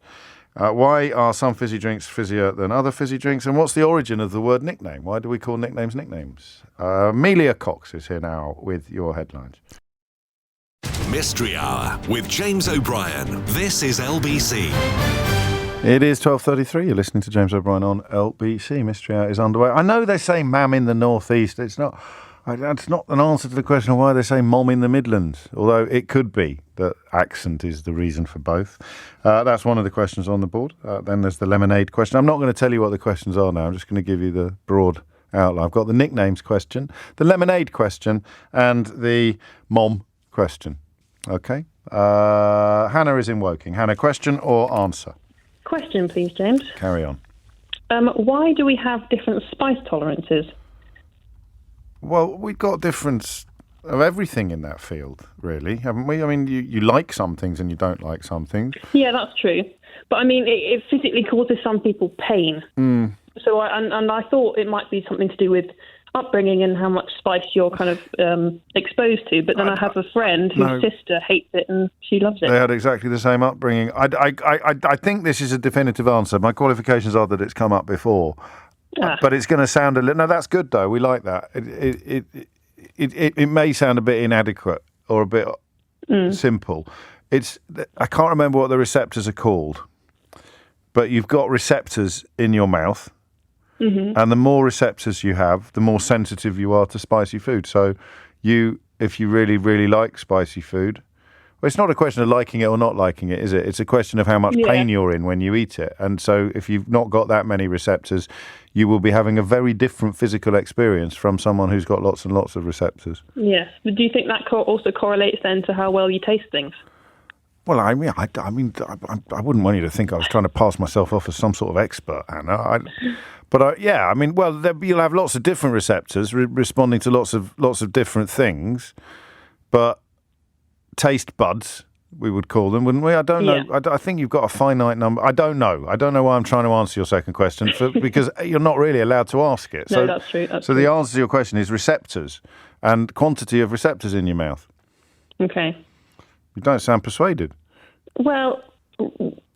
Why are some fizzy drinks fizzier than other fizzy drinks? And what's the origin of the word nickname? Why do we call nicknames nicknames? Amelia Cox is here now with your headlines. Mystery Hour with James O'Brien. This is LBC. It is 12:33. You're listening to James O'Brien on LBC. Mystery Hour is underway. I know they say mam in the northeast. It's not an answer to the question of why they say mom in the Midlands, although it could be that accent is the reason for both. That's one of the questions on the board. Then there's the lemonade question. I'm not going to tell you what the questions are now. I'm just going to give you the broad outline. I've got the nicknames question, the lemonade question, and the mom question. Okay. Hannah is in Woking. Hannah, question or answer? Question, please, James. Carry on. Why do we have different spice tolerances? Well, we've got difference of everything in that field, really, haven't we? I mean, you like some things and you don't like some things. Yeah, that's true. But, I mean, it physically causes some people pain. So I thought it might be something to do with upbringing and how much spice you're kind of exposed to, but then I have a friend whose sister hates it and she loves it. They had exactly the same upbringing. I think this is a definitive answer. My qualifications are that it's come up before, but it's going to sound a little. No, that's good though. We like that. It may sound a bit inadequate or a bit simple. I can't remember what the receptors are called, but you've got receptors in your mouth. Mm-hmm. And the more receptors you have, the more sensitive you are to spicy food. So if you really, really like spicy food, well, it's not a question of liking it or not liking it, is it? It's a question of how much pain you're in when you eat it. And so if you've not got that many receptors, you will be having a very different physical experience from someone who's got lots and lots of receptors. Yes. But do you think that also correlates then to how well you taste things? Well, I wouldn't want you to think I was trying to pass myself off as some sort of expert, Hannah. You'll have lots of different receptors responding to lots of different things, but taste buds, we would call them, wouldn't we? I don't know. I think you've got a finite number. I don't know. I don't know why I'm trying to answer your second question, because you're not really allowed to ask it. No, that's true. So the answer to your question is receptors and quantity of receptors in your mouth. Okay. You don't sound persuaded. Well,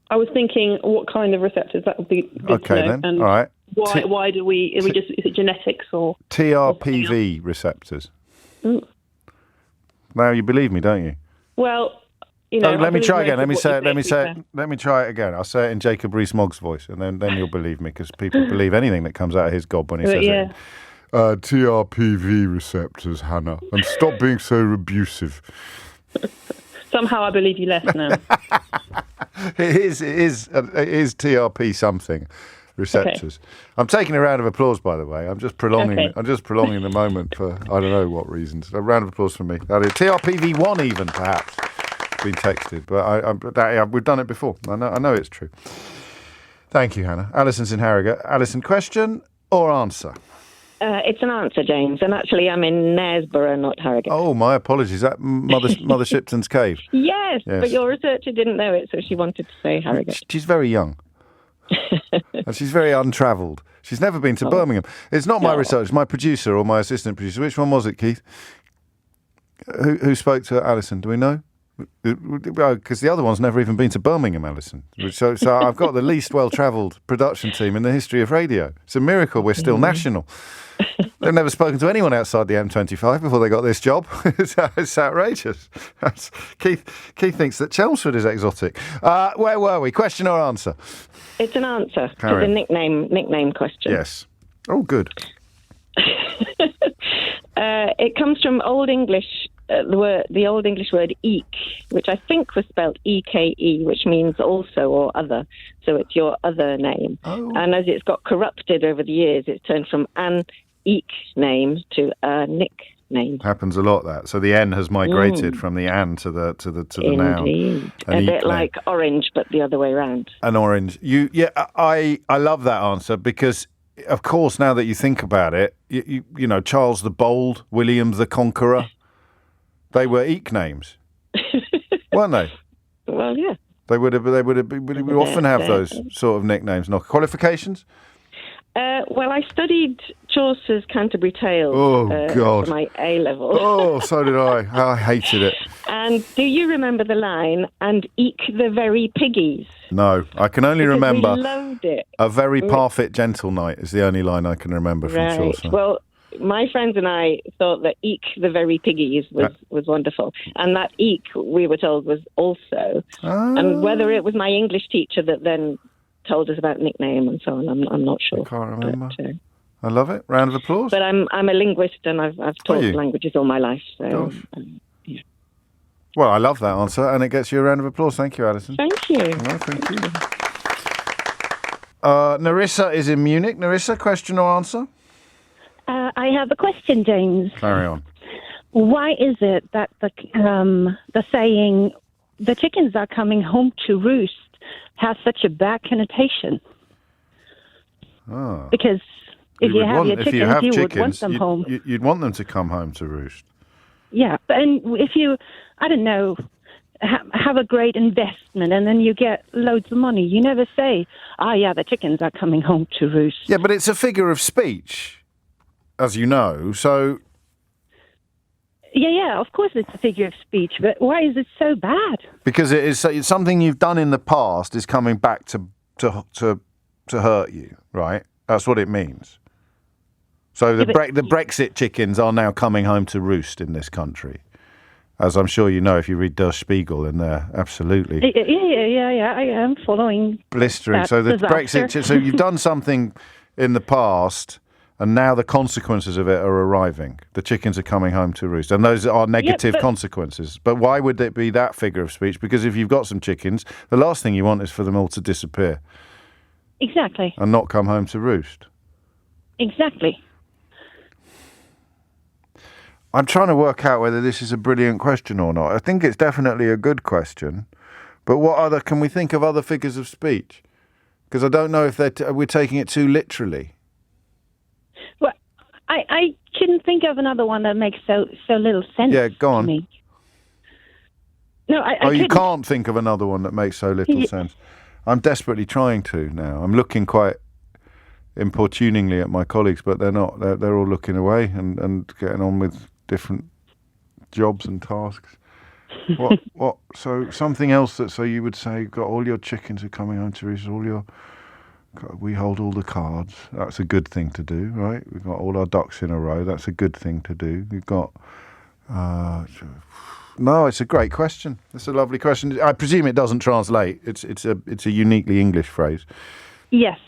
I was thinking what kind of receptors. That would be good to know. Then. And all right. Why do we? Is it genetics or TRPV receptors? Ooh. Now you believe me, don't you? Well, let me try again. Let me try it again. I'll say it in Jacob Rees-Mogg's voice, and then you'll believe me, because people believe anything that comes out of his gob when he says it. TRPV receptors, Hannah, and stop being so abusive. Somehow I believe you less now. It is TRP something receptors. Okay. I'm taking a round of applause, by the way. I'm just prolonging the moment for I don't know what reasons. A round of applause from me. That is TRPV1 even perhaps been texted, but we've done it before. I know it's true. Thank you, Hannah. Alison's in Harrogate. Alison, question or answer? It's an answer, James. And actually, I'm in Knaresborough, not Harrogate. Oh, my apologies. Is that Mother Shipton's cave? Yes, but your researcher didn't know it, so she wanted to say Harrogate. She's very young. And she's very untravelled. She's never been to Birmingham. It's not my researcher, my producer or my assistant producer. Which one was it, Keith? Who spoke to Alison? Do we know? Because the other one's never even been to Birmingham, Alison. So I've got the least well-travelled production team in the history of radio. It's a miracle we're still national. They've never spoken to anyone outside the M25 before they got this job. It's outrageous. Keith thinks that Chelmsford is exotic. Where were we? Question or answer? It's an answer. It's Carry a on. nickname question. Yes. Oh, good. It comes from Old English, the Old English word "eke," which I think was spelled E-K-E, which means also or other. So it's your other name. Oh. And as it's got corrupted over the years, it's turned from an eke name to a nickname. Happens a lot, that. So the N has migrated from the an to the noun. Indeed. An A eke bit name. like orange, but the other way around. An orange. I love that answer because, of course, now that you think about it, you know, Charles the Bold, William the Conqueror, they were eke names, weren't they? Well, yeah. They would often have those sort of nicknames. Not qualifications. Well, I studied Chaucer's Canterbury Tales God. for my A-level. Oh, so did I. I hated it. And do you remember the line, "and eke the very piggies"? No, I can only Because remember we loved it. "a very parfit gentle knight" is the only line I can remember from Right. Chaucer. Well, my friends and I thought that "eke the very piggies" was wonderful. And that "eke," we were told, was also. And whether it was my English teacher that then told us about nickname and so on, I'm not sure. I can't remember. But, I love it. Round of applause. but I'm a linguist and I've taught you? languages all my life. So Well, I love that answer, and it gets you a round of applause. Thank you, Alison. Thank you. No, thank you. Narissa is in Munich. Narissa, question or answer? I have a question, James. Carry on. Why is it that the saying "the chickens are coming home to roost" has such a bad connotation? Because if you have your chickens, you would want them home. You'd want them to come home to roost. Yeah, and if you, I don't know, have a great investment and then you get loads of money, you never say, yeah, the chickens are coming home to roost. Yeah, but it's a figure of speech, as you know, so... Yeah, of course it's a figure of speech, but why is it so bad? Because it's something you've done in the past is coming back to hurt you, right? That's what it means. So the Brexit chickens are now coming home to roost in this country, as I'm sure you know if you read Der Spiegel, and they're absolutely Yeah. I am following. blistering. So the disaster. Brexit. So you've done something in the past, and now the consequences of it are arriving. The chickens are coming home to roost, and those are negative consequences. But why would it be that figure of speech? Because if you've got some chickens, the last thing you want is for them all to disappear. Exactly. And not come home to roost. Exactly. I'm trying to work out whether this is a brilliant question or not. I think it's definitely a good question. But can we think of other figures of speech? Because I don't know if we're taking it too literally. Well, I couldn't think of another one that makes so little sense. Yeah, go on. To me. No, you can't think of another one that makes so little sense. I'm desperately trying to now. I'm looking quite importuningly at my colleagues, but they're not. They're all looking away and getting on with different jobs and tasks. What? So something else so you would say, got all your chickens are coming home to roost, we hold all the cards. That's a good thing to do, right? We've got all our ducks in a row. That's a good thing to do. We've got... No, it's a great question. It's a lovely question. I presume it doesn't translate. It's a uniquely English phrase. Yes.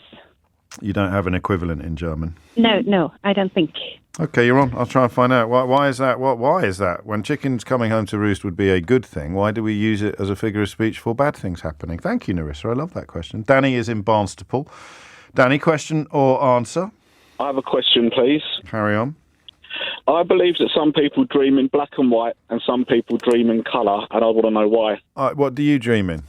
You don't have an equivalent in German? No, I don't think. Okay, you're on. I'll try and find out. Why is that? Why is that? When chickens coming home to roost would be a good thing, why do we use it as a figure of speech for bad things happening? Thank you, Narissa. I love that question. Danny is in Barnstaple. Danny, question or answer? I have a question, please. Carry on. I believe that some people dream in black and white and some people dream in colour, and I want to know why. What do you dream in?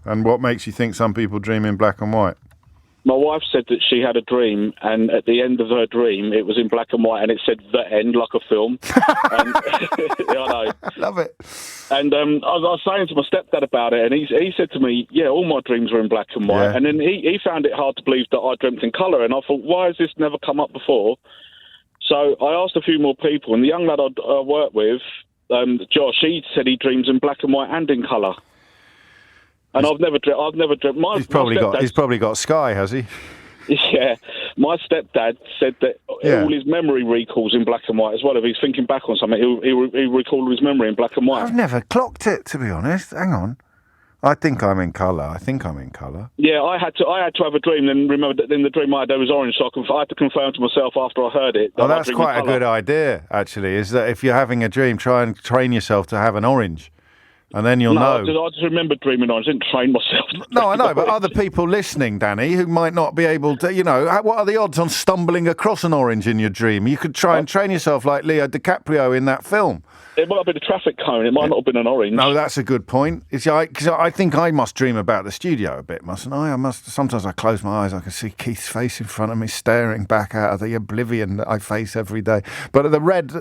And what makes you think some people dream in black and white? My wife said that she had a dream, and at the end of her dream, it was in black and white, and it said "the end" like a film. And, yeah, I know. Love it. And I was saying to my stepdad about it, and he said to me, "Yeah, all my dreams were in black and white." Yeah. And then he found it hard to believe that I dreamt in colour, and I thought, why has this never come up before? So I asked a few more people, and the young lad I work with, Josh, he said he dreams in black and white and in colour. And I've never dreamt. He's probably got Sky, has he? Yeah, my stepdad said that all his memory recalls in black and white as well. If he's thinking back on something, he'll recall his memory in black and white. I've never clocked it, to be honest. Hang on. I think I'm in colour. Yeah, I had to have a dream, and remember that in the dream I had, there was orange, so I had to confirm to myself after I heard it. Well, that's quite a good idea, actually, is that if you're having a dream, try and train yourself to have an orange. And then you'll know. I just remember dreaming orange. I didn't train myself. No, I know, but other people listening, Danny, who might not be able to, what are the odds on stumbling across an orange in your dream? You could try and train yourself like Leo DiCaprio in that film. It might have been a traffic cone. It might not have been an orange. No, that's a good point. Because I think I must dream about the studio a bit, mustn't I? Sometimes I close my eyes, I can see Keith's face in front of me staring back out of the oblivion that I face every day. But the red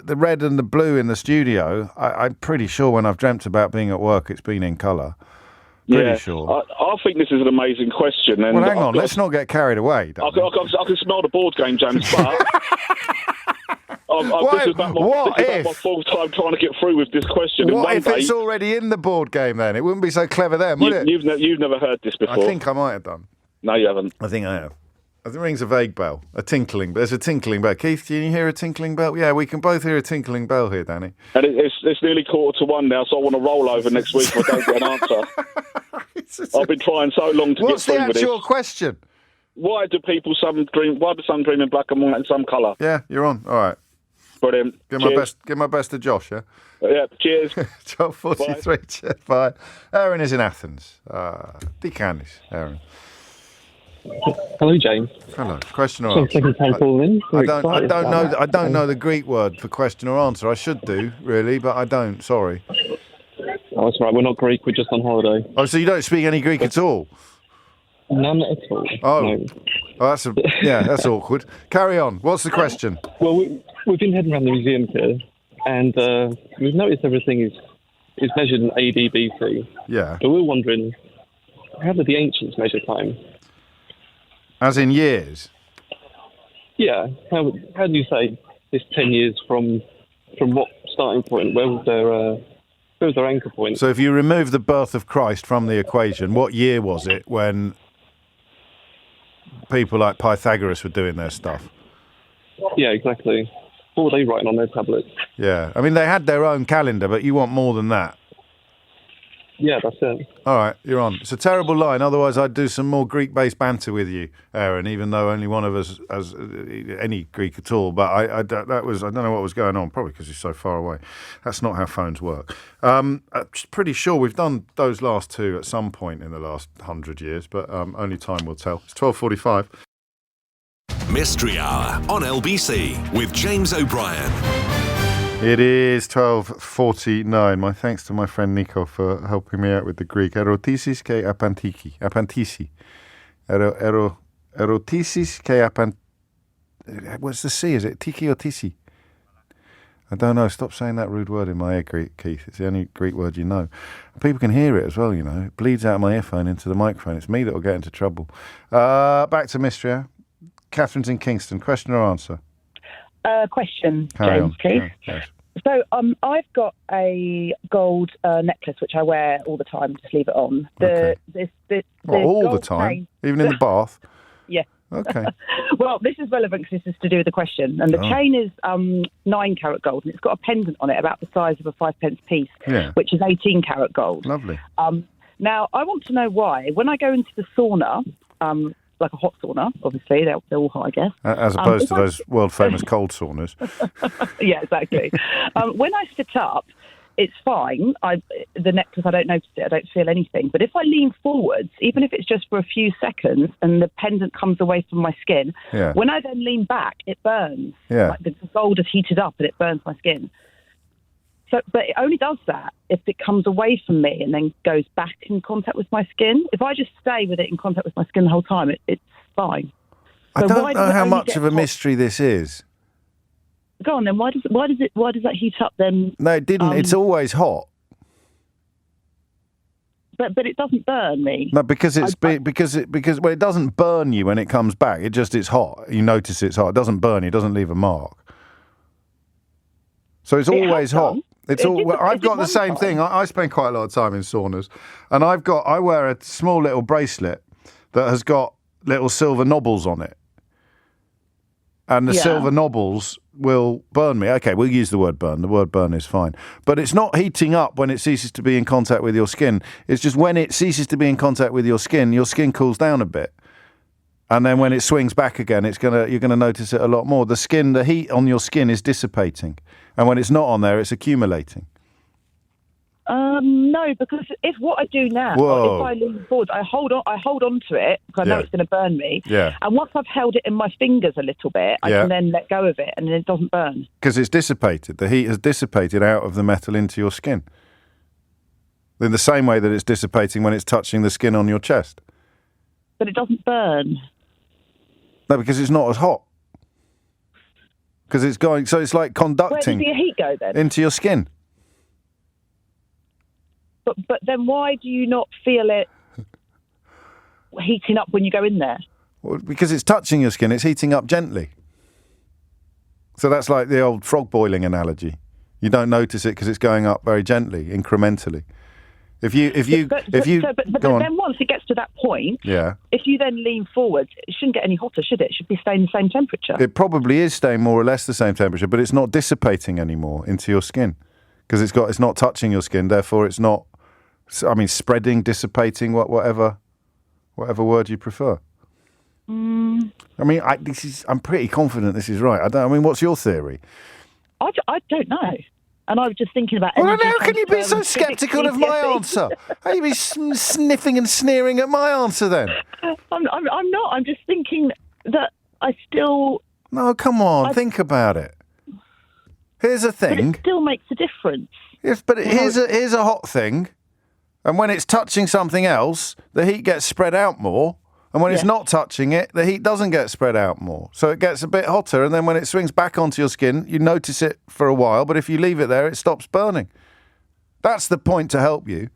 and the blue in the studio, I'm pretty sure when I've dreamt about being at work, it's been in colour. Pretty sure. I think this is an amazing question. And well, hang on, let's not get carried away. I can smell the board game, James, but... This is about my full time trying to get through with this question. What if it's already in the board game then? It wouldn't be so clever then, would it? You've never heard this before. I think I might have done. No, you haven't. I think I have. I think it rings a vague bell. A tinkling. There's a tinkling bell. Keith, do you hear a tinkling bell? Yeah, we can both hear a tinkling bell here, Danny. And it's nearly 1:45 now, so I want to roll over next week if I don't get an answer. I've been trying so long to get through with this. What's the actual question? Why do some dream in black and white and some colour? Yeah, you're on. All right. Brilliant. Give my best to Josh, yeah? Yeah, cheers. 12:43, cheers, bye. Aaron is in Athens. Dikanis, Aaron. Hello, James. Hello. Question or answer? Second time calling. I don't know the Greek word for question or answer. I should do, really, but I don't. Sorry. Oh, that's right. We're not Greek. We're just on holiday. Oh, so you don't speak any Greek at all? None at all. Oh, no. That's awkward. Carry on. What's the question? Well, we've been heading around the museum here, and we've noticed everything is measured in AD BC. Yeah. But we're wondering, how did the ancients measure time? As in years? Yeah. How do you say it's 10 years from what starting point? Where was their anchor point? So if you remove the birth of Christ from the equation, what year was it when people like Pythagoras were doing their stuff? Yeah, exactly. What were they writing on their tablets? Yeah. I mean, they had their own calendar, but you want more than that. Yeah, that's it. All right, you're on. It's a terrible line. Otherwise, I'd do some more Greek-based banter with you, Aaron, even though only one of us has any Greek at all. But I don't know what was going on, probably because he's so far away. That's not how phones work. I'm pretty sure we've done those last two at some point in the last 100 years, but only time will tell. It's 12:45. Mystery Hour on LBC with James O'Brien. It is 12:49. My thanks to my friend Nico for helping me out with the Greek. Erotisis ke apantiki. Apantisi. Erotisis ke what's the C? Is it tiki or tisi? I don't know. Stop saying that rude word in my ear, Keith. It's the only Greek word you know. People can hear it as well, It bleeds out of my earphone into the microphone. It's me that will get into trouble. Back to Mystery Hour. Catherine's in Kingston. Question or answer? Question, Carry James, on. please. Yes. So I've got a gold necklace which I wear all the time. Just leave it on. All the time? Chain. Even in the bath? Yeah. Okay. Well, this is relevant because this is to do with the question. And the chain is 9-carat gold, and it's got a pendant on it about the size of a 5p piece, which is 18-carat gold. Lovely. Now, I want to know why. When I go into the sauna, like a hot sauna, obviously, they're all hot, I guess. As opposed to those world-famous cold saunas. Yeah, exactly. When I sit up, it's fine. The necklace, I don't notice it. I don't feel anything. But if I lean forwards, even if it's just for a few seconds and the pendant comes away from my skin, when I then lean back, it burns. Yeah. Like the gold is heated up and it burns my skin. So, but it only does that if it comes away from me and then goes back in contact with my skin. If I just stay with it in contact with my skin the whole time, it's fine. I don't know how much of a mystery this is. Go on then. Why does that heat up then? No, it didn't. It's always hot. But it doesn't burn me. No, because it doesn't burn you when it comes back. It's hot. You notice it's hot. It doesn't burn you. It doesn't leave a mark. So it's always hot. I've got the same thing. I spend quite a lot of time in saunas, and I wear a small little bracelet that has got little silver knobbles on it, and the silver knobbles will burn me. Okay, we'll use the word burn. The word burn is fine, but it's not heating up when it ceases to be in contact with your skin. It's just when it ceases to be in contact with your skin cools down a bit. And then when it swings back again, you're gonna notice it a lot more. The heat on your skin is dissipating, and when it's not on there, it's accumulating. No, because if what I do now, if I lean forward, I hold on to it because I know it's going to burn me. Yeah. And once I've held it in my fingers a little bit, I can then let go of it, and then it doesn't burn. Because it's dissipated. The heat has dissipated out of the metal into your skin. In the same way that it's dissipating when it's touching the skin on your chest. But it doesn't burn. No, because it's not as hot. Because it's going, so it's like conducting. Where does the heat go then? Into your skin. But then why do you not feel it heating up when you go in there? Well, because it's touching your skin, it's heating up gently. So that's like the old frog boiling analogy. You don't notice it because it's going up very gently, incrementally. But then once it gets to that point, if you then lean forward, it shouldn't get any hotter, should it? It should be staying the same temperature. It probably is staying more or less the same temperature, but it's not dissipating anymore into your skin because it's not touching your skin. Therefore, it's not. Spreading, dissipating, whatever word you prefer. I'm pretty confident this is right. What's your theory? I don't know. And I was just thinking about. Well, how can you be so sceptical of my answer? How can you be sniffing and sneering at my answer then? I'm not. I'm just thinking that I still. No, come on. Think about it. Here's a thing. But it still makes a difference. Yes, but here's a hot thing. And when it's touching something else, the heat gets spread out more. And when it's not touching it, the heat doesn't get spread out more. So it gets a bit hotter. And then when it swings back onto your skin, you notice it for a while. But if you leave it there, it stops burning. That's the point to help you.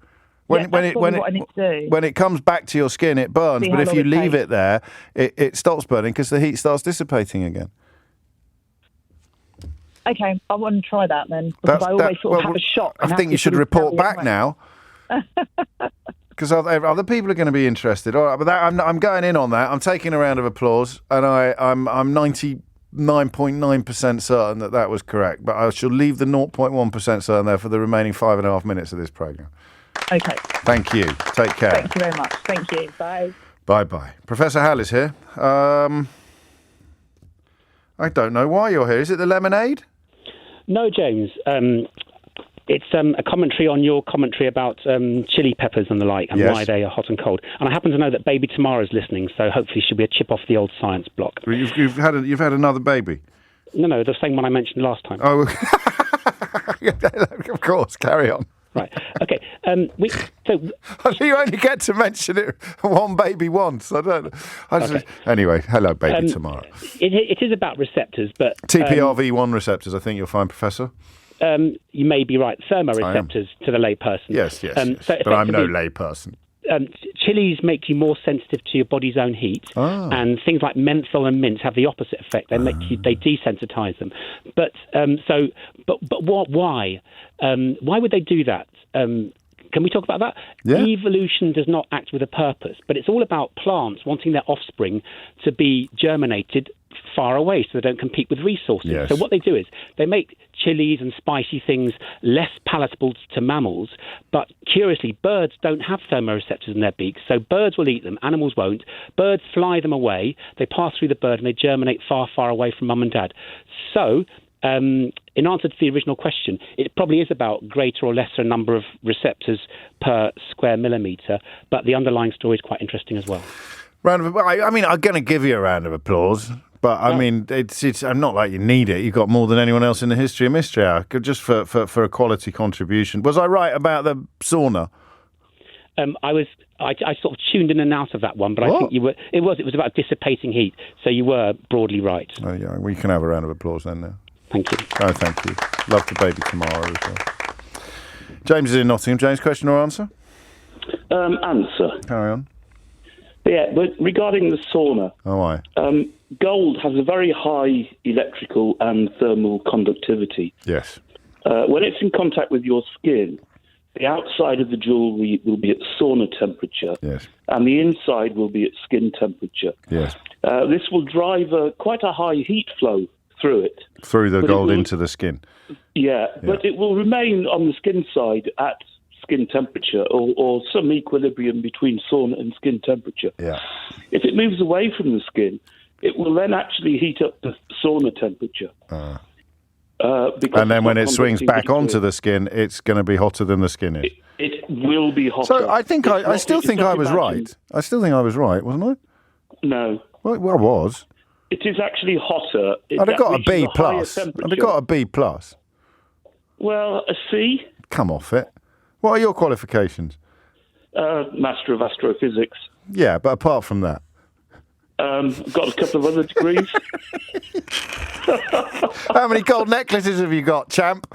When it comes back to your skin, it burns. But if you leave it there, it stops burning because the heat starts dissipating again. Okay, I want to try that then. Because I always have a shock. I think you should report back now. Because other people are going to be interested. All right, but I'm going in on that. I'm taking a round of applause, and I'm 99.9% certain that was correct. But I shall leave the 0.1% certain there for the remaining 5.5 minutes of this programme. Okay. Thank you. Take care. Thank you very much. Thank you. Bye. Bye-bye. Professor Hall is here. I don't know why you're here. Is it the lemonade? No, James. It's a commentary on your commentary about chili peppers and the like, and why they are hot and cold. And I happen to know that baby Tamara's listening, so hopefully she'll be a chip off the old science block. You've had another baby? No, the same one I mentioned last time. Oh, of course. Carry on. Right. Okay. You only get to mention it one baby once. I don't. Anyway, hello, baby Tamara. It is about receptors, but TPRV1 receptors. I think you'll find, Professor. You may be right. Thermoreceptors to the layperson. Yes. But I'm no layperson. Chilies make you more sensitive to your body's own heat, and things like menthol and mint have the opposite effect. They they desensitize them. But why? Why would they do that? Can we talk about that? Yeah. Evolution does not act with a purpose, but it's all about plants wanting their offspring to be germinated far away so they don't compete with resources. Yes. So what they do is they make chilies and spicy things less palatable to mammals, but curiously, birds don't have thermoreceptors in their beaks, so birds will eat them, animals won't. Birds fly them away, they pass through the bird and they germinate far, far away from mum and dad. So, in answer to the original question, it probably is about greater or lesser number of receptors per square millimetre, but the underlying story is quite interesting as well. I'm going to give you a round of applause, But I mean, it's. I'm not like you need it. You've got more than anyone else in the history of Mystery Hour, just for a quality contribution. Was I right about the sauna? I sort of tuned in and out of that one, but I think you were. It was about dissipating heat, so you were broadly right. Oh yeah, we can have a round of applause then. Now. Thank you. Oh, thank you. Love the baby tomorrow as well. James is in Nottingham. James, question or answer? Answer. Carry on. Yeah, but regarding the sauna. Oh, why? Gold has a very high electrical and thermal conductivity. Yes. When it's in contact with your skin, the outside of the jewellery will be at sauna temperature. Yes. And the inside will be at skin temperature. Yes. This will drive quite a high heat flow through it. Through the gold into the skin. Yeah, but it will remain on the skin side at skin temperature or some equilibrium between sauna and skin temperature. Yeah. If it moves away from the skin, it will then actually heat up to sauna temperature. And then when it swings back onto the skin, it's going to be hotter than the skin is. It will be hotter. So I think I still think I was right. I still think I was right, wasn't I? No. Well, I was. It is actually hotter. I'd have got a B plus. I'd have got a B plus. Well, a C. Come off it. What are your qualifications? Master of Astrophysics. Yeah, but apart from that? Got a couple of other degrees. How many gold necklaces have you got, champ?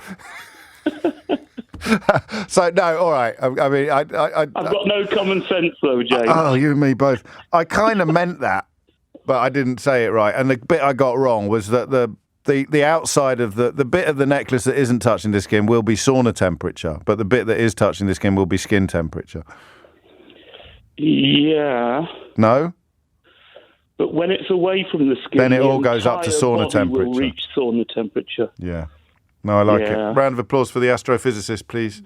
So, no, all right. I mean, I've got no common sense, though, James. Oh, you and me both. I kind of meant that, but I didn't say it right. And the bit I got wrong was that the outside of the bit of the necklace that isn't touching the skin will be sauna temperature, but the bit that is touching the skin will be skin temperature. Yeah. No? But when it's away from the skin, then it all goes up to sauna temperature. Will reach sauna temperature. Yeah. No, I like it. Round of applause for the astrophysicist, please.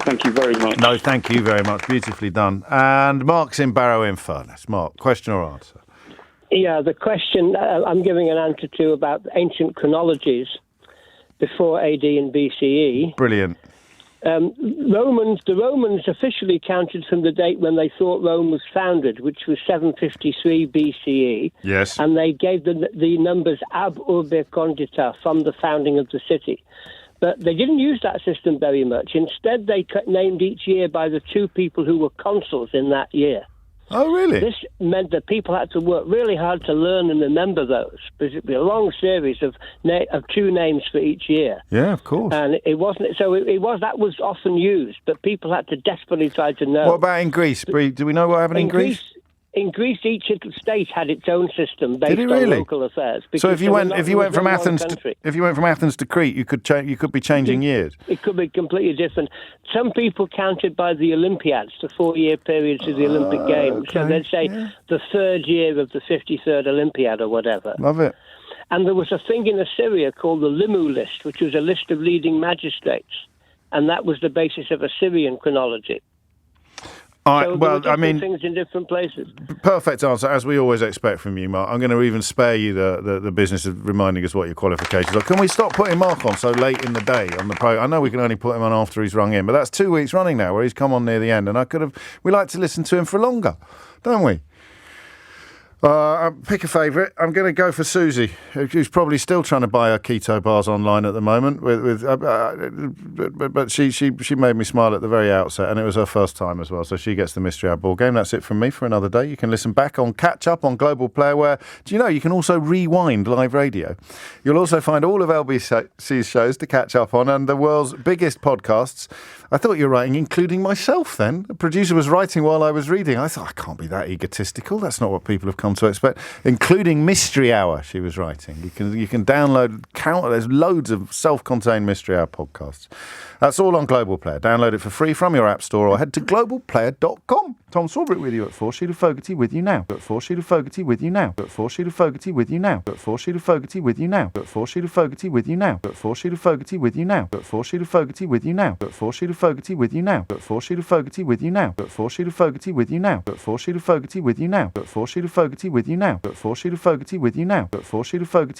Thank you very much. No, thank you very much. Beautifully done. And Mark's in Barrow-in-Furness. Mark, question or answer? Yeah, the question I'm giving an answer to about ancient chronologies before AD and BCE. Brilliant. The Romans officially counted from the date when they thought Rome was founded, which was 753 BCE. Yes. And they gave the numbers ab urbe condita, from the founding of the city. But they didn't use that system very much. Instead, they named each year by the two people who were consuls in that year. Oh, really? This meant that people had to work really hard to learn and remember those, because it'd be a long series of two names for each year. Yeah, of course. And it wasn't so. That was often used, but people had to desperately try to know. What about in Greece? Do we know what happened in Greece? In Greece, each state had its own system based on local affairs. So if you went from Athens to Crete, you could be changing years. It could be completely different. Some people counted by the Olympiads, the 4-year periods of the Olympic Games. Okay, so they'd say the third year of the 53rd Olympiad or whatever. Love it. And there was a thing in Assyria called the Limu list, which was a list of leading magistrates, and that was the basis of Assyrian chronology. So things in different places. Perfect answer, as we always expect from you, Mark. I'm going to even spare you the business of reminding us what your qualifications are. Can we stop putting Mark on so late in the day on the program? I know we can only put him on after he's rung in, but that's 2 weeks running now where he's come on near the end, and we like to listen to him for longer, don't we? Pick a favourite. I'm going to go for Susie, who's probably still trying to buy her keto bars online at the moment. But she made me smile at the very outset, and it was her first time as well. So she gets the Mystery Hour ball game. That's it from me for another day. You can listen back on Catch Up on Global Player, where, do you know, you can also rewind live radio. You'll also find all of LBC's shows to catch up on, and the world's biggest podcasts. I thought you were writing, including myself then. The producer was writing while I was reading. I thought, I can't be that egotistical. That's not what people have come to expect. Including Mystery Hour, she was writing. You can download, there's loads of self-contained Mystery Hour podcasts. That's all on Global Player. Download it for free from your app store or head to globalplayer.com. Tom Sawbrook with you at 4 Sheet of Fogarty with you now. At 4 Sheet of Fogarty with you now. At 4 Sheet of Fogarty with you now. At 4 Sheet of Fogarty with you now. At 4 Sheet of Fogarty with you now. At 4 Sheet of Fogarty with you now. At 4 Sheet of Fogarty with you now. At 4 Sheet of Fogarty with you now. At 4 Sheet of Fogarty with you now. At 4 Sheet of Fogarty with you now. At 4 Sheet of Fogarty with you now. At 4 Sheet of Fogarty with you now. At 4 Sheet of Fogarty with you now. At 4 Sheet of Fogarty